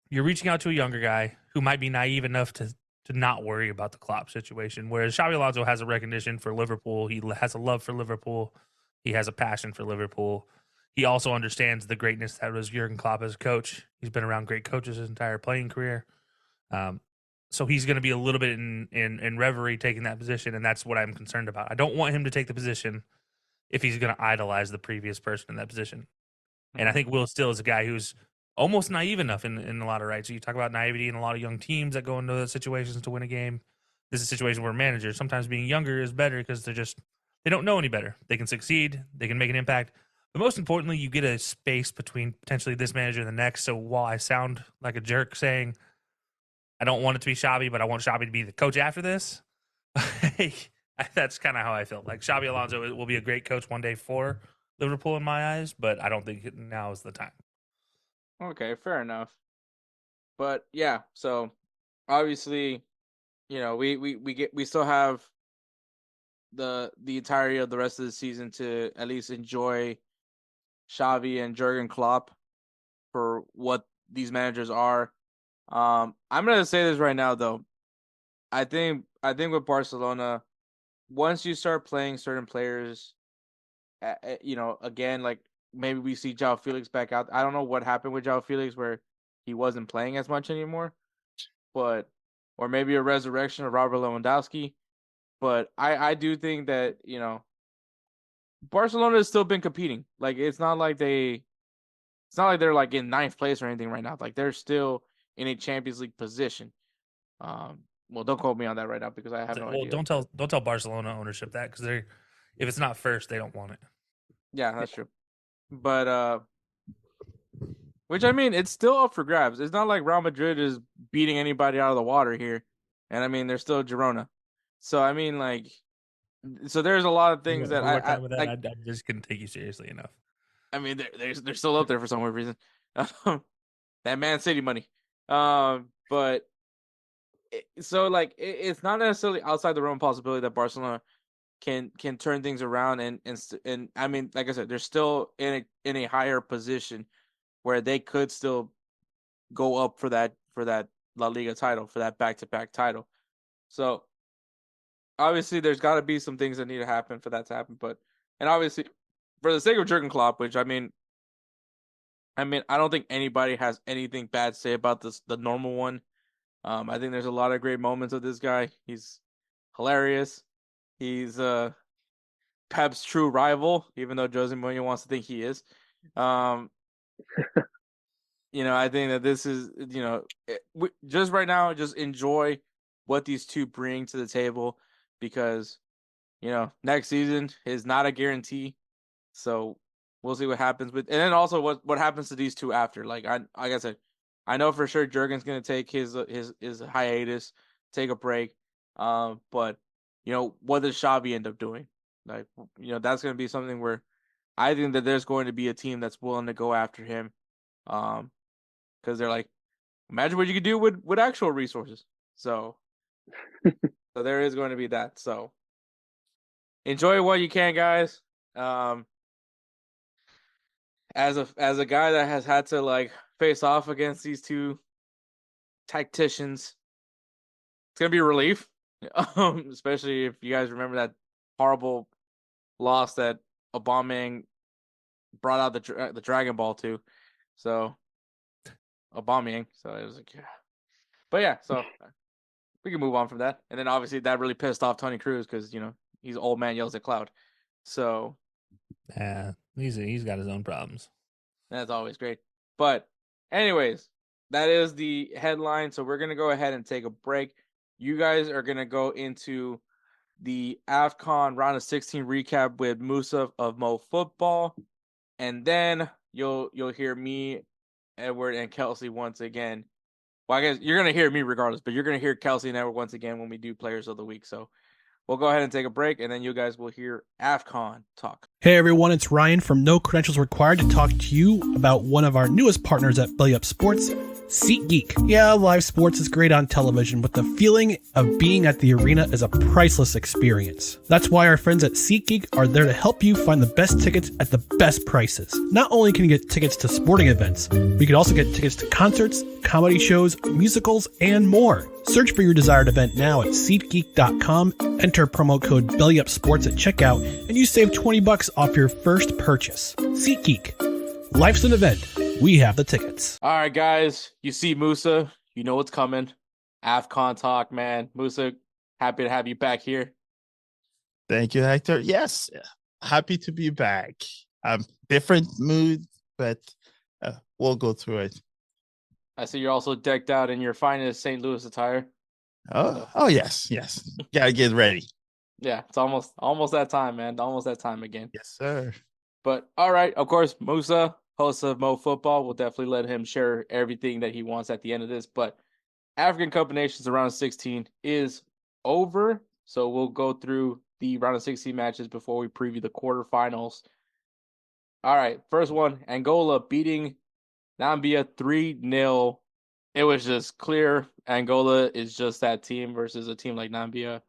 you're reaching out to a younger guy who might be naive enough to not worry about the Klopp situation. Whereas Xabi Alonso has a recognition for Liverpool, he has a love for Liverpool, he has a passion for Liverpool. He also understands the greatness that was Jurgen Klopp as a coach. He's been around great coaches his entire playing career. So he's going to be a little bit in reverie taking that position, and that's what I'm concerned about. I don't want him to take the position if he's going to idolize the previous person in that position. Mm-hmm. And I think Will Still is a guy who's almost naive enough in a lot of rights. So you talk about naivety in a lot of young teams that go into situations to win a game. This is a situation where managers, sometimes being younger is better because they don't know any better. They can succeed, they can make an impact. But most importantly, you get a space between potentially this manager and the next. So while I sound like a jerk saying, I don't want it to be Xabi, but I want Xabi to be the coach after this. That's kind of how I feel. Like Xabi Alonso will be a great coach one day for Liverpool in my eyes, but I don't think now is the time. Okay, fair enough. But yeah, so obviously, we still have the entirety of the rest of the season to at least enjoy Xavi and Jurgen Klopp for what these managers are. I'm gonna say this right now, though. I think with Barcelona, once you start playing certain players, again, like maybe we see João Felix back out. I don't know what happened with João Felix where he wasn't playing as much anymore, or maybe a resurrection of Robert Lewandowski. But I do think that Barcelona has still been competing. Like it's not like they're like in ninth place or anything right now. Like they're still in a Champions League position. Well, don't quote me on that right now because I have no idea. Don't tell Barcelona ownership that because if it's not first, they don't want it. Yeah, that's true. But which I mean, it's still up for grabs. It's not like Real Madrid is beating anybody out of the water here, and I mean they're still Girona. So I mean, like, so there's a lot of things I just couldn't take you seriously enough. I mean, they're still up there for some weird reason. That Man City money. But so like it's not necessarily outside the realm of possibility that Barcelona can turn things around and I mean, like I said, they're still in a higher position where they could still go up for that La Liga title, for that back-to-back title. So obviously there's got to be some things that need to happen for that to happen, and obviously for the sake of Jurgen Klopp, which I mean I don't think anybody has anything bad to say about the normal one. I think there's a lot of great moments of this guy. He's hilarious. He's Pep's true rival, even though Jose Mourinho wants to think he is. I think that this is, just right now, just enjoy what these two bring to the table because, next season is not a guarantee. So We'll see what happens with, and then also what happens to these two after. Like I said, I know for sure Jurgen's gonna take his hiatus, take a break. But what does Xavi end up doing? Like, that's gonna be something where I think that there's going to be a team that's willing to go after him. Because they're like, imagine what you could do with actual resources. So there is going to be that. So enjoy what you can, guys. As a guy that has had to like face off against these two tacticians, it's gonna be a relief. Especially if you guys remember that horrible loss that Aubameyang brought out the Dragon Ball to. So Aubameyang. So it was like, yeah. But yeah, so we can move on from that. And then obviously that really pissed off Tony Cruz because he's old man yells at cloud. So yeah, he's got his own problems. That's always great. But anyways, that is the headline. So we're gonna go ahead and take a break. You guys are gonna go into the AFCON round of 16 recap with Moussa of Mo Football, and then you'll hear me, Edward, and Kelcey once again. Well, I guess you're gonna hear me regardless, but you're gonna hear Kelcey and Edward once again when we do Players of the Week. So we'll go ahead and take a break, and then you guys will hear AFCON talk. Hey everyone, it's Ryan from No Credentials Required to talk to you about one of our newest partners at BellyUpSports, SeatGeek. Yeah, live sports is great on television, but the feeling of being at the arena is a priceless experience. That's why our friends at SeatGeek are there to help you find the best tickets at the best prices. Not only can you get tickets to sporting events, but you can also get tickets to concerts, comedy shows, musicals, and more. Search for your desired event now at SeatGeek.com, enter promo code BellyUpSports at checkout, and you save $20 off your first purchase. SeatGeek. Life's an event. We have the tickets. All right, guys. You see Moussa. You know what's coming. AFCON talk, man. Moussa, happy to have you back here. Thank you, Hector. Yes, happy to be back. Different mood, but we'll go through it. I see you're also decked out in your finest St. Louis attire. Oh, yes. Gotta get ready. Yeah, it's almost that time, man. Almost that time again. Yes, sir. But all right, of course, Moussa, host of Mo Football, will definitely let him share everything that he wants at the end of this. But African Cup of Nations around 16 is over, so we'll go through the round of 16 matches before we preview the quarterfinals. All right, first one, Angola beating Nambia 3-0. It was just clear Angola is just that team versus a team like Nambia.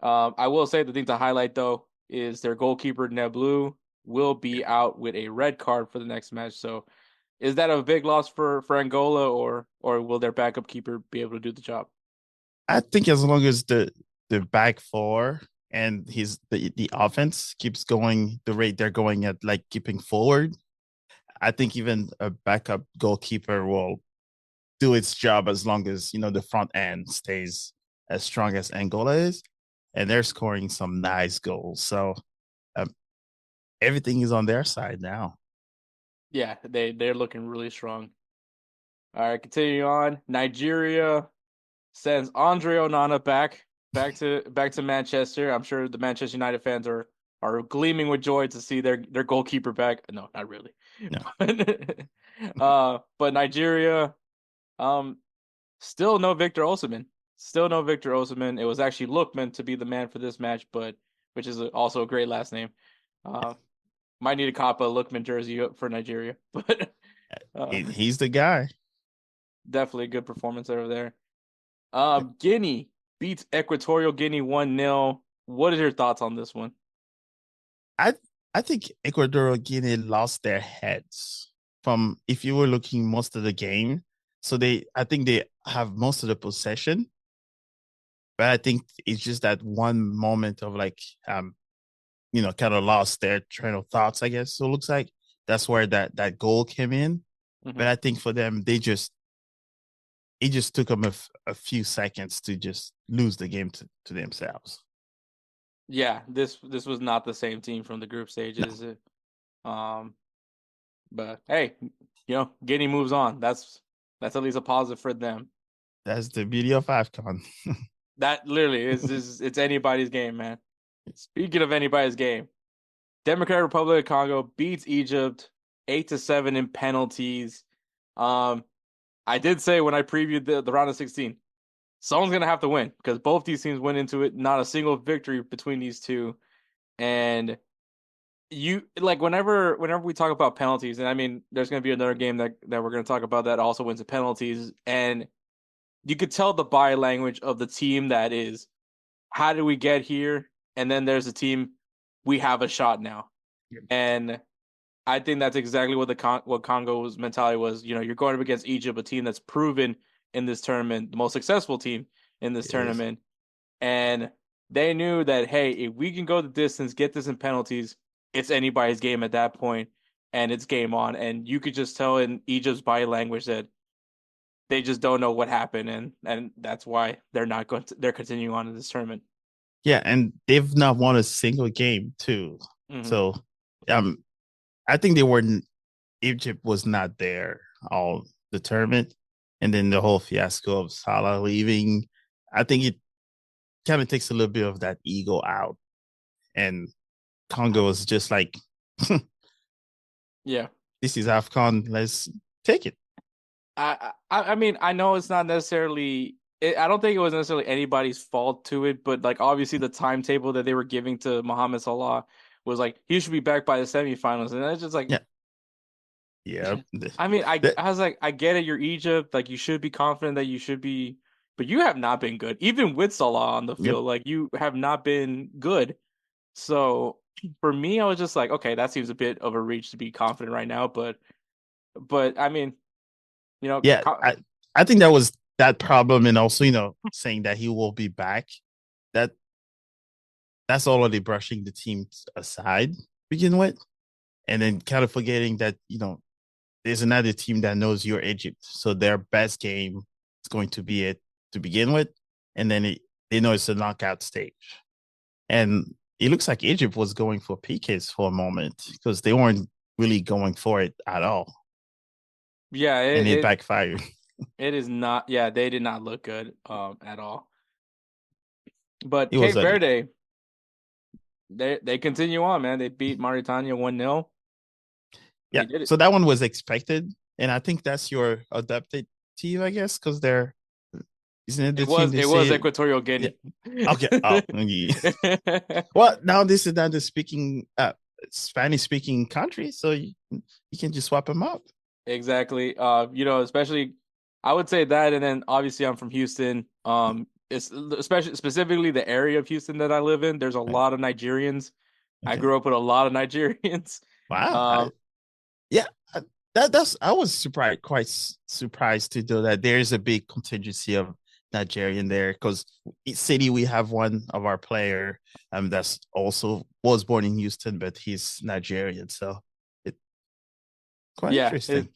I will say the thing to highlight, though, is their goalkeeper, Neblu, will be out with a red card for the next match. So is that a big loss for Angola, or will their backup keeper be able to do the job? I think as long as the back four and the offense keeps going the rate they're going at, like keeping forward, I think even a backup goalkeeper will do its job as long as, the front end stays as strong as Angola is. And they're scoring some nice goals. So everything is on their side now. Yeah, they're looking really strong. All right, continue on. Nigeria sends Andre Onana back to Manchester. I'm sure the Manchester United fans are gleaming with joy to see their goalkeeper back. No, not really. No. But Nigeria, still no Victor Osimhen. It was actually Lookman to be the man for this match, but which is also a great last name. Might need a cop a Lookman jersey for Nigeria, but he's the guy. Definitely a good performance over there. Guinea beats Equatorial Guinea 1-0. What are your thoughts on this one? I think Equatorial Guinea lost their heads from, if you were looking most of the game. So I think they have most of the possession, but I think it's just that one moment of kind of lost their train of thoughts, I guess. So it looks like that's where that goal came in. Mm-hmm. But I think for them, it just took them a few seconds to just lose the game to themselves. Yeah, this was not the same team from the group stages. No. But hey, Guinea moves on. That's at least a positive for them. That's the beauty of AFCON. That literally is it's anybody's game, man. Speaking of anybody's game, Democratic Republic of Congo beats Egypt 8-7 in penalties. I did say when I previewed the round of 16, someone's gonna have to win because both these teams went into it, not a single victory between these two. And you like whenever we talk about penalties, and I mean there's gonna be another game that we're gonna talk about that also wins the penalties, and you could tell the body language of the team that is, how did we get here? And then there's a team, we have a shot now. Yep. And I think that's exactly what what Congo's mentality was. You know, you're going up against Egypt, a team that's proven in this tournament, the most successful team in this tournament. And they knew that, hey, if we can go the distance, get this in penalties, it's anybody's game at that point, and it's game on. And you could just tell in Egypt's body language that they just don't know what happened, and that's why they're continuing on in this tournament. Yeah, and they've not won a single game too. Mm-hmm. So, I think Egypt was not there all the tournament, and then the whole fiasco of Salah leaving. I think it kind of takes a little bit of that ego out, and Congo was just like, yeah, this is AFCON. Let's take it. I mean, I know it's not necessarily. I don't think it was necessarily anybody's fault to it, but like obviously the timetable that they were giving to Mohamed Salah was like he should be back by the semifinals, and it's just like, yeah. I mean, I was like, I get it. You're Egypt, like you should be confident that you should be, but you have not been good, even with Salah on the field. Like you have not been good. So for me, I was just like, okay, that seems a bit of a reach to be confident right now, but I mean, you know, yeah, I think that was that problem, and also, you know, saying that he will be back, that's already brushing the team aside to begin with, and then kind of forgetting that, you know, there's another team that knows you're Egypt, so their best game is going to be it to begin with, and then they know it's a knockout stage, and it looks like Egypt was going for PKs for a moment because they weren't really going for it at all. Yeah, and it backfired. It is not. Yeah, they did not look good at all. But Cape Verde, they continue on, man. They beat Mauritania 1-0. Yeah, so that one was expected, and I think that's your adopted team, I guess, because they're isn't it the team? It was Equatorial Guinea. Yeah. Okay. Oh, yeah. Well, now this is not the Spanish speaking country, so you can just swap them out. Exactly. You know, especially I would say that, and then obviously I'm from Houston. It's specifically the area of Houston that I live in. There's a lot of Nigerians. Okay. I grew up with a lot of Nigerians. Wow. I was quite surprised to know that there's a big contingency of Nigerian there, because City, we have one of our player that's also was born in Houston, but he's Nigerian, so it's quite interesting.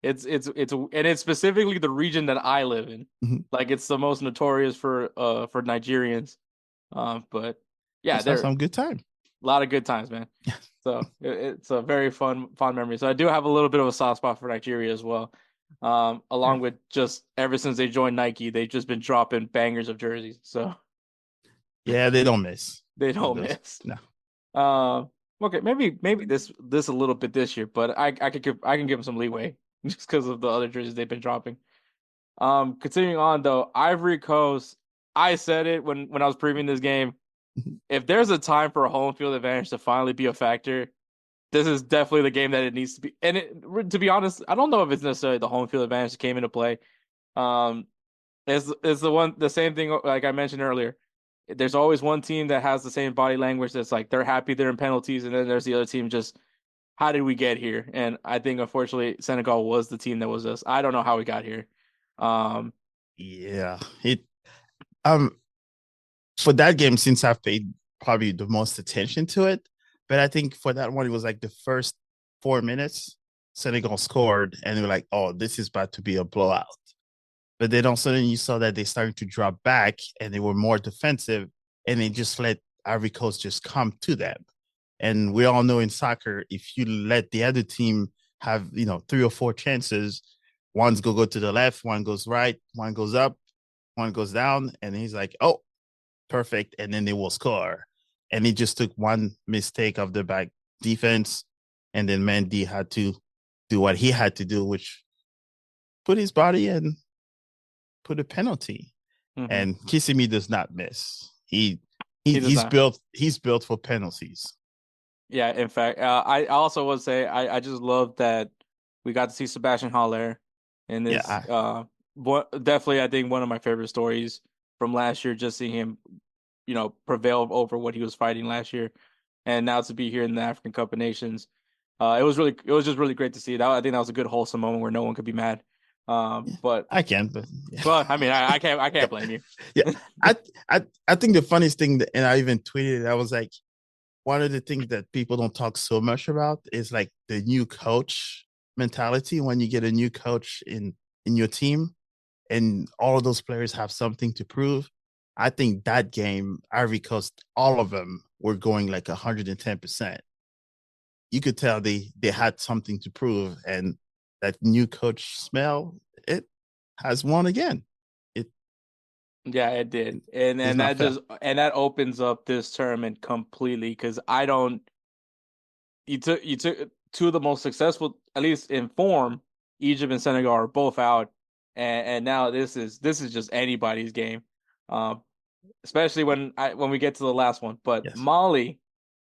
It's and it's specifically the region that I live in. Mm-hmm. Like it's the most notorious for Nigerians. But yeah, there's some good time. A lot of good times, man. So it's a very fond memory. So I do have a little bit of a soft spot for Nigeria as well. Along with just ever since they joined Nike, they've just been dropping bangers of jerseys. So yeah, they don't miss. They don't miss. No. Okay, maybe this a little bit this year, but I can give them some leeway just because of the other jerseys they've been dropping. Continuing on though, Ivory Coast. I said it when I was previewing this game. If there's a time for a home field advantage to finally be a factor, this is definitely the game that it needs to be. And to be honest, I don't know if it's necessarily the home field advantage that came into play. It's the same thing like I mentioned earlier. There's always one team that has the same body language that's like they're happy they're in penalties, and then there's the other team just, how did we get here? And I think unfortunately Senegal was the team that was us. I don't know how we got here. Yeah, for that game, since I've paid probably the most attention to it, but I think for that one, it was like the first 4 minutes, Senegal scored, and they were like, oh, this is about to be a blowout. But then all of a sudden you saw that they started to drop back, and they were more defensive, and they just let Ivory Coast just come to them. And we all know in soccer, if you let the other team have, 3 or 4 chances, one's go to the left, one goes right, one goes up, one goes down, and he's like, oh, perfect, and then they will score. And he just took one mistake of the defense, and then Mendy had to do what he had to do, which put his body and put a penalty. Mm-hmm. And Kissimmee does not miss. He He's built for penalties. Yeah, in fact, I also would say I just love that we got to see Sebastian Haller in this. Definitely, I think one of my favorite stories from last year, just seeing him, prevail over what he was fighting last year, and now to be here in the African Cup of Nations, it was just really great to see. I think that was a good wholesome moment where no one could be mad. But I can, but yeah. Well, I mean, I can't blame you. Yeah, I think the funniest thing, and I even tweeted it, I was like, one of the things that people don't talk so much about is like the new coach mentality. When you get a new coach in your team and all of those players have something to prove, I think that game, Ivory Coast, all of them were going like 110%. You could tell they had something to prove, and that new coach smell, it has won again. Yeah, it did, and that opens up this tournament completely because you took two of the most successful, at least in form, Egypt and Senegal are both out, and now this is just anybody's game, especially when we get to the last one. But yes. Mali,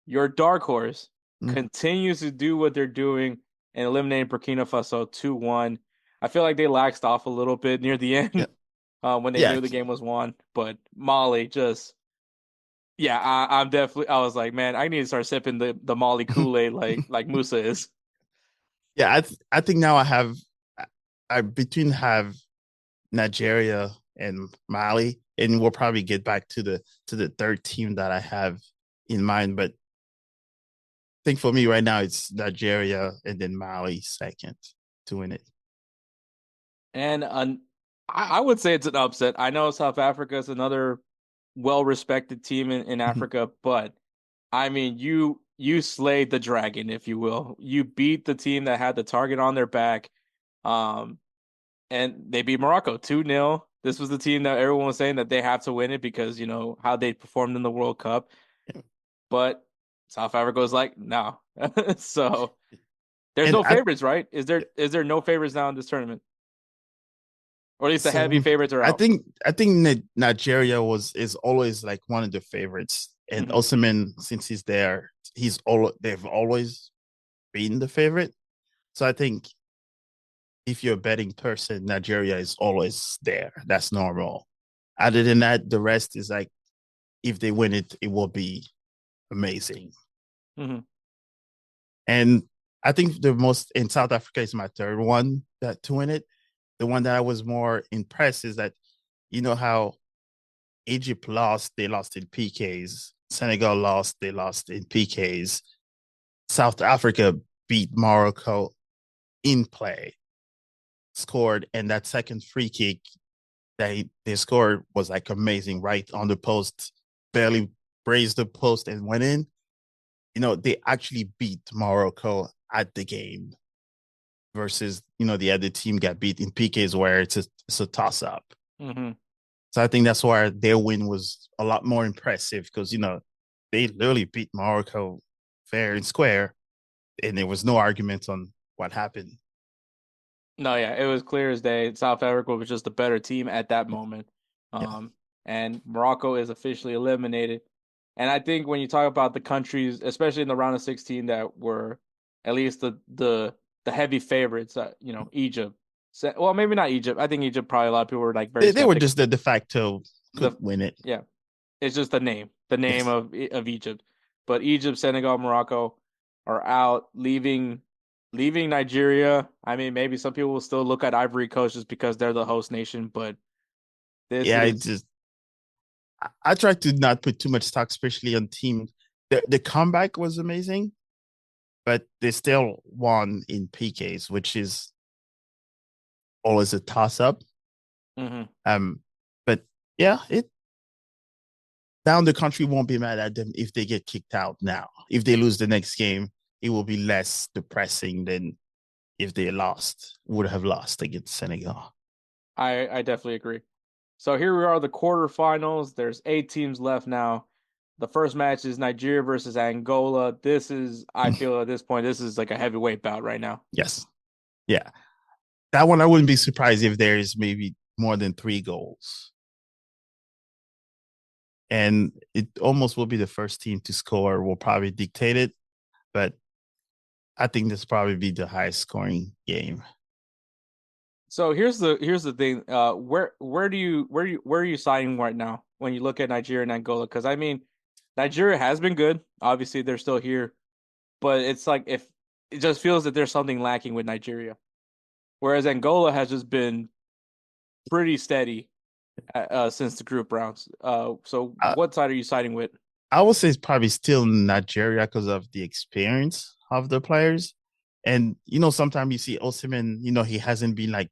your dark horse, continues to do what they're doing and eliminating Burkina Faso 2-1. I feel like they laxed off a little bit near the end. Yep. When they knew the game was won, but Mali just, I was like, man, I need to start sipping the Mali Kool-Aid like Moussa is. Yeah, I think now I between have Nigeria and Mali, and we'll probably get back to the third team that I have in mind, but I think for me right now it's Nigeria and then Mali second to win it. And I would say it's an upset. I know South Africa is another well-respected team in Africa, but I mean, you slayed the dragon, if you will. You beat the team that had the target on their back, and they beat Morocco 2-0. This was the team that everyone was saying that they have to win it because how they performed in the World Cup. Yeah. But South Africa was like, no. So there's no favorites, right? Is there no favorites now in this tournament? Or at least the heavy favorites are out. I think Nigeria is always like one of the favorites, and Osimhen, since he's there, they've always been the favorite. So I think if you're a betting person, Nigeria is always there. That's normal. Other than that, the rest is like, if they win it, it will be amazing. Mm-hmm. And I think the most in South Africa is my third one to win it. The one that I was more impressed is that, how Egypt lost, they lost in PKs. Senegal lost, they lost in PKs. South Africa beat Morocco in play, scored, and that second free kick that they scored was like amazing, right on the post, barely grazed the post and went in. They actually beat Morocco at the game. Versus, the other team got beat in PKs where it's a toss-up. Mm-hmm. So I think that's why their win was a lot more impressive because, they literally beat Morocco fair and square, and there was no argument on what happened. No, yeah, it was clear as day. South Africa was just a better team at that moment. And Morocco is officially eliminated. And I think when you talk about the countries, especially in the round of 16 that were at least the heavy favorites, Egypt. Well, maybe not Egypt. I think Egypt, probably a lot of people were like very. They were just the de facto win it. Yeah, it's just the name yes. of Egypt. But Egypt, Senegal, Morocco are out, leaving Nigeria. I mean, maybe some people will still look at Ivory Coast just because they're the host nation, but I try to not put too much stock, especially on teams. The comeback was amazing. But they still won in PKs, which is always a toss-up. Mm-hmm. But yeah, down the country won't be mad at them if they get kicked out now. If they lose the next game, it will be less depressing than if they would have lost against Senegal. I definitely agree. So here we are, the quarterfinals. There's 8 teams left now. The first match is Nigeria versus Angola. I feel at this point, this is like a heavyweight bout right now. Yes. Yeah. That one, I wouldn't be surprised if there is maybe more than 3 goals. And it almost will be the first team to score will probably dictate it. But I think this probably be the highest scoring game. So here's the thing. Where are you signing right now when you look at Nigeria and Angola? Because I mean, Nigeria has been good. Obviously, they're still here, but it's like if it just feels that there's something lacking with Nigeria, whereas Angola has just been pretty steady since the group rounds. So what side are you siding with? I would say it's probably still Nigeria because of the experience of the players. And, sometimes you see Osimhen, he hasn't been like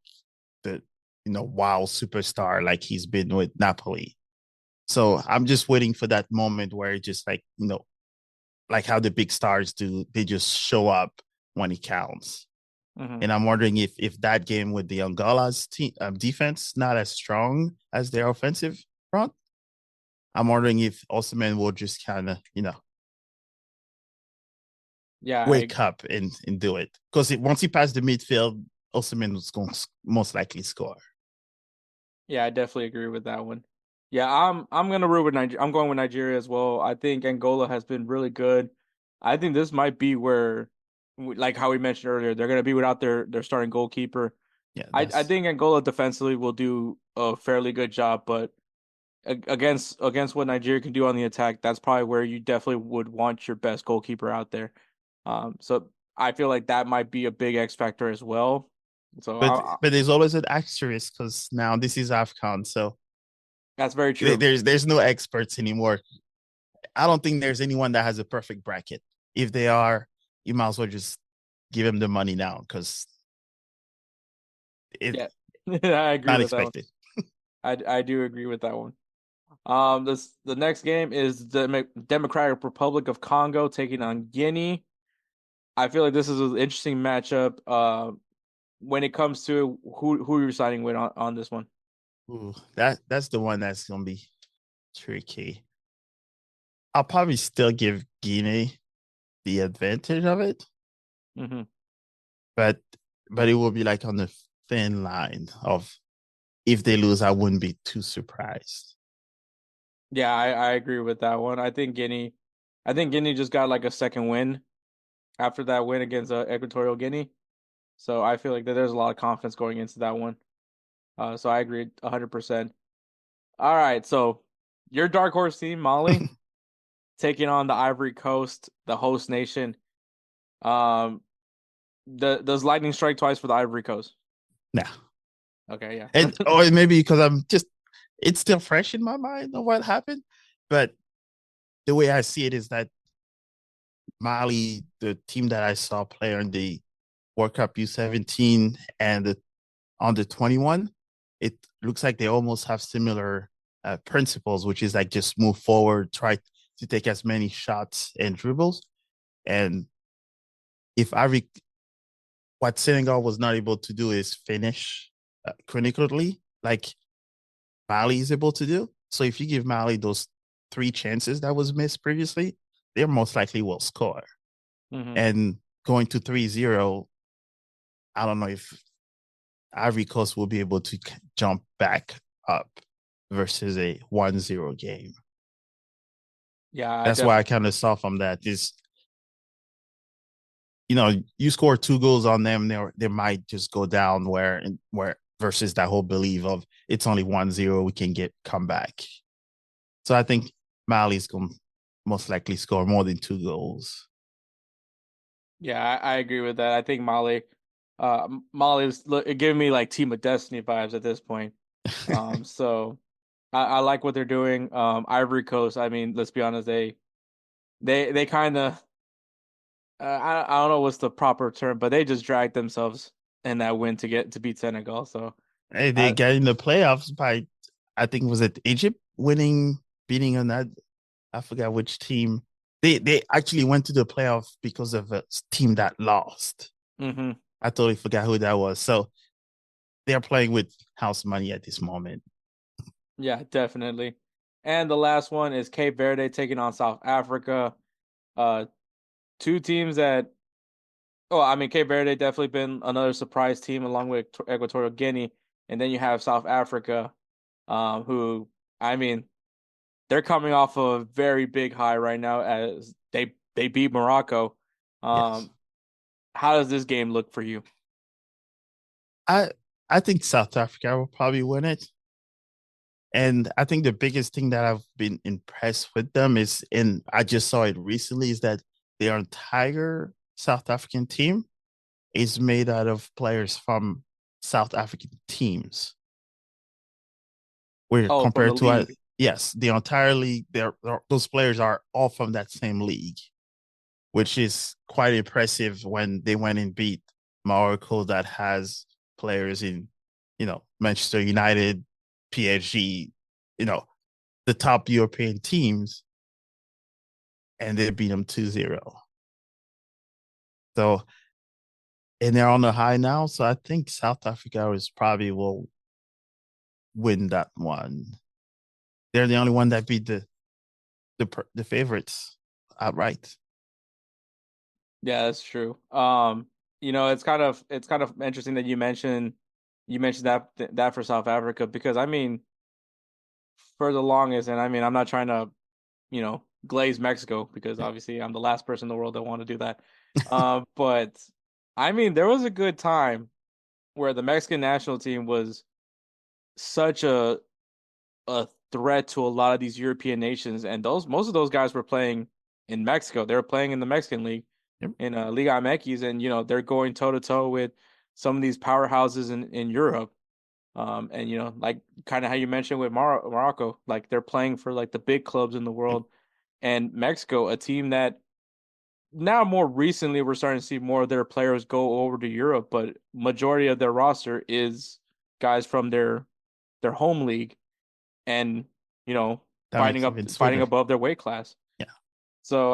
the, wow superstar like he's been with Napoli. So I'm just waiting for that moment where it just like, like how the big stars do, they just show up when it counts. Mm-hmm. And I'm wondering if that game with the Angola's team defense not as strong as their offensive front, I'm wondering if Osimhen will just kind of, wake up and do it. Because once he passed the midfield, Osimhen was going to most likely score. Yeah, I definitely agree with that one. Yeah, I'm gonna root with Nigeria. I'm going with Nigeria as well. I think Angola has been really good. I think this might be where, like how we mentioned earlier, they're gonna be without their starting goalkeeper. Yeah, I think Angola defensively will do a fairly good job, but against what Nigeria can do on the attack, that's probably where you definitely would want your best goalkeeper out there. So I feel like that might be a big X factor as well. So, but there's always an asterisk because now this is AFCON, so that's very true. There's no experts anymore. I don't think there's anyone that has a perfect bracket. If they are, you might as well just give them the money now because I agree not with expected. That one. I do agree with that one. The next game is the Democratic Republic of Congo taking on Guinea. I feel like this is an interesting matchup. When it comes to who are you siding with on this one? Ooh, that's the one that's gonna be tricky. I'll probably still give Guinea the advantage of it, but it will be like on the thin line of if they lose, I wouldn't be too surprised. Yeah, I agree with that one. I think Guinea just got like a second win after that win against Equatorial Guinea. So I feel like that there's a lot of confidence going into that one. So I agree 100%. All right, so your dark horse team, Mali, taking on the Ivory Coast, the host nation. Does lightning strike twice for the Ivory Coast? No. Okay, yeah. And or maybe because it's still fresh in my mind of what happened, but the way I see it is that Mali, the team that I saw play on the World Cup U17 and the under 21, it looks like they almost have similar principles, which is like just move forward, try to take as many shots and dribbles. And if what Senegal was not able to do is finish clinically, like Mali is able to do. So if you give Mali those 3 chances that was missed previously, they most likely will score. And going to 3-0, I don't know if Ivory Coast will be able to jump back up versus a 1-0 game. Yeah, that's why I kind of saw from that is, you score 2 goals on them, they might just go down where versus that whole belief of it's only 1-0, we can come back. So I think Mali's going to most likely score more than 2 goals. Yeah, I agree with that. I think Mali is giving me like Team of Destiny vibes at this point. So I like what they're doing. Ivory Coast, I mean, let's be honest, they kind of I don't know what's the proper term, but they just dragged themselves in that win to beat Senegal. So hey, they got in the playoffs by, I think was it Egypt beating on that. I forgot which team. They actually went to the playoff because of a team that lost. I totally forgot who that was. So they're playing with house money at this moment. Yeah, definitely. And the last one is Cape Verde taking on South Africa. Two teams that, Cape Verde definitely been another surprise team along with Equatorial Guinea. And then you have South Africa, who, I mean, they're coming off of a very big high right now as they beat Morocco. Yes. How does this game look for you? I think South Africa will probably win it. And I think the biggest thing that I've been impressed with them is, and I just saw it recently, is that their entire South African team is made out of players from South African teams. Where compared to yes, the entire league, those players are all from that same league, which is quite impressive when they went and beat Morocco that has players in, Manchester United, PSG, the top European teams, and they beat them 2-0. So, and they're on the high now. So I think South Africa probably will win that one. They're the only one that beat the favorites outright. Yeah, that's true. It's kind of interesting that you mentioned that for South Africa, because for the longest, and I'm not trying to, glaze Mexico, because obviously I'm the last person in the world that want to do that. But there was a good time where the Mexican national team was such a threat to a lot of these European nations, and most of those guys were playing in Mexico. They were playing in the Mexican league, in Liga MX, and they're going toe to toe with some of these powerhouses in Europe. And like kind of how you mentioned with Morocco, like they're playing for like the big clubs in the world, and Mexico, a team that now more recently we're starting to see more of their players go over to Europe, but majority of their roster is guys from their home league, and fighting above their weight class. Yeah. So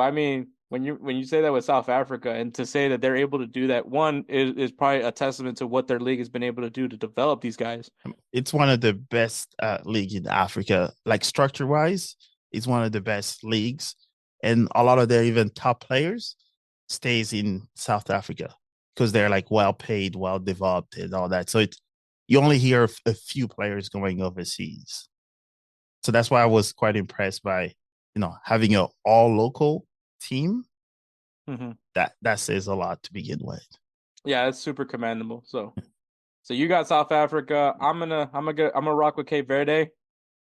when you say that with South Africa, and to say that they're able to do that, one is probably a testament to what their league has been able to do to develop these guys. It's one of the best leagues in Africa, like structure wise. It's one of the best leagues, and a lot of their even top players stays in South Africa because they're like well paid, well developed, and all that. So you only hear a few players going overseas. So that's why I was quite impressed by having an all local team. Mm-hmm. That says a lot to begin with. Yeah, it's super commendable. So you got South Africa. I'm gonna rock with Cape Verde.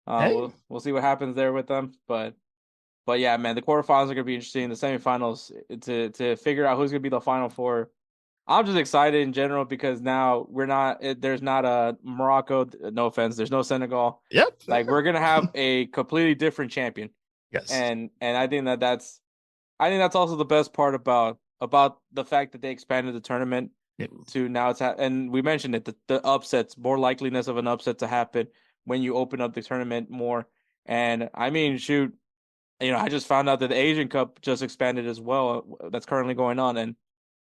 Hey. We'll see what happens there with them, but yeah, man, the quarterfinals are gonna be interesting. The semifinals to figure out who's gonna be the final four. I'm just excited in general because now there's not a Morocco. No offense, there's no Senegal. Yep. Like we're gonna have a completely different champion. Yes. And I think that's also the best part about the fact that they expanded the tournament to now and we mentioned it, the upsets, more likeliness of an upset to happen when you open up the tournament more. And shoot, I just found out that the Asian Cup just expanded as well. That's currently going on, and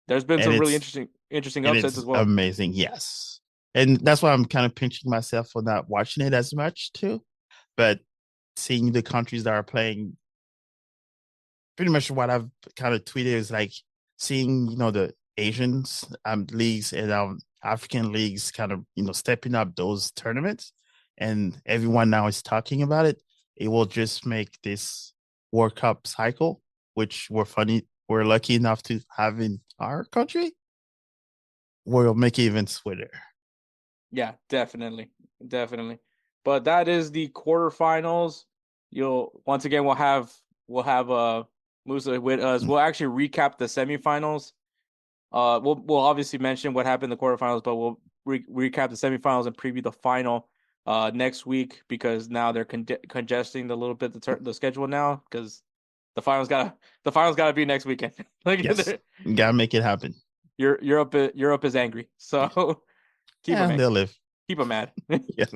there's been some really interesting upsets as well. Amazing, yes. And that's why I'm kind of pinching myself for not watching it as much too. But seeing the countries that are playing, pretty much what I've kind of tweeted is like seeing, the Asians leagues and African leagues kind of, stepping up those tournaments, and everyone now is talking about it. It will just make this World Cup cycle, which we're lucky enough to have in our country, we'll make it even sweeter. Yeah, definitely. But that is the quarterfinals. Once again we'll have Moussa with us. We'll actually recap the semifinals. We'll obviously mention what happened in the quarterfinals, but we'll recap the semifinals and preview the final next week, because now they're congesting a little bit the schedule now, because the finals gotta be next weekend. Yes, gotta make it happen. Europe is angry, so keep them. They'll live. Keep them mad. Yes,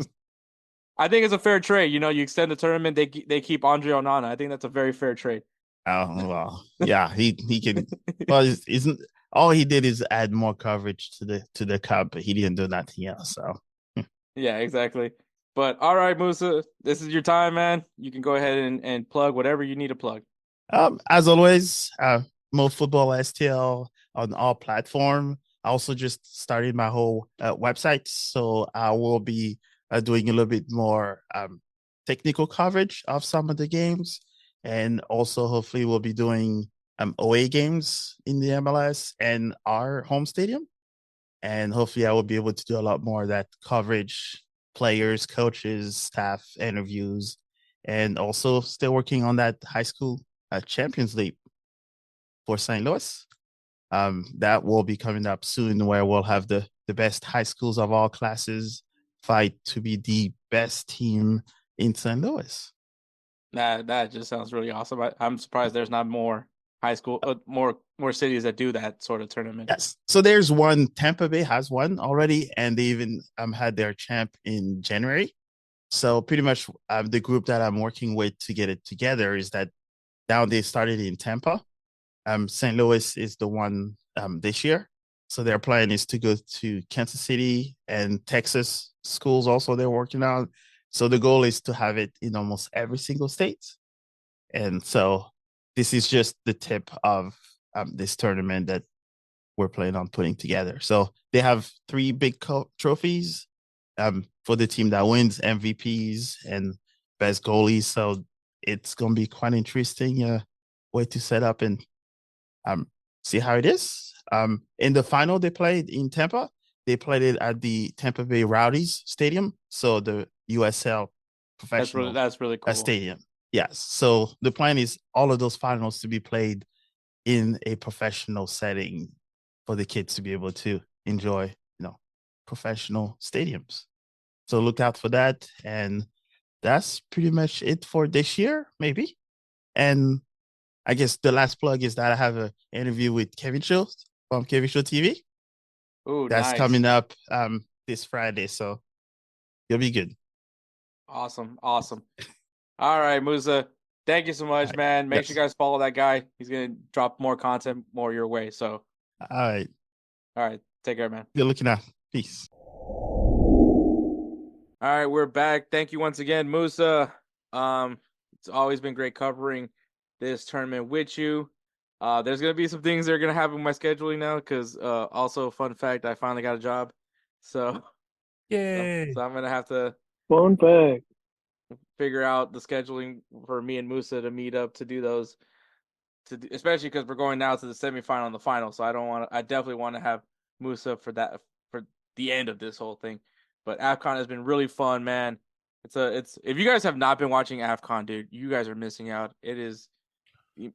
I think it's a fair trade. You extend the tournament, they keep Andre Onana. I think that's a very fair trade. Oh well, yeah, he can. Well, isn't all he did is add more coverage to the cup, but he didn't do nothing else. So yeah, exactly. But all right, Moussa, this is your time, man. You can go ahead and plug whatever you need to plug. As always, Mo Football STL on all platform. I also just started my whole website, so I will be doing a little bit more technical coverage of some of the games, and also hopefully we'll be doing away games in the MLS and our home stadium, and hopefully I will be able to do a lot more of that coverage, players, coaches, staff interviews, and also still working on that high school Champions League for St. Louis. That will be coming up soon, where we'll have the best high schools of all classes fight to be the best team in St. Louis. That just sounds really awesome. I'm surprised there's not more high school, more cities that do that sort of tournament. Yes. So there's one. Tampa Bay has one already, and they even had their champ in January. So pretty much the group that I'm working with to get it together is that now they started in Tampa. St. Louis is the one this year. So their plan is to go to Kansas City and Texas schools also they're working on. So the goal is to have it in almost every single state. And so this is just the tip of this tournament that we're planning on putting together. So they have 3 big trophies for the team that wins, MVPs and best goalies. So it's going to be quite interesting way to set up and see how it is. In the final they played in Tampa, they played it at the Tampa Bay Rowdies Stadium. So the USL professional that's really cool. Stadium. Yes. So the plan is all of those finals to be played in a professional setting for the kids to be able to enjoy, professional stadiums. So look out for that. And that's pretty much it for this year, maybe. And I guess the last plug is that I have an interview with Kevin Show from Kevin Show TV. Ooh, that's nice. coming up this Friday. So you'll be good. Awesome. All right, Moussa. Thank you so much, man. Make sure you guys follow that guy. He's going to drop more content more your way. So, all right. Take care, man. Good looking out. Peace. All right, we're back. Thank you once again, Moussa. It's always been great covering this tournament with you. There's going to be some things that are going to happen with my scheduling now because also, fun fact, I finally got a job. So, yay. So I'm going to have to fun fact figure out the scheduling for me and Moussa to meet up to do those, especially because we're going now to the semifinal and the final. So I definitely want to have Moussa for the end of this whole thing. But AFCON has been really fun, man. It's if you guys have not been watching AFCON, dude, you guys are missing out. It is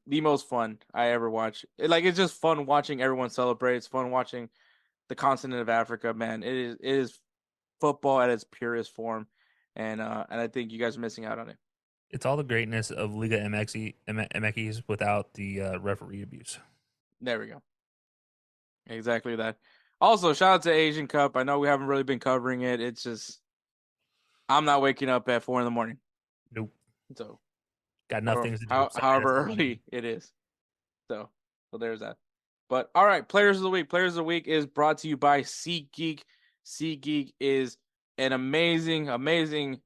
the most fun I ever watch. It's just fun watching everyone celebrate. It's fun watching the continent of Africa, man. It is football at its purest form, and I think you guys are missing out on it. It's all the greatness of Liga MX without the referee abuse. There we go. Exactly that. Also, shout out to Asian Cup. I know we haven't really been covering it. It's just I'm not waking up at 4 a.m. Nope. So got nothing to do. However early it is. So there's that. But all right, Players of the Week. Players of the Week is brought to you by SeatGeek. SeatGeek is an amazing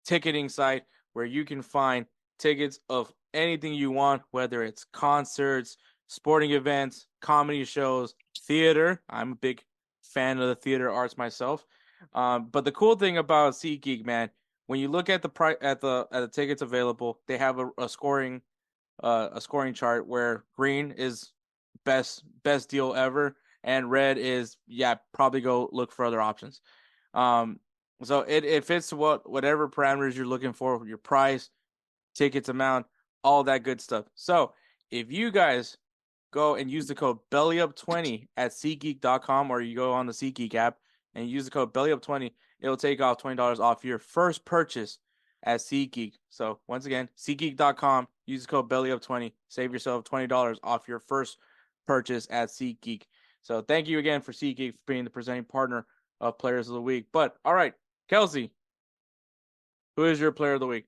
ticketing site where you can find tickets of anything you want, whether it's concerts, sporting events, comedy shows, theater. I'm a big fan of the theater arts myself. But the cool thing about SeatGeek, man, when you look at the price at the tickets available, they have a scoring chart where green is best deal ever, and red is probably go look for other options. So it fits whatever parameters you're looking for, your price, tickets amount, all that good stuff. So if you guys go and use the code BellyUp20 at SeatGeek.com, or you go on the SeatGeek app and use the code BellyUp20, it'll take off $20 off your first purchase at SeatGeek. So once again, SeatGeek.com, use the code BellyUp20, save yourself $20 off your first purchase at SeatGeek. So thank you again for SeatGeek for being the presenting partner of Players of the Week. But all right, Kelcey, who is your Player of the Week?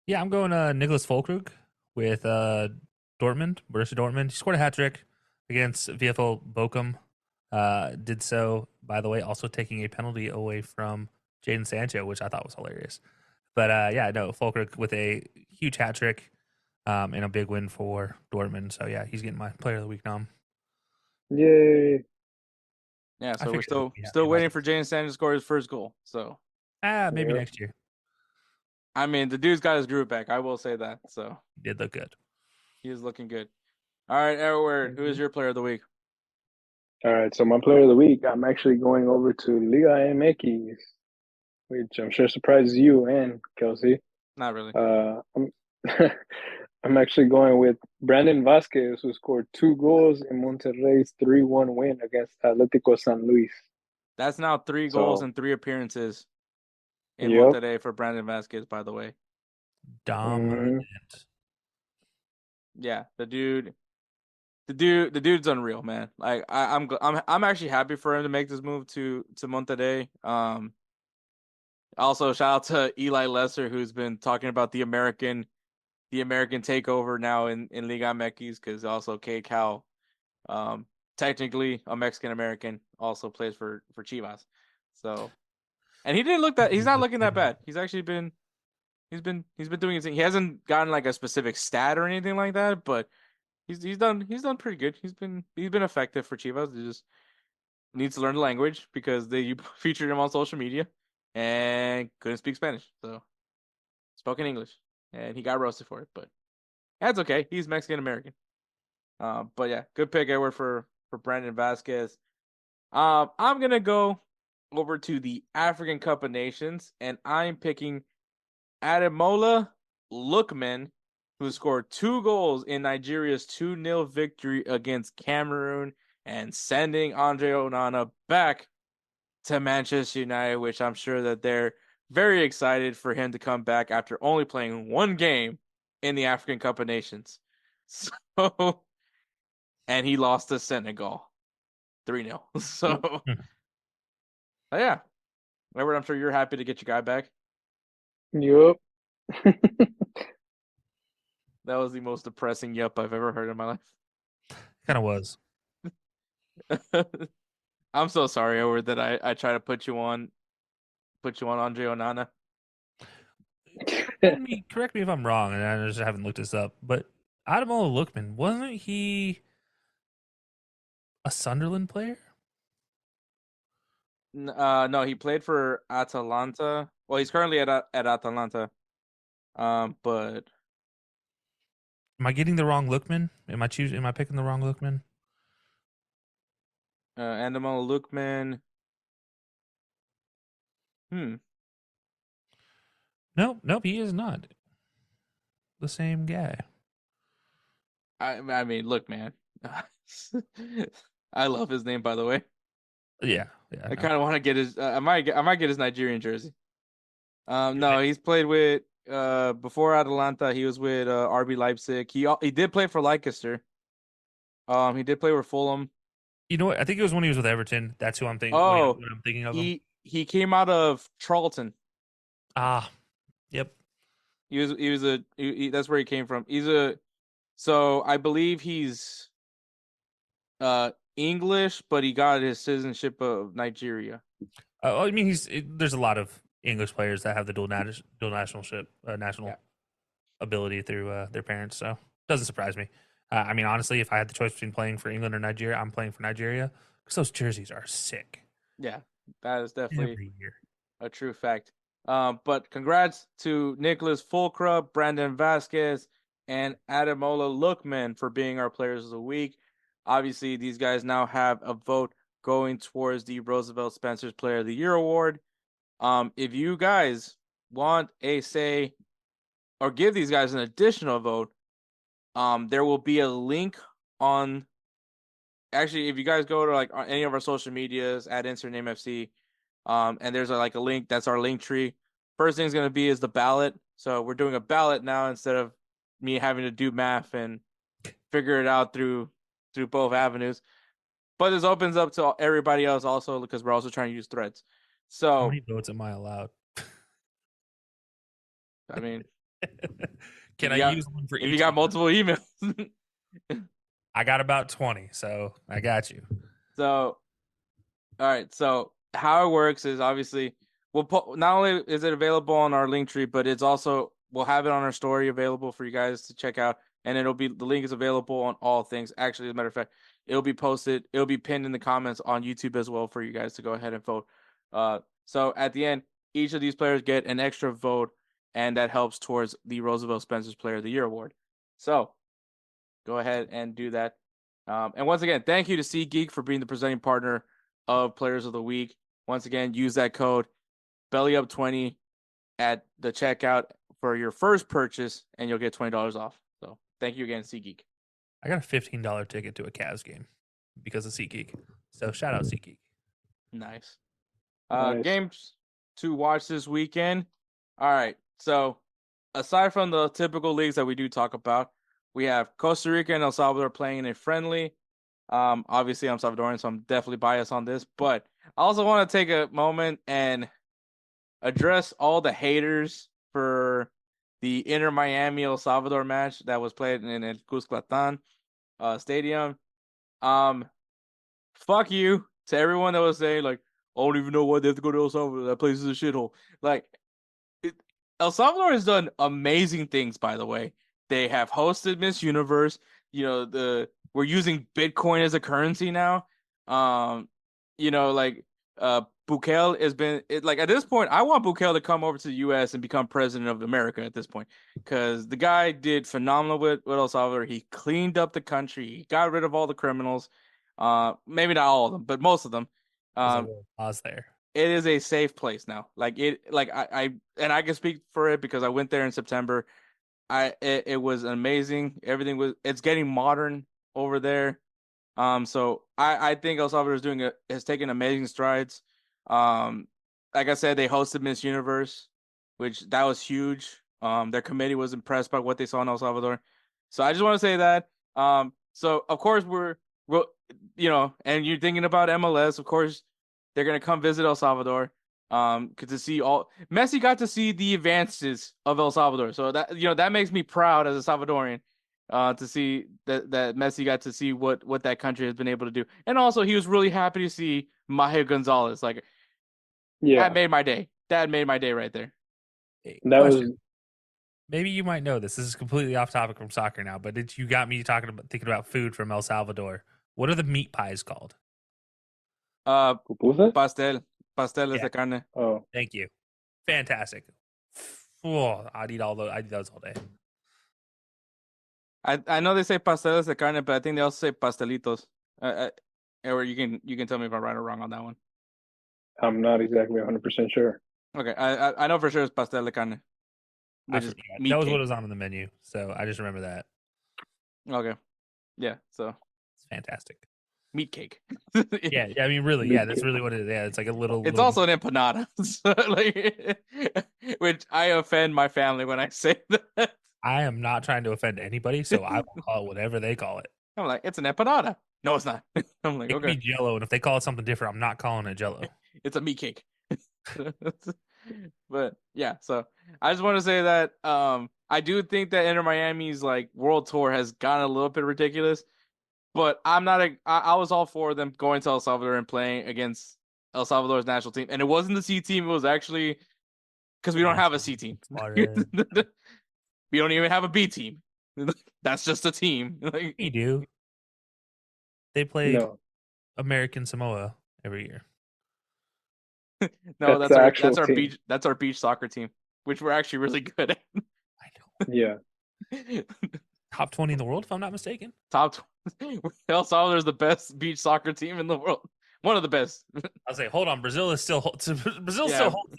Yeah, I'm going Nicholas Füllkrug with Borussia Dortmund. He scored a hat trick against VfL Bochum. Did so, by the way, also taking a penalty away from Jadon Sancho, which I thought was hilarious. But yeah, no, Fulkrug with a huge hat trick and a big win for Dortmund. So yeah, he's getting my Player of the Week nom. Yay! Yeah, I so we're figured still waiting for Jadon Sancho to score his first goal. So maybe Yep. next year. I mean, the dude's got his groove back. I will say that. So Did look good. he is looking good. All right, Edward, who is your Player of the Week? All right, so my player of the week, I'm actually going over to Liga MX, which I'm sure surprises you and Kelcey. Not really. I'm I'm actually going with Brandon Vasquez, who scored 2 goals in Monterrey's 3-1 win against Atlético San Luis. That's now 3 goals and 3 appearances in Yep. Monterrey for Brandon Vasquez, by the way. Dominant. Yeah, the dude's unreal, man. Like I'm actually happy for him to make this move to Monterrey. Also shout out to Eli Lesser, who's been talking about the American takeover now in Liga MX, because also K Cal, technically a Mexican American, also plays for Chivas. So, and he's not looking that bad. He's actually been doing his thing. He hasn't gotten like a specific stat or anything like that, but he's done pretty good. He's been effective for Chivas. He just needs to learn the language because they featured him on social media and couldn't speak Spanish, so spoke in English, and he got roasted for it. But that's okay. He's Mexican American. But yeah, good pick, Edward, for Brandon Vasquez. I'm gonna go over to the African Cup of Nations, and I'm picking Ademola Lookman, who scored 2 goals in Nigeria's 2-0 victory against Cameroon and sending Andre Onana back to Manchester United, which I'm sure that they're very excited for him to come back after only playing 1 game in the African Cup of Nations. So, and he lost to Senegal 3-0. So, yeah. Edward, I'm sure you're happy to get your guy back. Yup. That was the most depressing yup I've ever heard in my life. Kind of was. I'm so sorry, Edward, that I try to put you on Andre Onana. Correct me if I'm wrong, and I just haven't looked this up, but Ademola Lookman, wasn't he a Sunderland player? No, he played for Atalanta. Well, he's currently at Atalanta. But am I getting the wrong Lookman? Am I picking the wrong Lookman? Ademola Lookman. Nope, he is not the same guy. I mean, look, man. I love his name, by the way. Yeah. I kind of want to get his. I might get his Nigerian jersey. No, he's played with before Atalanta. He was with RB Leipzig. He did play for Leicester. He did play with Fulham. You know what? I think it was when he was with Everton. That's who I'm thinking. Oh, when I'm thinking of him. He came out of Charlton. Yep. That's where he came from. So I believe he's English, but he got his citizenship of Nigeria. I mean, there's a lot of English players that have the dual nationalship, national ability through their parents. So it doesn't surprise me. I mean, honestly, if I had the choice between playing for England or Nigeria, I'm playing for Nigeria because those jerseys are sick. Yeah, that is definitely every year a true fact. But congrats to Nicholas Fulkrug, Brandon Vasquez, and Ademola Lookman for being our players of the week. Obviously, these guys now have a vote going towards the Roosevelt Spencer's Player of the Year award. If you guys want a say or give these guys an additional vote, there will be a link on. Actually, if you guys go to like any of our social medias at InsertName FC, and there's a link, that's our link tree. First thing is going to be is the ballot. So we're doing a ballot now instead of me having to do math and figure it out through both avenues. But this opens up to everybody else also because we're also trying to use threads. So how many votes am I allowed? I mean, can I use one for each? If you got multiple emails, I got about 20, so I got you. So, all right. So how it works is obviously not only is it available on our link tree, but it's also we'll have it on our story available for you guys to check out, and the link is available on all things. Actually, as a matter of fact, it'll be pinned in the comments on YouTube as well for you guys to go ahead and vote. So at the end, each of these players get an extra vote, and that helps towards the Roosevelt Spencer's Player of the Year award. So go ahead and do that. And once again, thank you to SeatGeek for being the presenting partner of Players of the Week. Once again, use that code BellyUp20 at the checkout for your first purchase, and you'll get $20 off. So thank you again, SeatGeek. I got a $15 ticket to a Cavs game because of SeatGeek. So shout out SeatGeek. Nice. Nice. Games to watch this weekend. All right. So aside from the typical leagues that we do talk about, we have Costa Rica and El Salvador playing in a friendly. Obviously, I'm Salvadorian, so I'm definitely biased on this. But I also want to take a moment and address all the haters for the Inter Miami El Salvador match that was played in El Cuscatlan Stadium. Fuck you to everyone that was saying, like, I don't even know why they have to go to El Salvador. That place is a shithole. Like, El Salvador has done amazing things, by the way. They have hosted Miss Universe. You know, we're using Bitcoin as a currency now. Bukele has been at this point. I want Bukele to come over to the U.S. and become president of America at this point, because the guy did phenomenal with El Salvador. He cleaned up the country. He got rid of all the criminals. Maybe not all of them, but most of them. Pause there. It is a safe place now. I can speak for it because I went there in September. It was amazing. It's getting modern over there. So I think El Salvador has taken amazing strides. Like I said, they hosted Miss Universe, which that was huge. Their committee was impressed by what they saw in El Salvador. So I just want to say that. So of course we're and you're thinking about MLS, of course they're gonna come visit El Salvador. To see Messi got to see the advances of El Salvador, so that makes me proud as a Salvadorian. To see that Messi got to see what that country has been able to do, and also he was really happy to see Mahir Gonzalez. That made my day. That made my day right there. Maybe you might know this. This is completely off topic from soccer now, but you got me thinking about food from El Salvador. What are the meat pies called? Pupusas? Pasteles de carne. Oh, thank you. Fantastic. Oh, I'd eat those all day. I know they say pasteles de carne, but I think they also say pastelitos. Or you can tell me if I'm right or wrong on that one. I'm not exactly 100% sure. Okay, I know for sure it's pastel de carne. That was what was on the menu, so I just remember that. Okay, yeah, so it's fantastic. Meat cake. yeah, I mean, really, that's really what it is. Yeah, it's like a little. It's also an empanada, which I offend my family when I say that. I am not trying to offend anybody, so I will call it whatever they call it. I'm like, it's an empanada. No, it's not. I'm like, it could be Jello, and if they call it something different, I'm not calling it Jello. It's a meat cake. But yeah, so I just want to say that I do think that Inter Miami's world tour has gotten a little bit ridiculous. But I'm not. I was all for them going to El Salvador and playing against El Salvador's national team, and it wasn't the C team. It was actually because we don't have a C team. We don't even have a B team. That's just a team. We do. They play American Samoa every year. No, that's our beach soccer team, which we're actually really good at. I know. Yeah. Top 20 in the world, if I'm not mistaken. Top 20. El Salvador is the best beach soccer team in the world. One of the best. I'll say, hold on. Brazil still holds the top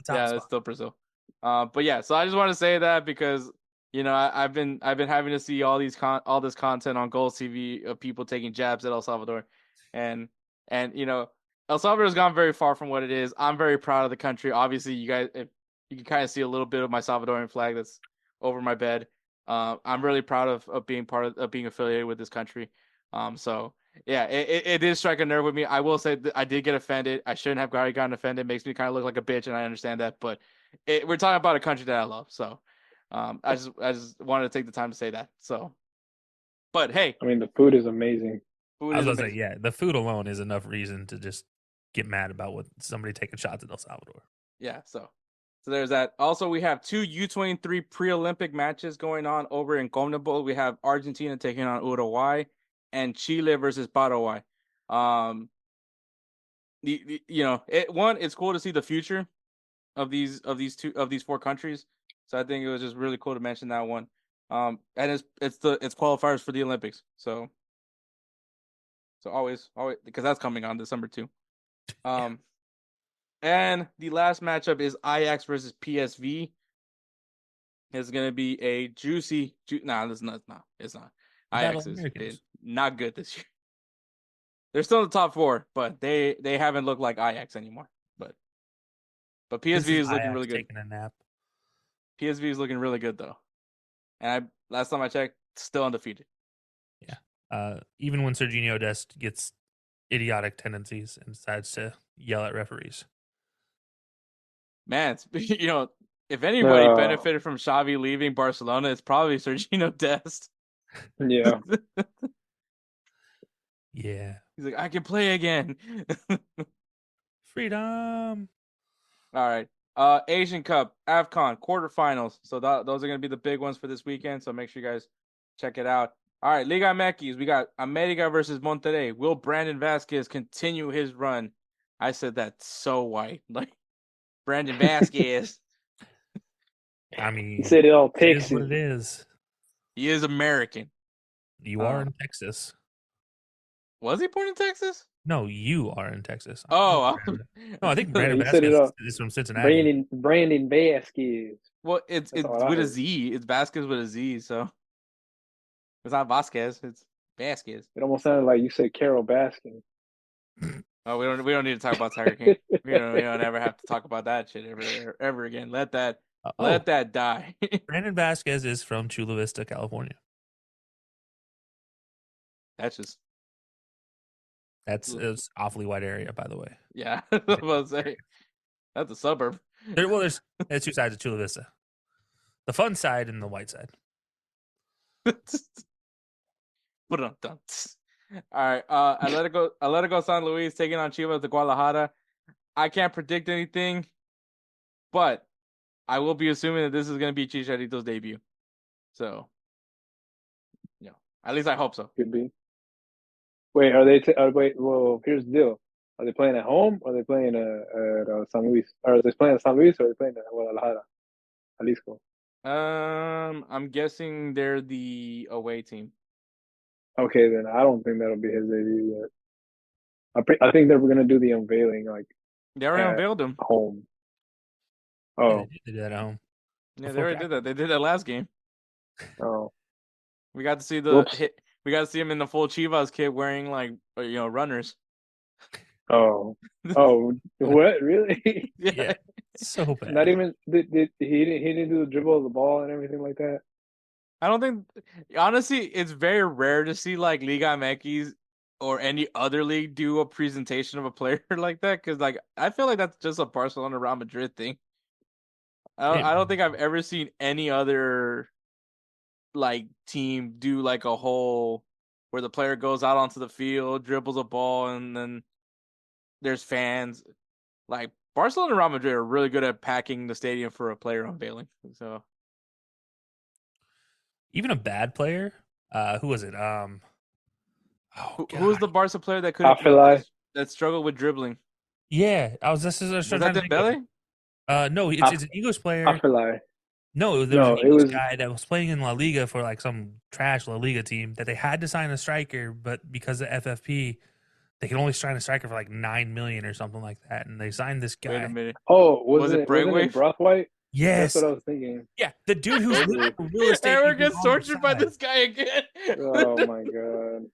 spot. It's still Brazil. But yeah, so I just want to say that because I've been having to see all this content on GolzTV of people taking jabs at El Salvador, and El Salvador has gone very far from what it is. I'm very proud of the country. Obviously, you guys, if you can kind of see a little bit of my Salvadorian flag that's over my bed. I'm really proud of being being affiliated with this country. So yeah, it did strike a nerve with me. I will say that I did get offended. I shouldn't have gotten offended. It makes me kind of look like a bitch, and I understand that. But we're talking about a country that I love. So I just wanted to take the time to say that. So, but hey, I mean, the food is amazing. I was gonna say, yeah, the food alone is enough reason to just get mad about somebody taking shots at El Salvador. Yeah, so there's that. Also, we have 2 U23 pre-Olympic matches going on over in CONMEBOL. We have Argentina taking on Uruguay and Chile versus Paraguay. It's cool to see the future of these 4 countries. So I think it was just really cool to mention that one. And it's qualifiers for the Olympics. So always because that's coming on December 2. And the last matchup is Ajax versus PSV. It's gonna be a juicy. It's not. Ajax is not good this year. They're still in the top 4, but they haven't looked like Ajax anymore. But PSV is looking really good. Taking a nap. PSV is looking really good though, and last time I checked, still undefeated. Yeah. Even when Serginho Dest gets idiotic tendencies and decides to yell at referees. Man, if anybody benefited from Xavi leaving Barcelona, it's probably Serginho Dest. Yeah. Yeah. He's like, I can play again. Freedom. All right. Asian Cup, AFCON, quarterfinals. So those are going to be the big ones for this weekend. So make sure you guys check it out. All right, Liga MX. We got America versus Monterrey. Will Brandon Vasquez continue his run? I said that so white. Like, Brandon Vasquez. I mean, he said it all takes it is what it is. He is American. You are in Texas. Was he born in Texas? No, you are in Texas. Oh, no, I think Brandon Vasquez is from Cincinnati. Brandon Vasquez. Well, it's with a Z. It's Vasquez with a Z, so it's not Vasquez. It's Vasquez. It almost sounded like you said Carol Baskin. Oh, we don't need to talk about Tiger King. we don't ever have to talk about that shit ever again. Let that die. Brandon Vasquez is from Chula Vista, California. That's an awfully wide area, by the way. Yeah, I was about to say that's a suburb. There's 2 sides of Chula Vista: the fun side and the white side. All right, Atletico San Luis taking on Chivas de Guadalajara. I can't predict anything, but I will be assuming that this is going to be Chicharito's debut. So, at least I hope so. Could be. Wait, are they? Well, here's the deal: are they playing at home, or are they playing at San Luis? Or are they playing at San Luis, or are they playing at Guadalajara, Jalisco? I'm guessing they're the away team. Okay, then I don't think that'll be his debut yet. I think they're gonna do the unveiling they already unveiled him home. Oh, yeah, they did that at home. Yeah, they already did that. They did that last game. Oh, we got to see we got to see him in the full Chivas kit wearing runners. Oh, what? Really? Yeah, so bad. Not even he didn't do the dribble of the ball and everything like that. I don't think, honestly, it's very rare to see Liga MX or any other league do a presentation of a player like that, because I feel like that's just a Barcelona Real Madrid thing. I don't think I've ever seen any other team do a whole where the player goes out onto the field, dribbles a ball, and then there's fans. Barcelona and Real Madrid are really good at packing the stadium for a player unveiling. So even a bad player, who was it? Who was the Barca player that couldn't that struggled with dribbling? Yeah, was that Dembele? No, it's an English player. No, there was an English guy that was playing in La Liga for some trash La Liga team that they had to sign a striker, but because of FFP, they could only sign a striker for $9 million or something like that, and they signed this guy. Wait a minute. Oh, was it Braithwaite? Yes, that's what I was thinking. Yeah, the dude who's real estate. Eric gets tortured by this guy again. Oh my god.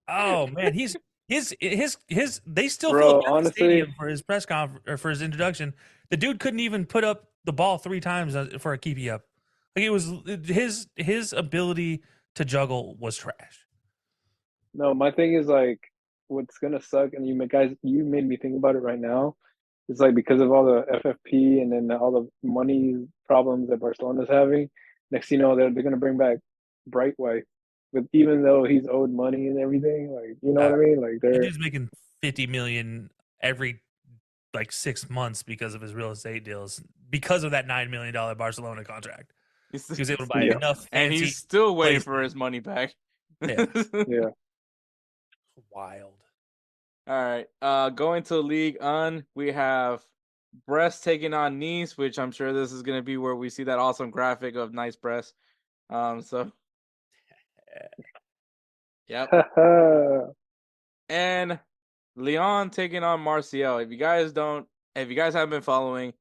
Oh man, his they still Bro, filled the stadium for his press conference or for his introduction. The dude couldn't even put up the ball 3 times for a keepy up. It was his ability to juggle was trash. No, my thing is what's gonna suck, and you made me think about it right now. It's because of all the FFP and then all the money problems that Barcelona's having. Next thing you know, they're gonna bring back Braithwaite, even though he's owed money and everything. You know what I mean? He's making $50 million every like 6 months because of his real estate deals, because of that $9 million Barcelona contract. He was able to buy enough and fancy he's still waiting places. for his money back. Yeah. Yeah. Wild. All right. Going to League On, we have Brest taking on Nice, which I'm sure this is going to be where we see that awesome graphic of nice Brest. So, yep. And Lyon taking on Marseille. If you guys haven't been following,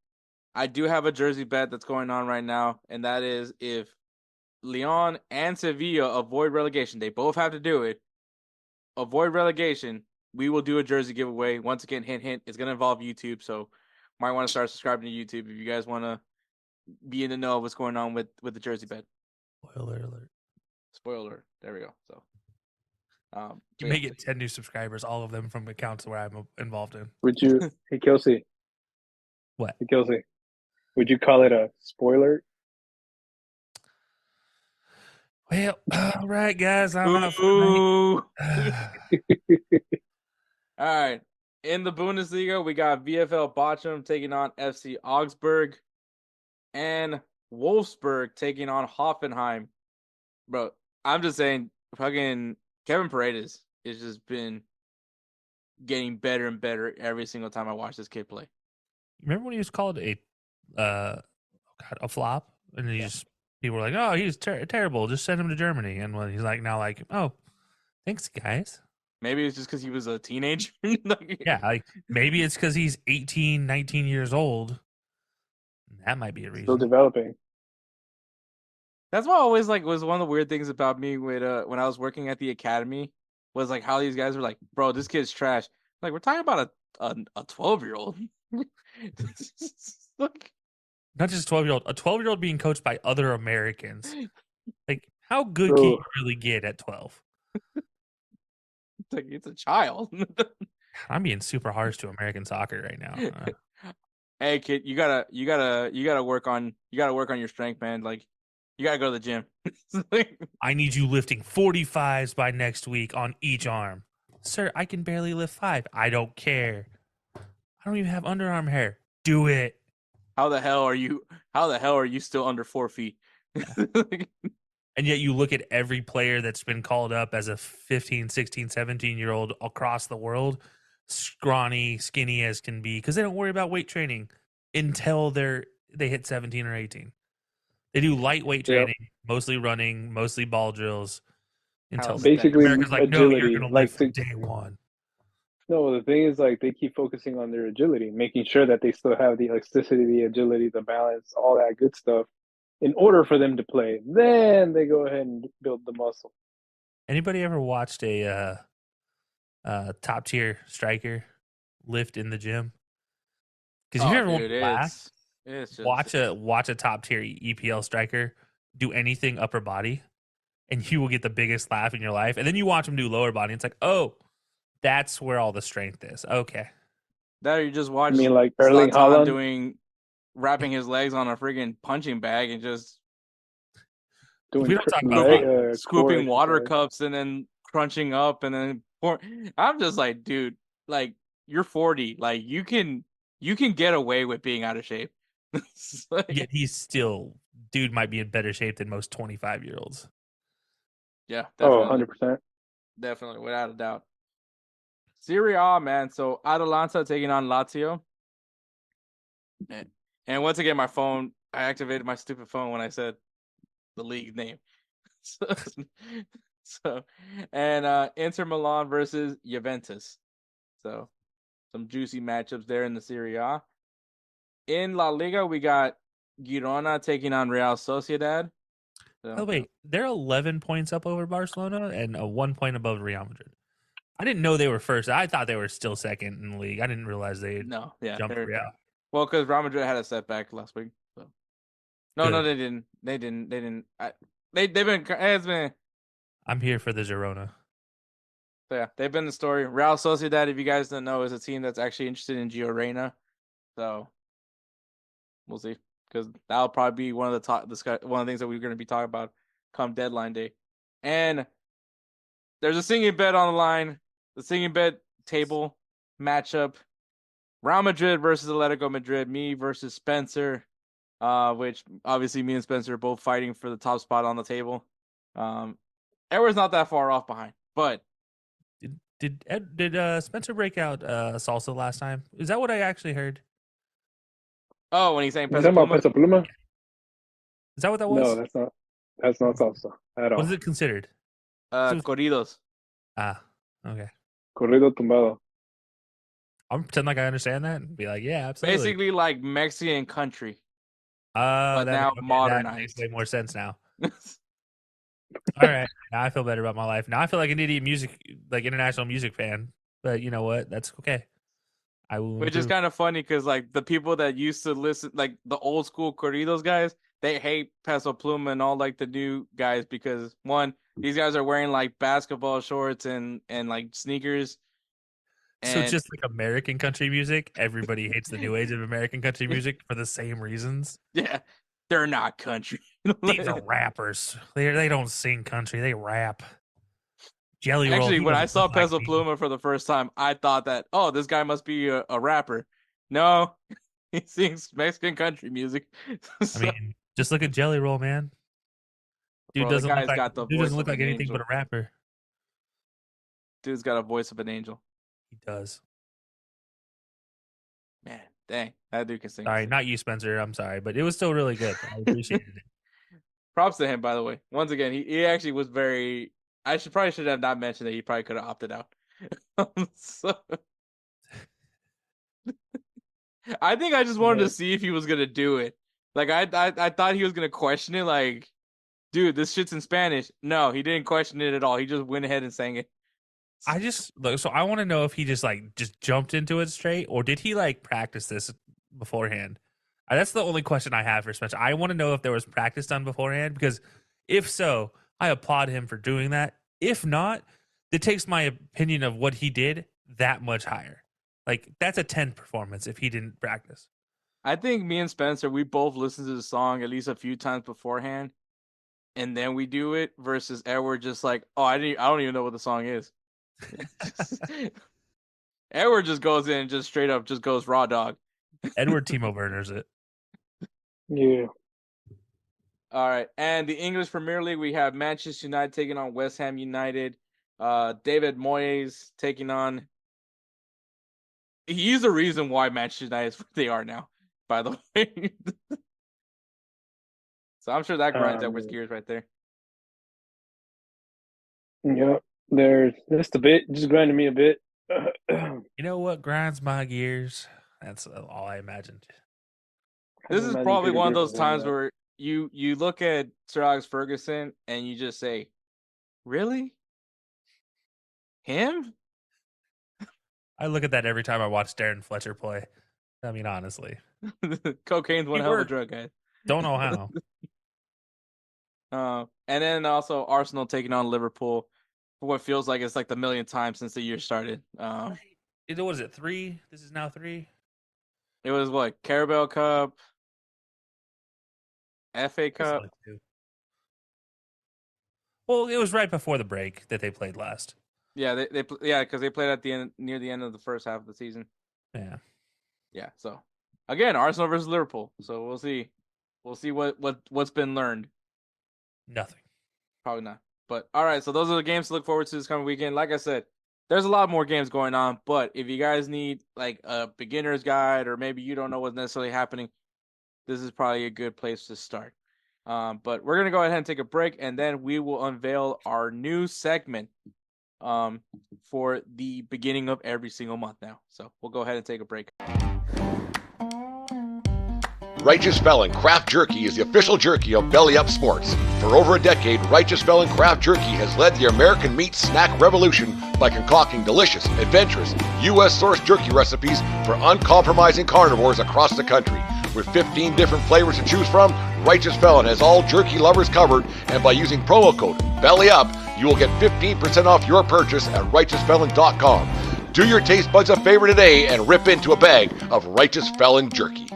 I do have a jersey bet that's going on right now, and that is if Lyon and Sevilla avoid relegation, they both have to do it. Avoid relegation, we will do a jersey giveaway. Once again, hint, hint, it's going to involve YouTube, so might want to start subscribing to YouTube if you guys want to be in the know of what's going on with the jersey bet. Spoiler alert. Spoiler. There we go. So, you may get 10 new subscribers, all of them from accounts where I'm involved in. Would you, hey Kelcey? What? Hey Kelcey, would you call it a spoiler? Well, all right, guys. I'm out for all right. In the Bundesliga, we got VfL Bochum taking on FC Augsburg and Wolfsburg taking on Hoffenheim. Bro, I'm just saying, fucking Kevin Paredes has just been getting better and better every single time I watch this kid play. Remember when he was called a flop, and people were like, "Oh, he's terrible. Just send him to Germany." And when he's like, now like, "Oh, thanks, guys." Maybe it's just because he was a teenager. Yeah, like maybe it's because he's 18, 19 years old. That might be a reason. Still developing. That's what I always was one of the weird things about me with when I was working at the academy was like how these guys were like, bro, this kid's trash. Like we're talking about a 12-year-old. Not just a 12-year-old, a 12-year-old being coached by other Americans. Like how good can you really get at 12? It's like it's a child. I'm being super harsh to American soccer right now. Hey kid, you gotta work on your strength, man. Like you gotta go to the gym. I need you lifting 45s by next week on each arm. Sir, I can barely lift 5. I don't care. I don't even have underarm hair. Do it. How the hell are you still under 4 feet? And yet you look at every player that's been called up as a 15, 16, 17-year-old across the world, scrawny, skinny as can be, because they don't worry about weight training until they hit 17 or 18. They do lightweight training, mostly running, mostly ball drills. Until basically America's like, agility, no, you're going to live from day one. No, the thing is, like, they keep focusing on their agility, making sure that they still have the elasticity, the agility, the balance, all that good stuff in order for them to play. Then they go ahead and build the muscle. Anybody ever watched a top tier striker lift in the gym? Because if you ever want to laugh, watch a top tier EPL striker do anything upper body, and you will get the biggest laugh in your life. And then you watch them do lower body, and it's like, oh, that's where all the strength is. Okay. That you just watch. I mean, like Erling Haaland wrapping his legs on a friggin' punching bag and just doing scooping water cups and then crunching up and then I'm just like, dude, like you're 40, like you can get away with being out of shape. Yet he's still, dude might be in better shape than most 25-year-olds. Yeah, definitely. 100%. Definitely, without a doubt. Serie A, man. So Atalanta taking on Lazio. And once again, my phone, I activated my stupid phone when I said the league name. And Inter Milan versus Juventus. So some juicy matchups there in the Serie A. In La Liga, we got Girona taking on Real Sociedad. So, wait, they're 11 points up over Barcelona and 1 point above Real Madrid. I didn't know they were first. I thought they were still second in the league. I didn't realize they jumped Real. Well, because Real Madrid had a setback last week. So. No, they didn't. They've been. I'm here for the Girona. So yeah, they've been the story. Real Sociedad, if you guys don't know, is a team that's actually interested in Gio Reyna. So we'll see, because that'll probably be one of the things that we're going to be talking about come deadline day. And there's a singing bet on the line. The singing bet table matchup Real Madrid versus Atletico Madrid. Me versus Spencer. Which obviously me and Spencer are both fighting for the top spot on the table. Edward's not that far off behind, but did Spencer break out salsa last time? Is that what I actually heard? Oh, when he's saying You talking about Peso Peso Pluma? Is that what that was? No, that's not salsa at all. What is it considered? Corridos. Okay. Corrido tumbado. I'm pretend like I understand that and be like, yeah, absolutely. Basically like Mexican country. But now modernized. That makes way more sense now. All right. Now I feel better about my life. Now I feel like an idiot international music fan. But you know what? That's okay. I will. Which is kind of funny because like the people that used to listen, like the old school corridos guys, they hate Peso Pluma and all like the new guys because one, these guys are wearing like basketball shorts and like sneakers. So just like American country music, everybody hates the new age of American country music for the same reasons. Yeah, they're not country. These are rappers. They don't sing country. They rap. Jelly Roll. Actually, when I saw Peso Pluma for the first time, I thought that, oh, this guy must be a rapper. No, he sings Mexican country music. I mean, just look at Jelly Roll, man. Dude doesn't look like anything but a rapper. Dude's got a voice of an angel. He does. Man, dang, that dude can sing. Sorry, not you, Spencer. I'm sorry, but it was still really good. I appreciated it. Props to him, by the way. Once again, he actually was very. I should have not mentioned that he probably could have opted out. I think I just wanted to see if he was gonna do it. Like I thought he was gonna question it. Like, dude, this shit's in Spanish. No, he didn't question it at all. He just went ahead and sang it. So I want to know if he just jumped into it straight, or did he like practice this beforehand? That's the only question I have for Spencer. I want to know if there was practice done beforehand, because if so, I applaud him for doing that. If not, it takes my opinion of what he did that much higher. Like, that's a 10 performance if he didn't practice. I think me and Spencer, we both listened to the song at least a few times beforehand, and then we do it, versus Edward just like, oh, I don't even know what the song is. Edward just goes in and just straight up just goes raw dog. Edward Timo Werner's it. Yeah. All right. And the English Premier League, we have Manchester United taking on West Ham United. David Moyes taking on. He's the reason why Manchester United is what they are now, by the way. So I'm sure that grinds Edward's gears right there. Yep. There's just a bit, just grinding me a bit. You know what grinds my gears? That's all I imagined. This is probably one of those times where you look at Sir Alex Ferguson and you just say, really? Him? I look at that every time I watch Darren Fletcher play. I mean, honestly. Cocaine's one hell of a drug, guys. Don't know how. And then also Arsenal taking on Liverpool for what feels like it's like the millionth time since the year started. What is it, 3? This is now 3? It was what? Carabao Cup, FA Cup. Well, it was right before the break that they played last. Yeah, because they played at the end, near the end of the first half of the season. Yeah. So again, Arsenal versus Liverpool. So we'll see what's been learned. Nothing. Probably not. But all right, so those are the games to look forward to this coming weekend. Like I said, there's a lot more games going on, but if you guys need like a beginner's guide, or maybe you don't know what's necessarily happening, this is probably a good place to start. But we're gonna go ahead and take a break, and then we will unveil our new segment for the beginning of every single month now. So we'll go ahead and take a break. Righteous Felon Craft Jerky is the official jerky of BellyUpSports. For over a decade, Righteous Felon Craft Jerky has led the American meat snack revolution by concocting delicious, adventurous, U.S.-sourced jerky recipes for uncompromising carnivores across the country. With 15 different flavors to choose from, Righteous Felon has all jerky lovers covered, and by using promo code BELLYUP, you will get 15% off your purchase at RighteousFelon.com. Do your taste buds a favor today and rip into a bag of Righteous Felon jerky.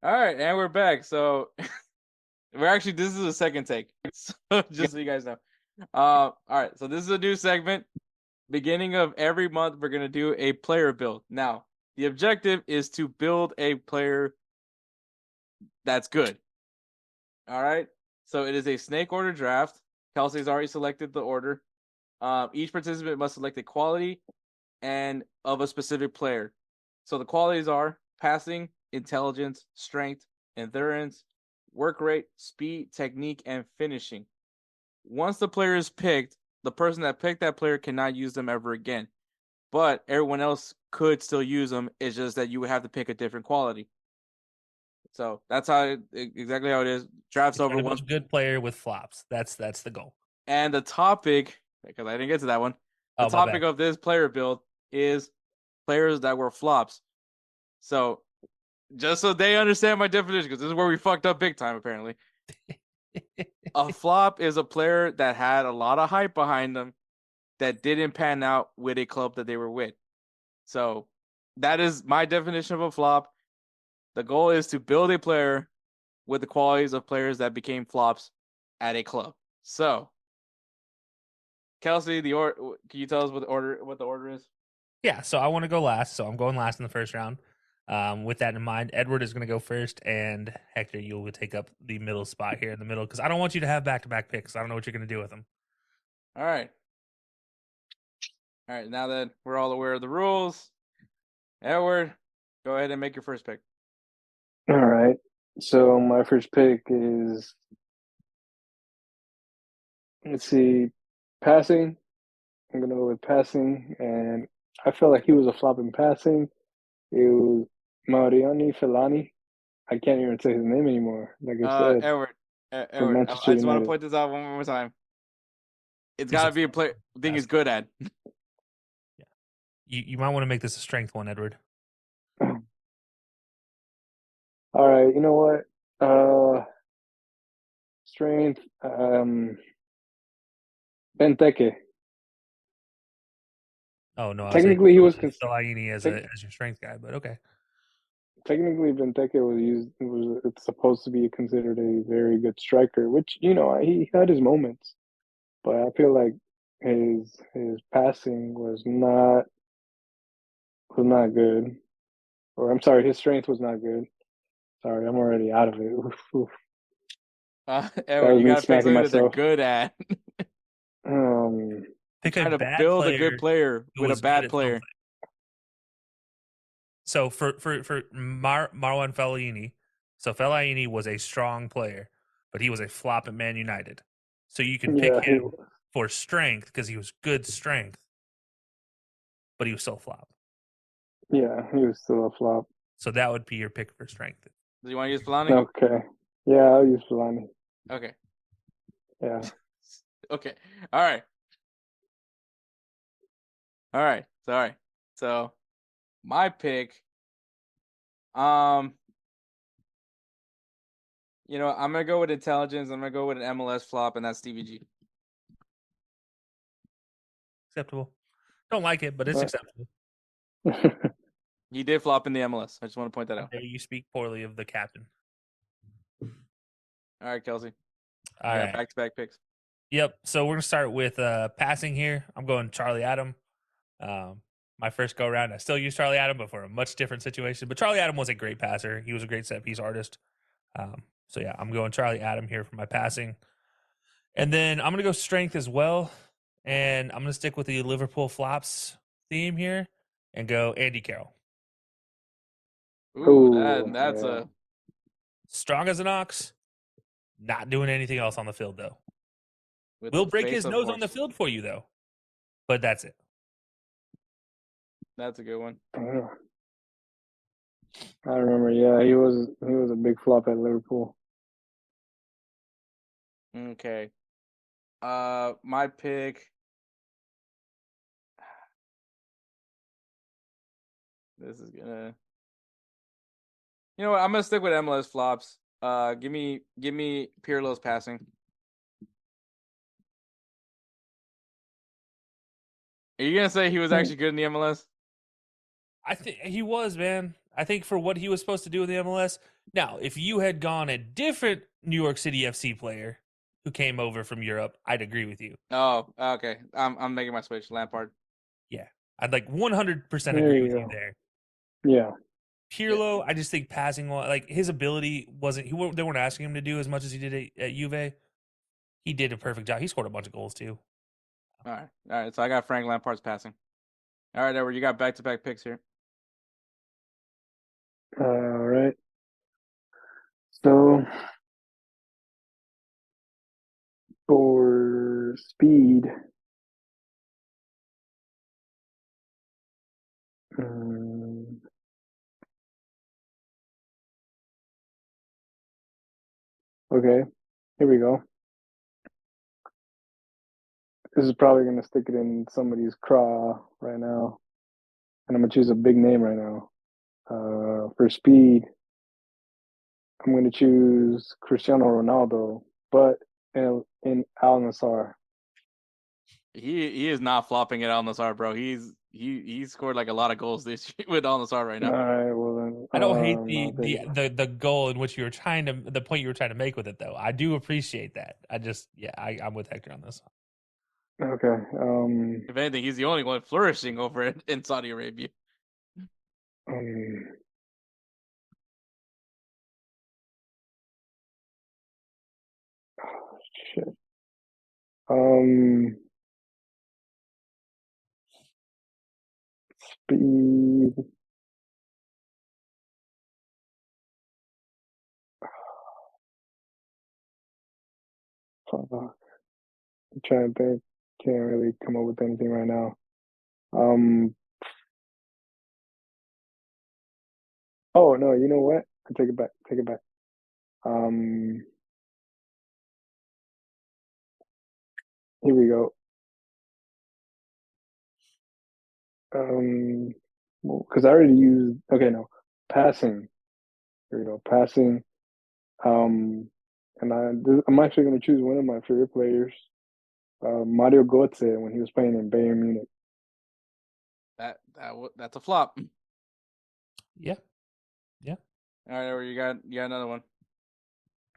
All right, and we're back. So this is a second take. So just so you guys know. All right, so this is a new segment. beginning of every month, we're gonna do a player build. Now, the objective is to build a player that's good. All right. So it is a snake order draft. Kelcey's already selected the order. Each participant must select a quality and of a specific player. So the qualities are passing, intelligence, strength, endurance, work rate, speed, technique, and finishing. Once the player is picked, the person that picked that player cannot use them ever again. But everyone else could still use them. It's just that you would have to pick a different quality. So that's exactly how it is. Draft's over once. Good player with flops. That's the goal. And the topic, because I didn't get to that one, the topic of this player build is players that were flops. So just so they understand my definition, because this is where we fucked up big time, apparently. A flop is a player that had a lot of hype behind them that didn't pan out with a club that they were with. So that is my definition of a flop. The goal is to build a player with the qualities of players that became flops at a club. So, Kelcey, can you tell us what the order is? Yeah, so I want to go last, so I'm going last in the first round. With that in mind, Edward is going to go first, and Hector, you will take up the middle spot here in the middle, because I don't want you to have back-to-back picks. I don't know what you're going to do with them. All right. Now that we're all aware of the rules, Edward, go ahead and make your first pick. All right. So my first pick is, let's see, passing. I'm going to go with passing, and I felt like he was a flop in passing. It was Mariani Fellaini. I can't even say his name anymore. Like I said, Edward, I just want to point this out one more time. It's got to be a player thing he's good at. Yeah, you might want to make this a strength one, Edward. All right, you know what? Strength. Benteke. Oh no! Technically, he was Fellaini as your strength guy, but okay. Technically, Benteke it's supposed to be considered a very good striker, which he had his moments, but I feel like his passing was not good, or I'm sorry, his strength was not good. Sorry, I'm already out of it. Edward, you gotta pick something that they're good at. Trying to build a good player with a bad player. So for Marwan Fellaini, so Fellaini was a strong player, but he was a flop at Man United. So you can pick him for strength because he was good strength, but he was still a flop. Yeah, he was still a flop. So that would be your pick for strength. Do you want to use Fellaini? Okay. Yeah, I'll use Fellaini. Okay. Yeah. Okay. All right. Sorry. So my pick, I'm gonna go with intelligence. I'm gonna go with an MLS flop, and that's Stevie G. Acceptable. Don't like it, but it's acceptable. He did flop in the MLS. I just want to point that out. You speak poorly of the captain. All right, Kelcey. All right. Back-to-back picks. Yep. So we're gonna start with passing here. I'm going Charlie Adam. My first go around, I still use Charlie Adam, but for a much different situation. But Charlie Adam was a great passer. He was a great set piece artist. So yeah, I'm going Charlie Adam here for my passing. And then I'm gonna go strength as well. And I'm gonna stick with the Liverpool flops theme here and go Andy Carroll. Ooh, that's a strong as an ox. Not doing anything else on the field though. Will break his nose on the field for you though. But that's it. That's a good one. I remember. Yeah, he was a big flop at Liverpool. Okay. My pick. This is gonna. You know what? I'm gonna stick with MLS flops. Give me Pirlo's passing. Are you gonna say he was actually good in the MLS? I think he was, man. I think for what he was supposed to do in the MLS. Now, if you had gone a different New York City FC player who came over from Europe, I'd agree with you. Oh, okay. I'm making my switch. Lampard. I'd like 100% There agree you with go. you there. Yeah. Pirlo, I just think passing, like his ability wasn't. They weren't asking him to do as much as he did at Juve. He did a perfect job. He scored a bunch of goals too. All right. So I got Frank Lampard's passing. All right, Edward, you got back-to-back picks here. All right. So for speed, okay, here we go. This is probably gonna stick it in somebody's craw right now, and I'm gonna choose a big name right now. For speed, I'm gonna choose Cristiano Ronaldo, but in Al Nassr. He is not flopping at Al Nassr, bro. He scored like a lot of goals this year with Al Nassr right now. All right, well then. I don't hate the goal in which you were the point you were trying to make with it though. I do appreciate that. I'm with Hector on this. Okay. If anything, he's the only one flourishing over it in Saudi Arabia. Shit. Speed. Fuck. I'm trying to think. Can't really come up with anything right now. Oh no, you know what? I take it back. Take it back. Here we go. Because I already used. Okay, no, passing. Here we go. Passing. And I'm actually going to choose one of my favorite players, Mario Götze, when he was playing in Bayern Munich. That's a flop. Yeah. All right, you got another one.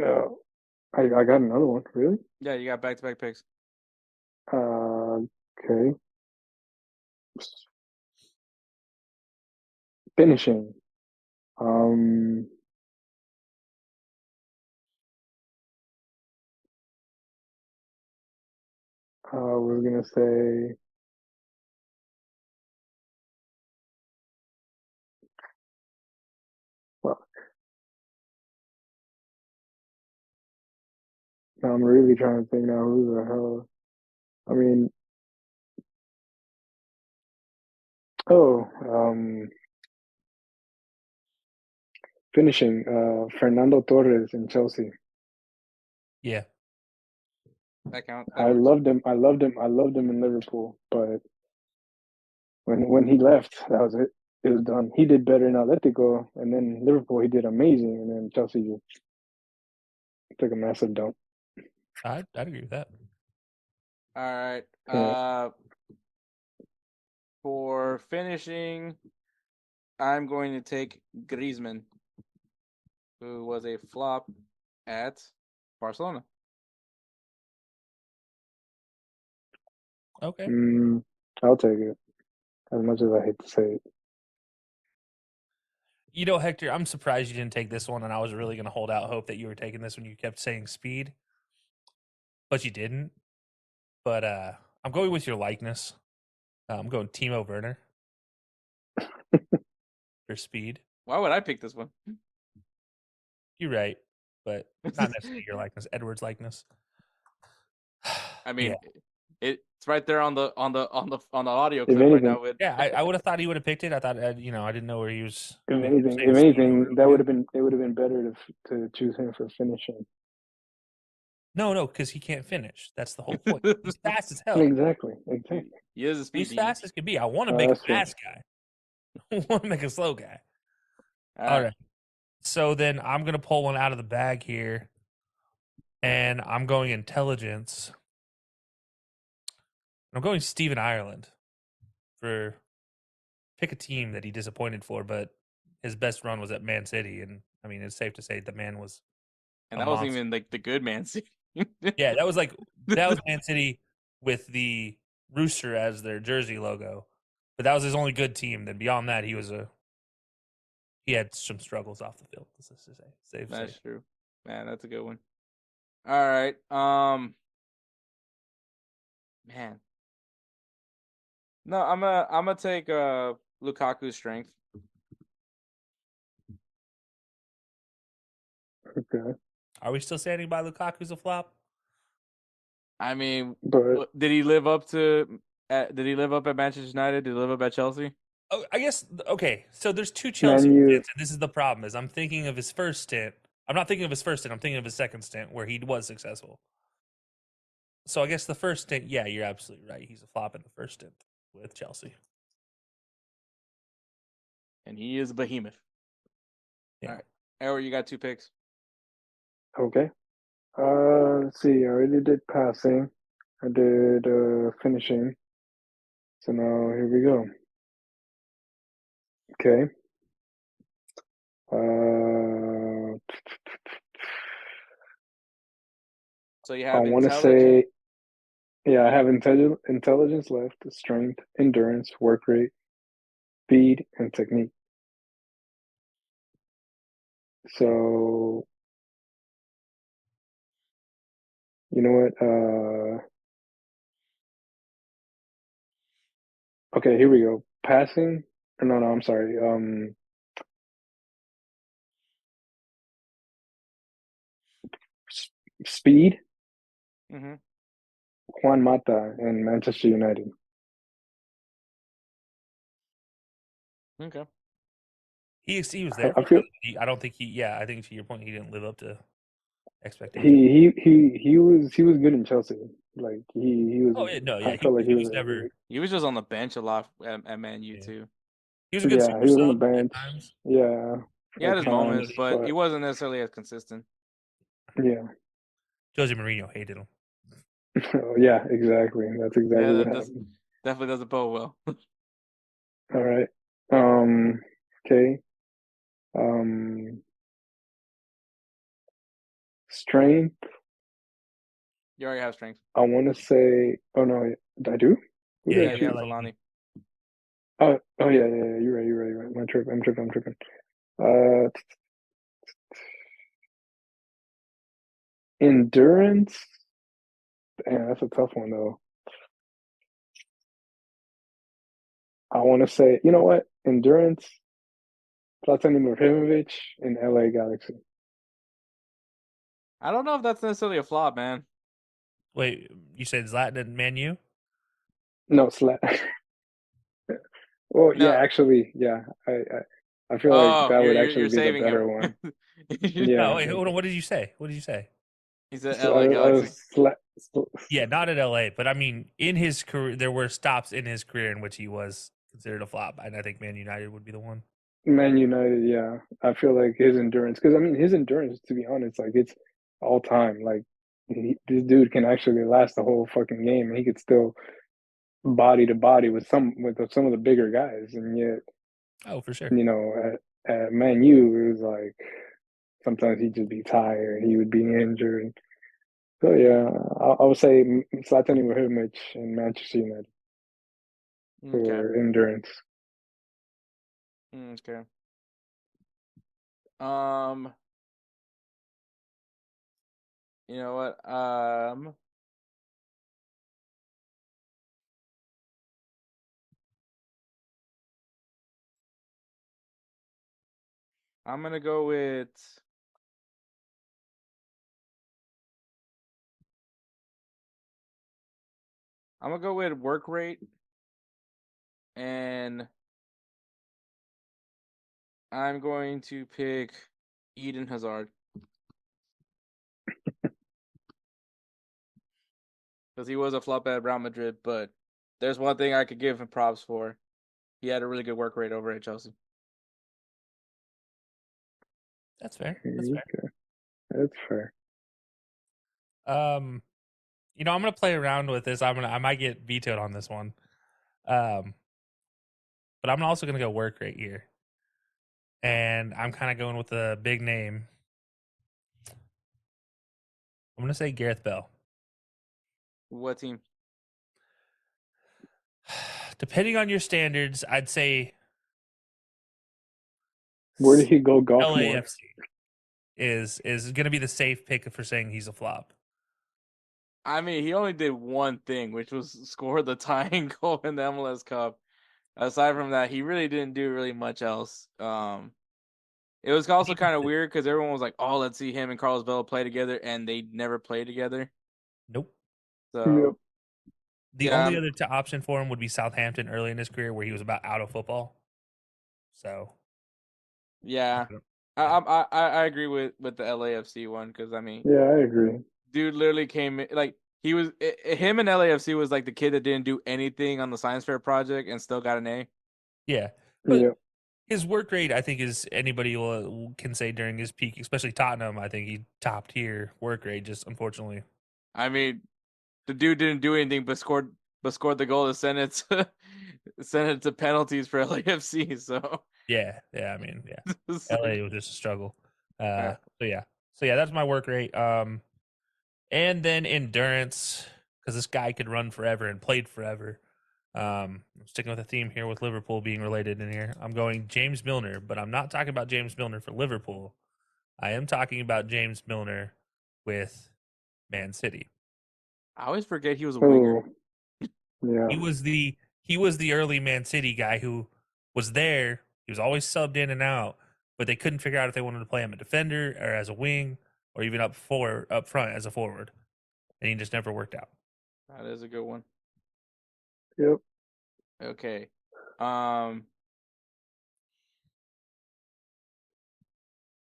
I got another one. Really? Yeah, you got back-to-back picks. Okay. Finishing. I was gonna say. Fuck. Now I'm really trying to think now. Who the hell? I mean. Finishing. Fernando Torres in Chelsea. Yeah. That counts. I loved him in Liverpool, but when he left, that was it. It was done. He did better in Atletico, and then Liverpool he did amazing, and then Chelsea just took a massive dump. I'd agree with that. All right. Yeah. For finishing, I'm going to take Griezmann, who was a flop at Barcelona. Okay. I'll take it. As much as I hate to say it. You know, Hector, I'm surprised you didn't take this one, and I was really going to hold out hope that you were taking this when you kept saying speed, but you didn't. But I'm going with your likeness. I'm going Timo Werner for speed. Why would I pick this one? You're right, but not necessarily your likeness. Edward's likeness. I mean, yeah. It's right there on the audio If clip anything, right now. Yeah, I would have thought he would have picked it. I thought, I didn't know where he was. If anything, that would have been better to choose him for finishing. No, because he can't finish. That's the whole point. He's fast as hell. Exactly. He is a speed. He's fast as can be. I want to make a fast guy. I want to make a slow guy. All right. So then I'm gonna pull one out of the bag here, and I'm going intelligence. I'm going Stephen Ireland for pick a team that he disappointed for, but his best run was at Man City, and I mean it's safe to say the man was. And that wasn't even like the good Man City. Yeah, that was Man City with the rooster as their jersey logo, But that was his only good team. Then beyond that, he had some struggles off the field. Let's just say. That's true. Man, that's a good one. All right. Man. No, I'm gonna take Lukaku's strength. Okay. Are we still standing by Lukaku's a flop? I mean, But did he live up to? Did he live up at Manchester United? Did he live up at Chelsea? Oh, I guess okay. So there's two Chelsea stints, and this is the problem: is I'm thinking of his first stint. I'm not thinking of his first stint. I'm thinking of his second stint where he was successful. So I guess the first stint, yeah, you're absolutely right. He's a flop in the first stint with Chelsea, and he is a behemoth. Yeah. All right, Edward, you got 2 picks. Okay. Let's see. I already did passing. I did finishing. So now here we go. Okay. So you have I want to say, yeah, I have intelligence left, strength, endurance, work rate, speed, and technique. So, you know what? Okay, here we go. Passing. No, I'm sorry. Speed. Mm-hmm. Juan Mata and Manchester United. Okay. He was there. I don't think I think to your point, he didn't live up to expectations. He was good in Chelsea. Like he was. Oh yeah, no, yeah. I felt like he was never. He was just on the bench a lot at Man U too. He was a good he was on the bench. Yeah. He had his moments, but he wasn't necessarily as consistent. Yeah. Jose Mourinho hated him. Yeah, exactly. That's exactly what happened. Definitely doesn't bode well. All right. Okay. Strength. You already have strength. I want to say. Oh no, I do. Yeah, you have Solani. Oh yeah. You're right. I'm tripping. Endurance. Damn, that's a tough one though. I want to say, you know what? Endurance. Zlatan Ibrahimovic in LA Galaxy. I don't know if that's necessarily a flop, man. Wait, you said Zlatan and Man U? No, Well, no. Yeah, actually, yeah. I feel like that would actually be the better one. Yeah. No, wait, hold on. What did you say? He said LA Galaxy. Yeah, not at LA, but I mean, in his career, there were stops in his career in which he was considered a flop, and I think Man United would be the one. Man United, yeah. I feel like his endurance, because I mean, his endurance, to be honest, like it's all time. Like this dude can actually last the whole fucking game, and he could still body to body with some of the bigger guys, and yet, oh, for sure, you know, at Man U, it was like sometimes he'd just be tired, he would be injured. So yeah, I would say Zlatan Ibrahimovic and Manchester United for endurance. Okay. You know what? I'm gonna go with work rate, and I'm going to pick Eden Hazard. Because he was a flop at Real Madrid, but there's one thing I could give him props for. He had a really good work rate over at Chelsea. That's fair. That's fair. You know, I'm gonna play around with this. I might get vetoed on this one. But I'm also gonna go work rate here. And I'm kind of going with a big name. I'm gonna say Gareth Bale. What team? depending on your standards, I'd say Where did he go golf more? LAFC is going to be the safe pick for saying he's a flop. I mean, he only did one thing, which was score the tying goal in the MLS Cup. Aside from that, he really didn't do really much else. It was also kind of weird because everyone was like, "Oh, let's see him and Carlos Vela play together," and they never played together. Nope. So the only other option for him would be Southampton early in his career, where he was about out of football. So, yeah, I agree with the LAFC one because I mean, yeah, I agree. Dude literally came like he was him and LAFC was like the kid that didn't do anything on the science fair project and still got an A. Yeah, but his work rate, I think, is anybody can say during his peak, especially Tottenham. I think he top tier work rate. Just unfortunately, I mean, the dude didn't do anything but scored the goal to send it to penalties for LAFC. So yeah. I mean, yeah, LA was just a struggle. So yeah, that's my work rate. And then endurance, because this guy could run forever and played forever. I'm sticking with a theme here with Liverpool being related in here. I'm going James Milner, but I'm not talking about James Milner for Liverpool. I am talking about James Milner with Man City. I always forget he was a winger. Yeah. He was the early Man City guy who was there. He was always subbed in and out, but they couldn't figure out if they wanted to play him a defender or as a wing or even up front as a forward. And he just never worked out. That is a good one. Yep. Okay.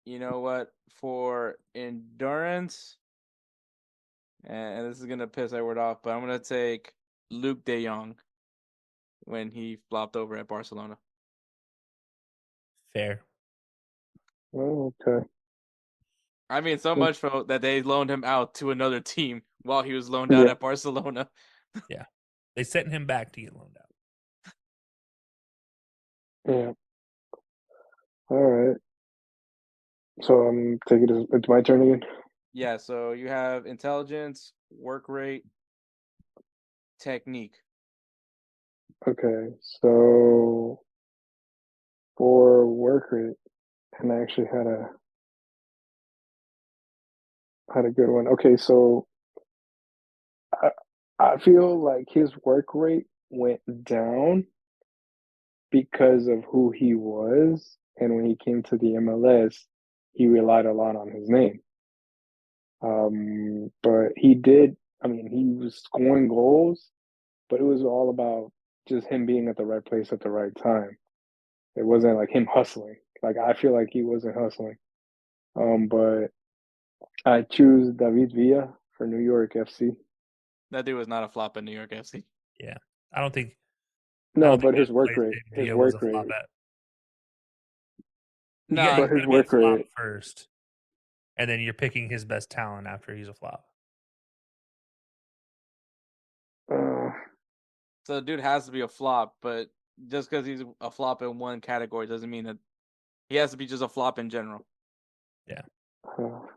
You know what? For endurance, and this is gonna piss Edward off, but I'm gonna take Luke De Jong when he flopped over at Barcelona. Fair. Oh, okay. I mean, so much so that they loaned him out to another team while he was loaned out at Barcelona. Yeah. They sent him back to get loaned out. Yeah. All right. So I'm taking it's my turn again. Yeah, so you have intelligence, work rate, technique. Okay, so for work rate, and I actually had a good one. Okay, so I feel like his work rate went down because of who he was, and when he came to the MLS, he relied a lot on his name. But he did. I mean, he was scoring goals, but it was all about just him being at the right place at the right time. It wasn't like him hustling. Like I feel like he wasn't hustling. But I choose David Villa for New York FC. That dude was not a flop in New York FC. Yeah, I don't think. No, but his work rate. His work rate. No, but his work rate first, and then you're picking his best talent after he's a flop. So the dude has to be a flop, but just because he's a flop in one category doesn't mean that he has to be just a flop in general. Yeah. All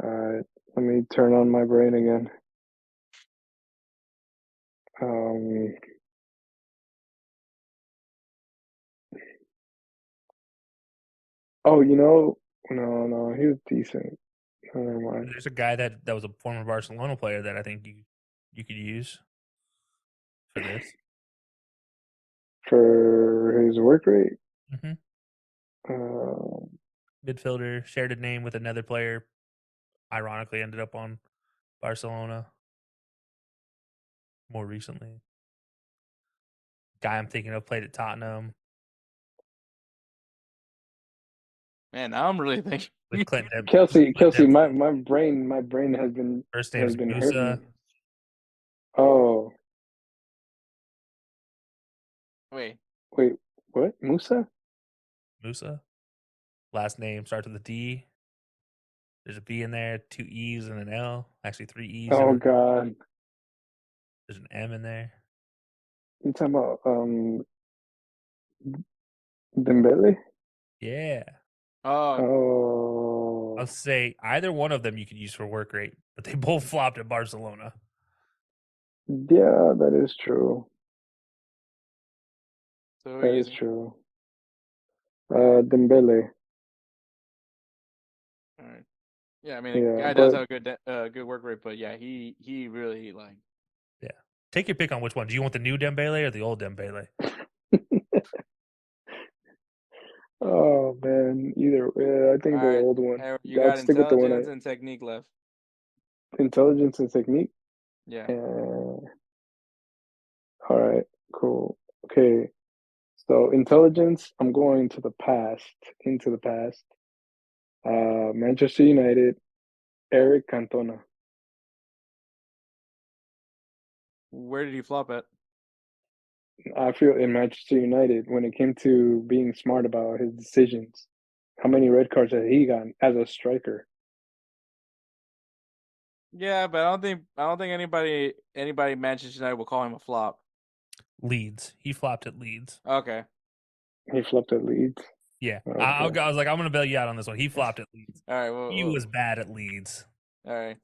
right, let me turn on my brain again. Oh, no, he was decent. Never mind. There's a guy that was a former Barcelona player that I think you could use for this. For his work rate? Mm-hmm. Midfielder, shared a name with another player, ironically ended up on Barcelona more recently. Guy I'm thinking of played at Tottenham. Man, now I'm really thinking. With Clinton. Kelcey, my brain has been first name's Moussa. Oh. Wait, what? Moussa? Moussa. Last name starts with a D. There's a B in there, 2 E's and an L. Actually, 3 E's. Oh God. There's an M in there. You talking about Dembele? Yeah. Oh. I'll say either one of them you could use for work rate, but they both flopped at Barcelona. Yeah, that is true. So That is true. Dembele. All right. Yeah, I mean, Yeah, the guy does have a good work rate, but yeah, he really like. Yeah. Take your pick on which one. Do you want the new Dembele or the old Dembele? Oh man, either way, I think All the right, old one. you I'd got stick with the one. intelligence and technique left. Intelligence and technique. Yeah. All right, cool. Okay, so intelligence. I'm going to the past, into the past. Manchester United. Eric Cantona. Where did he flop at? I feel in Manchester United when it came to being smart about his decisions. How many red cards had he gotten as a striker? Yeah, but I don't think anybody in Manchester United will call him a flop. Leeds. He flopped at Leeds. Okay. He flopped at Leeds. Yeah. Okay. I was like, I'm going to bail you out on this one. He flopped at Leeds. All right. Well, He was bad at Leeds. All right.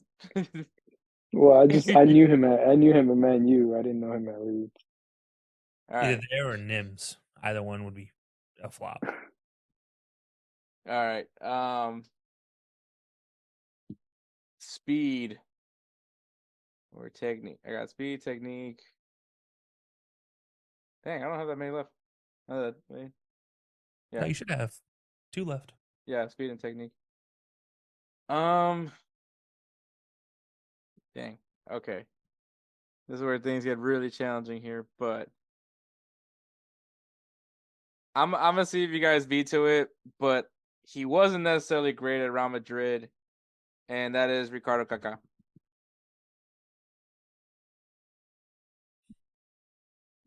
Well, I knew him at Man U. I didn't know him at Leeds. All right. Either there or Nims. Either one would be a flop. All right. Speed or technique. I got speed, technique. Dang, I don't have that many left. Yeah. No, you should have 2 left. Yeah, speed and technique. Dang. Okay. This is where things get really challenging here, but I'm gonna see if you guys veto it, but he wasn't necessarily great at Real Madrid, and that is Ricardo Kaká.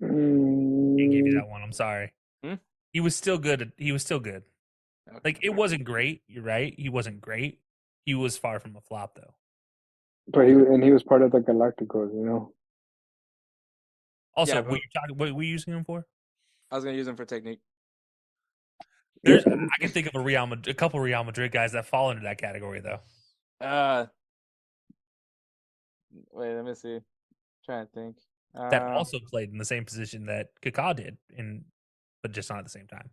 Can't give you that one. I'm sorry. Hmm? He was still good. He was still good. Okay. Like, it wasn't great. You're right. He wasn't great. He was far from a flop, though. But he was part of the Galacticos, you know. Also, Yeah, what were you using him for? I was gonna use him for technique. I can think of a couple Real Madrid guys that fall into that category, though. Wait, let me see. Trying to think. That also played in the same position that Kaká did, but just not at the same time.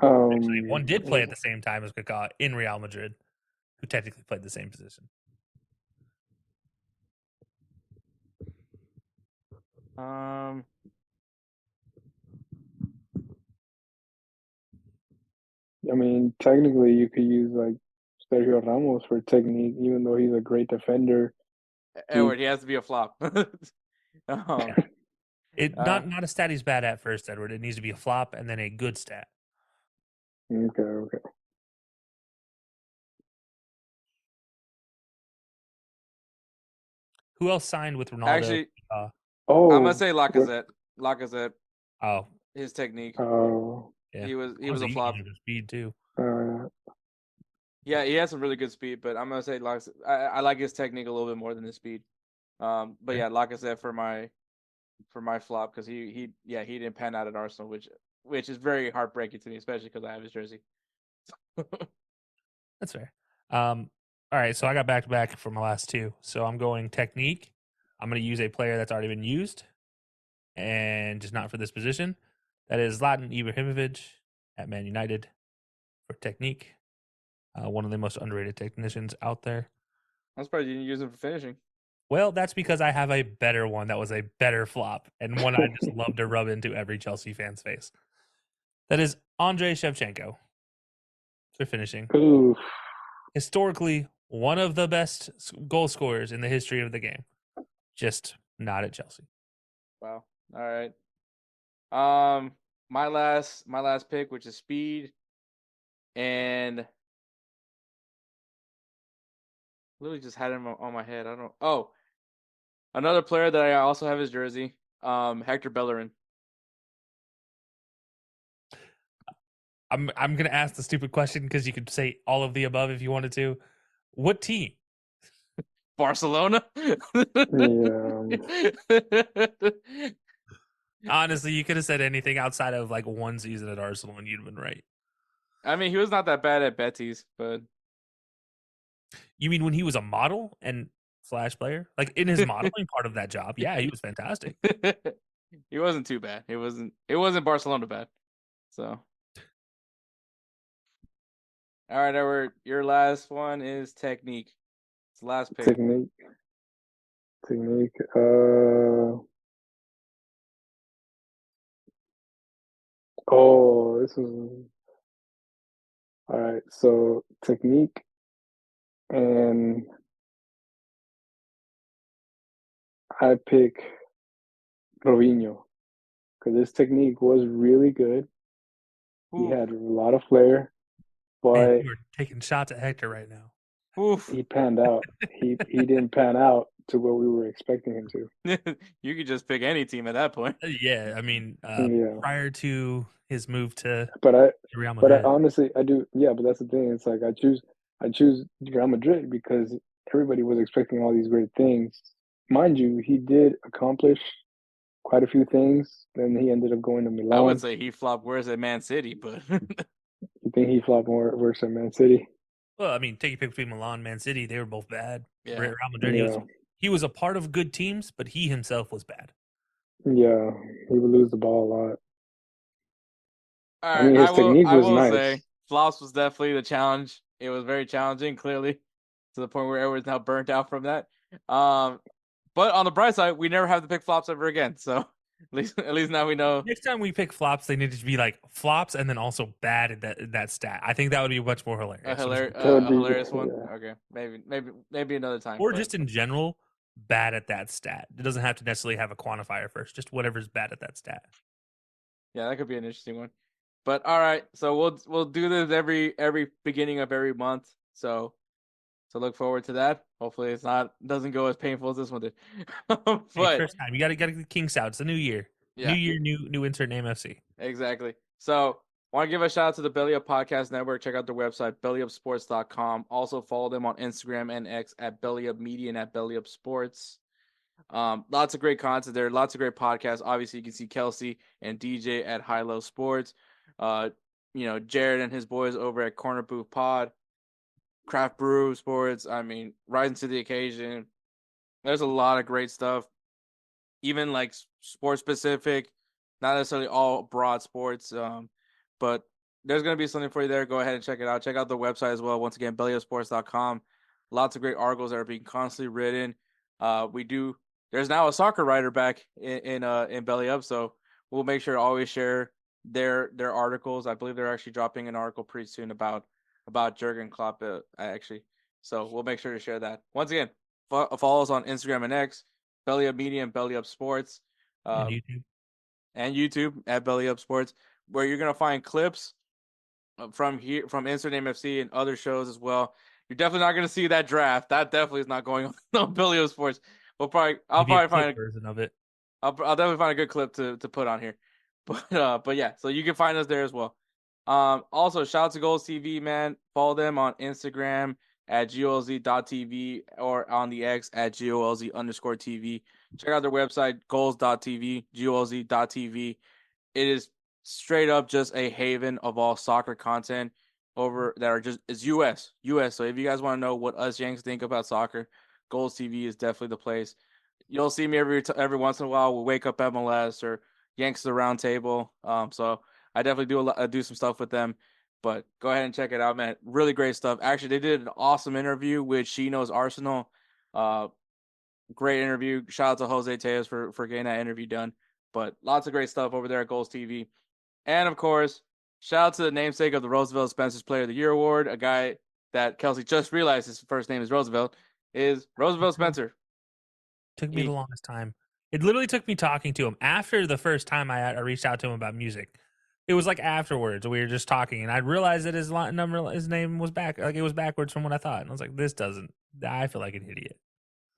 Actually, one did play at the same time as Kaká in Real Madrid, who technically played the same position. I mean, technically, you could use like Sergio Ramos for technique, even though he's a great defender. Edward, he has to be a flop. Not a stat he's bad at first, Edward. It needs to be a flop and then a good stat. Okay. Who else signed with Ronaldo? Actually, I'm gonna say Lacazette. Lacazette. Oh, his technique. Oh, yeah. He was a flop. Speed too. Yeah, he has some really good speed, but I'm gonna say Lacazette. I like his technique a little bit more than his speed. But yeah, Lacazette for my flop because he didn't pan out at Arsenal, which is very heartbreaking to me, especially because I have his jersey. That's fair. All right, so I got back-to-back for my last 2. So I'm going technique. I'm going to use a player that's already been used and just not for this position. That is Zlatan Ibrahimovic at Man United for technique. One of the most underrated technicians out there. I'm surprised you didn't use him for finishing. Well, that's because I have a better one that was a better flop and one I just love to rub into every Chelsea fan's face. That is Andrei Shevchenko for finishing. Oof. Historically, one of the best goal scorers in the history of the game. Just not at Chelsea. Wow. All right. My last pick, which is speed, and literally just had him on my head. I don't. Oh, another player that I also have his jersey. Hector Bellerin. I'm gonna ask the stupid question because you could say all of the above if you wanted to. What team? Barcelona. Yeah. Honestly, you could have said anything outside of like one season at Arsenal and you'd have been right. I mean, he was not that bad at Betis, but you mean when he was a model and Flash player. Like in his modeling part of that job, yeah, he was fantastic. He wasn't too bad. It wasn't Barcelona bad. So all right, Edward, your last one is technique. It's the last pick. Technique. Oh, this is all right. So technique, and I pick Robinho because his technique was really good. He had a lot of flair, but Man, you are taking shots at Hector right now. Oof. he panned out. He didn't pan out to what we were expecting him to. You could just pick any team at that point. Yeah, I mean, Yeah. prior to his move to Real But I Madrid. honestly, I do. Yeah, but that's the thing. It's like I choose Real Madrid because everybody was expecting all these great things. Mind you, he did accomplish quite a few things. Then he ended up going to Milan. I would say he flopped worse at Man City, but you think he flopped worse than Man City? Well, I mean, take a pick between Milan, Man City. They were both bad. Yeah. Real Madrid, Yeah. he was a part of good teams, but he himself was bad. Yeah, he would lose the ball a lot. all right, I mean, his technique was will nice. say flops was definitely the challenge. It was very challenging, clearly, to the point where everyone's now burnt out from that. But on the bright side, we never have to pick flops ever again. So at least now we know. Next time we pick flops, they need to be like flops and then also bad at that stat. I think that would be much more hilarious. A hilarious one. Yeah. Okay, maybe another time. Or just in general, bad at that stat. It doesn't have to necessarily have a quantifier first. Just whatever's bad at that stat. Yeah, that could be an interesting one. But all right, so we'll do this every beginning of every month. So look forward to that. Hopefully, doesn't go as painful as this one did. But hey, first time you got to get the kinks out. It's a new year. Yeah. New year, new InsertName FC. Exactly. So want to give a shout out to the Belly Up Podcast Network. Check out their website, BellyUpSports.com. Also follow them on Instagram and X at BellyUpMedia and at BellyUpSports. Lots of great content there. Lots of great podcasts. Obviously, you can see Kelcey and DJ at High Low Sports. Jared and his boys over at Corner Booth Pod. Craft Brew Sports. I mean, rising to the occasion. There's a lot of great stuff. Even like sports specific, not necessarily all broad sports. But there's going to be something for you there. Go ahead and check it out. Check out the website as well. Once again, BellyUpSports.com. Lots of great articles that are being constantly written. There's now a soccer writer back in Belly Up, so we'll make sure to always share their articles. I believe they're actually dropping an article pretty soon about Jurgen Klopp, actually. So we'll make sure to share that. Once again, follow us on Instagram and X, Belly Up Media and Belly Up Sports, and YouTube at Belly Up Sports, where you're gonna find clips from InsertName FC and other shows as well. You're definitely not gonna see that draft. That definitely is not going on Belly Up Sports. I'll probably find a version of it. I'll definitely find a good clip to put on here. But yeah, so you can find us there as well. Also, shout out to GolzTV, man. Follow them on Instagram at golz.tv or on the X at golz_TV. Check out their website, golz.tv, golz.tv. It is straight up just a haven of all soccer content it's US. So if you guys want to know what us Yanks think about soccer, GolzTV is definitely the place. You'll see me every once in a while. We'll wake up MLS or Yanks the Round Table. So I definitely do some stuff with them, but go ahead and check it out, man. Really great stuff. Actually, they did an awesome interview with She Knows Arsenal. Great interview. Shout out to Jose Tejas for getting that interview done. But lots of great stuff over there at GolzTV. And of course, shout out to the namesake of the Roosevelt Spencer's Player of the Year Award, a guy that Kelcey just realized his first name is Roosevelt, is Roosevelt Spencer. Took me the longest time. It literally took me talking to him after the first time I reached out to him about music. It was like afterwards we were just talking, and I realized that his name was back, like it was backwards from what I thought, and I was like, I feel like an idiot.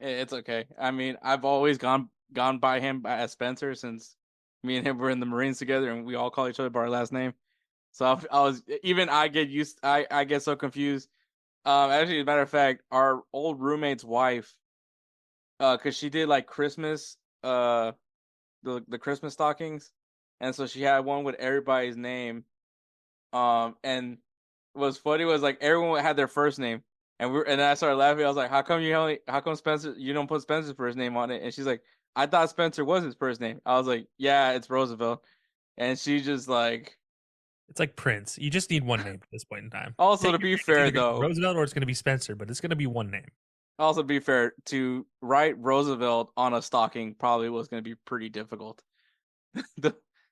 It's okay. I mean, I've always gone by him as Spencer since me and him were in the Marines together, and we all call each other by our last name. So I get so confused. Actually, as a matter of fact, our old roommate's wife, because she did like Christmas, the Christmas stockings, and so she had one with everybody's name. And what was funny was like everyone had their first name, And I started laughing. I was like, how come Spencer, you don't put Spencer's first name on it? And she's like, I thought Spencer was his first name. I was like, yeah, it's Roosevelt. And she just like, it's like Prince. You just need one name at this point in time. Also, to be fair, though, Roosevelt or it's going to be Spencer, but it's going to be one name. Also, to be fair, to write Roosevelt on a stocking probably was going to be pretty difficult.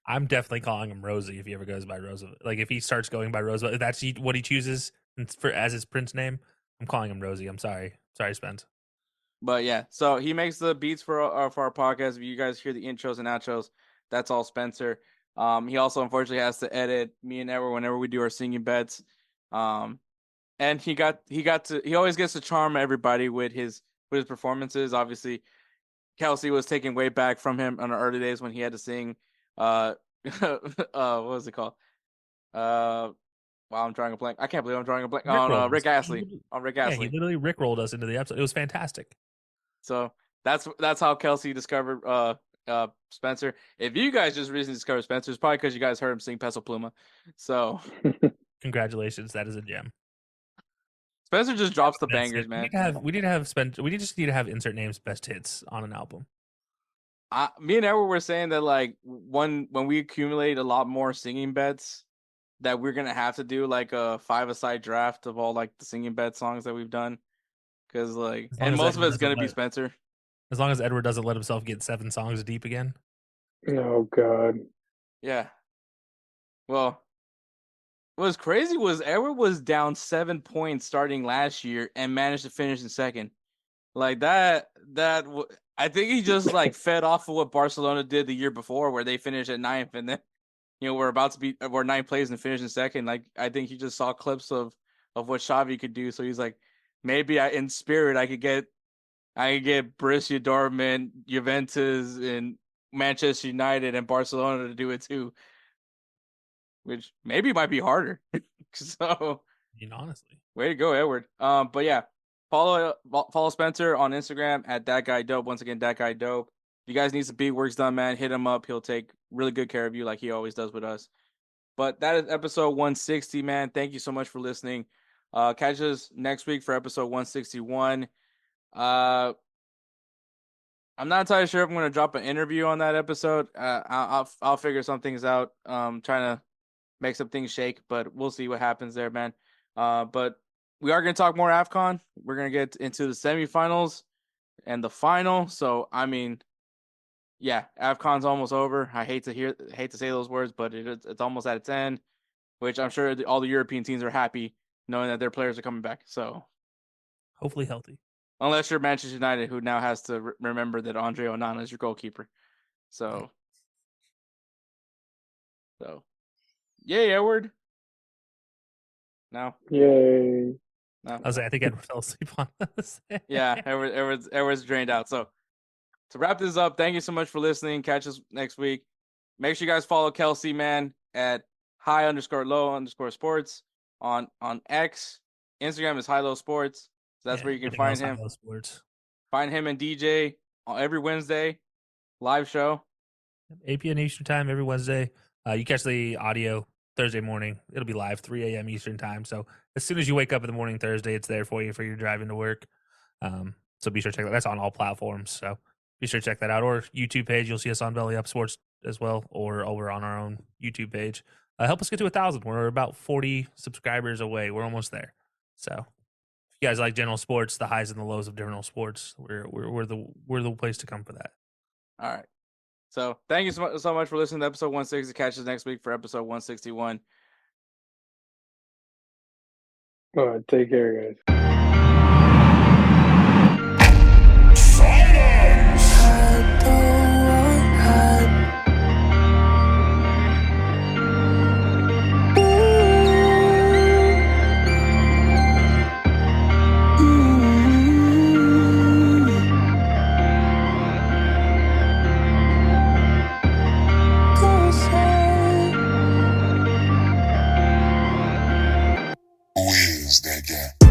I'm definitely calling him Rosie if he ever goes by Roosevelt. Like if he starts going by Roosevelt, if that's what he chooses as his Prince name, I'm calling him Rosie. I'm sorry, Spence. But yeah, so he makes the beats for our podcast. If you guys hear the intros and outros, that's all Spencer. He also unfortunately has to edit me and Edward whenever we do our singing bets. And he always gets to charm everybody with his performances. Obviously, Kelcey was taken way back from him in the early days when he had to sing what was it called? Wow, I'm drawing a blank. I can't believe I'm drawing a blank on Rick Astley. On Rick Astley. Yeah, he literally rickrolled us into the episode. It was fantastic. So that's how Kelcey discovered Spencer. If you guys just recently discovered Spencer, it's probably because you guys heard him sing Peso Pluma. So congratulations, that is a gem. Spencer just drops the bangers, man. We need to have Spencer. We just need to have InsertName's best hits on an album. Me and Edward were saying that like when we accumulate a lot more singing bets, that we're gonna have to do like a 5-a-side draft of all like the singing bet songs that we've done, because like, and most of it's gonna be Spencer. As long as Edward doesn't let himself get 7 songs deep again. Oh God. Yeah. Well, what was crazy was Edward was down 7 points starting last year and managed to finish in second. Like that. I think he just like fed off of what Barcelona did the year before, where they finished at 9th, and then we're 9 plays and finish in second. Like I think he just saw clips of what Xavi could do, so he's like, maybe in spirit I could get Borussia Dortmund, Juventus, and Manchester United and Barcelona to do it too, which maybe might be harder. So, honestly, way to go, Edward. But yeah. Follow Spencer on Instagram at That Guy Dope. Once again, That Guy Dope. If you guys need some beat works done, man, hit him up. He'll take really good care of you like he always does with us. But that is episode 160, man. Thank you so much for listening. Catch us next week for episode 161. I'm not entirely sure if I'm going to drop an interview on that episode. I'll figure some things out. Trying to make some things shake, but we'll see what happens there, man. But we are going to talk more AFCON. We're going to get into the semifinals and the final. So, I mean, yeah, AFCON's almost over. I hate to say those words, but it's almost at its end, which I'm sure all the European teams are happy knowing that their players are coming back. So, hopefully healthy. Unless you're Manchester United, who now has to remember that Andre Onana is your goalkeeper. So, yay, Edward. No. Yay. No. I think Edward fell asleep on us. Yeah, Edward's drained out. So to wrap this up, thank you so much for listening. Catch us next week. Make sure you guys follow Kelcey, man, at high_low_sports on X. Instagram is high-low sports. So that's where you can find him. Find him and DJ every Wednesday. Live show. 8 p.m. Eastern time every Wednesday. You catch the audio Thursday morning. It'll be live 3 a.m. Eastern time. So as soon as you wake up in the morning Thursday, it's there for you for your driving to work. So be sure to check that. That's on all platforms. So be sure to check that out. Or YouTube page. You'll see us on BellyUpSports as well, or over on our own YouTube page. Help us get to 1,000. We're about 40 subscribers away. We're almost there. So if you guys like general sports, the highs and the lows of general sports, we're the place to come for that. All right. So thank you so much for listening to episode 160. Catch us next week for episode 161. All right, take care, guys. Who is that guy?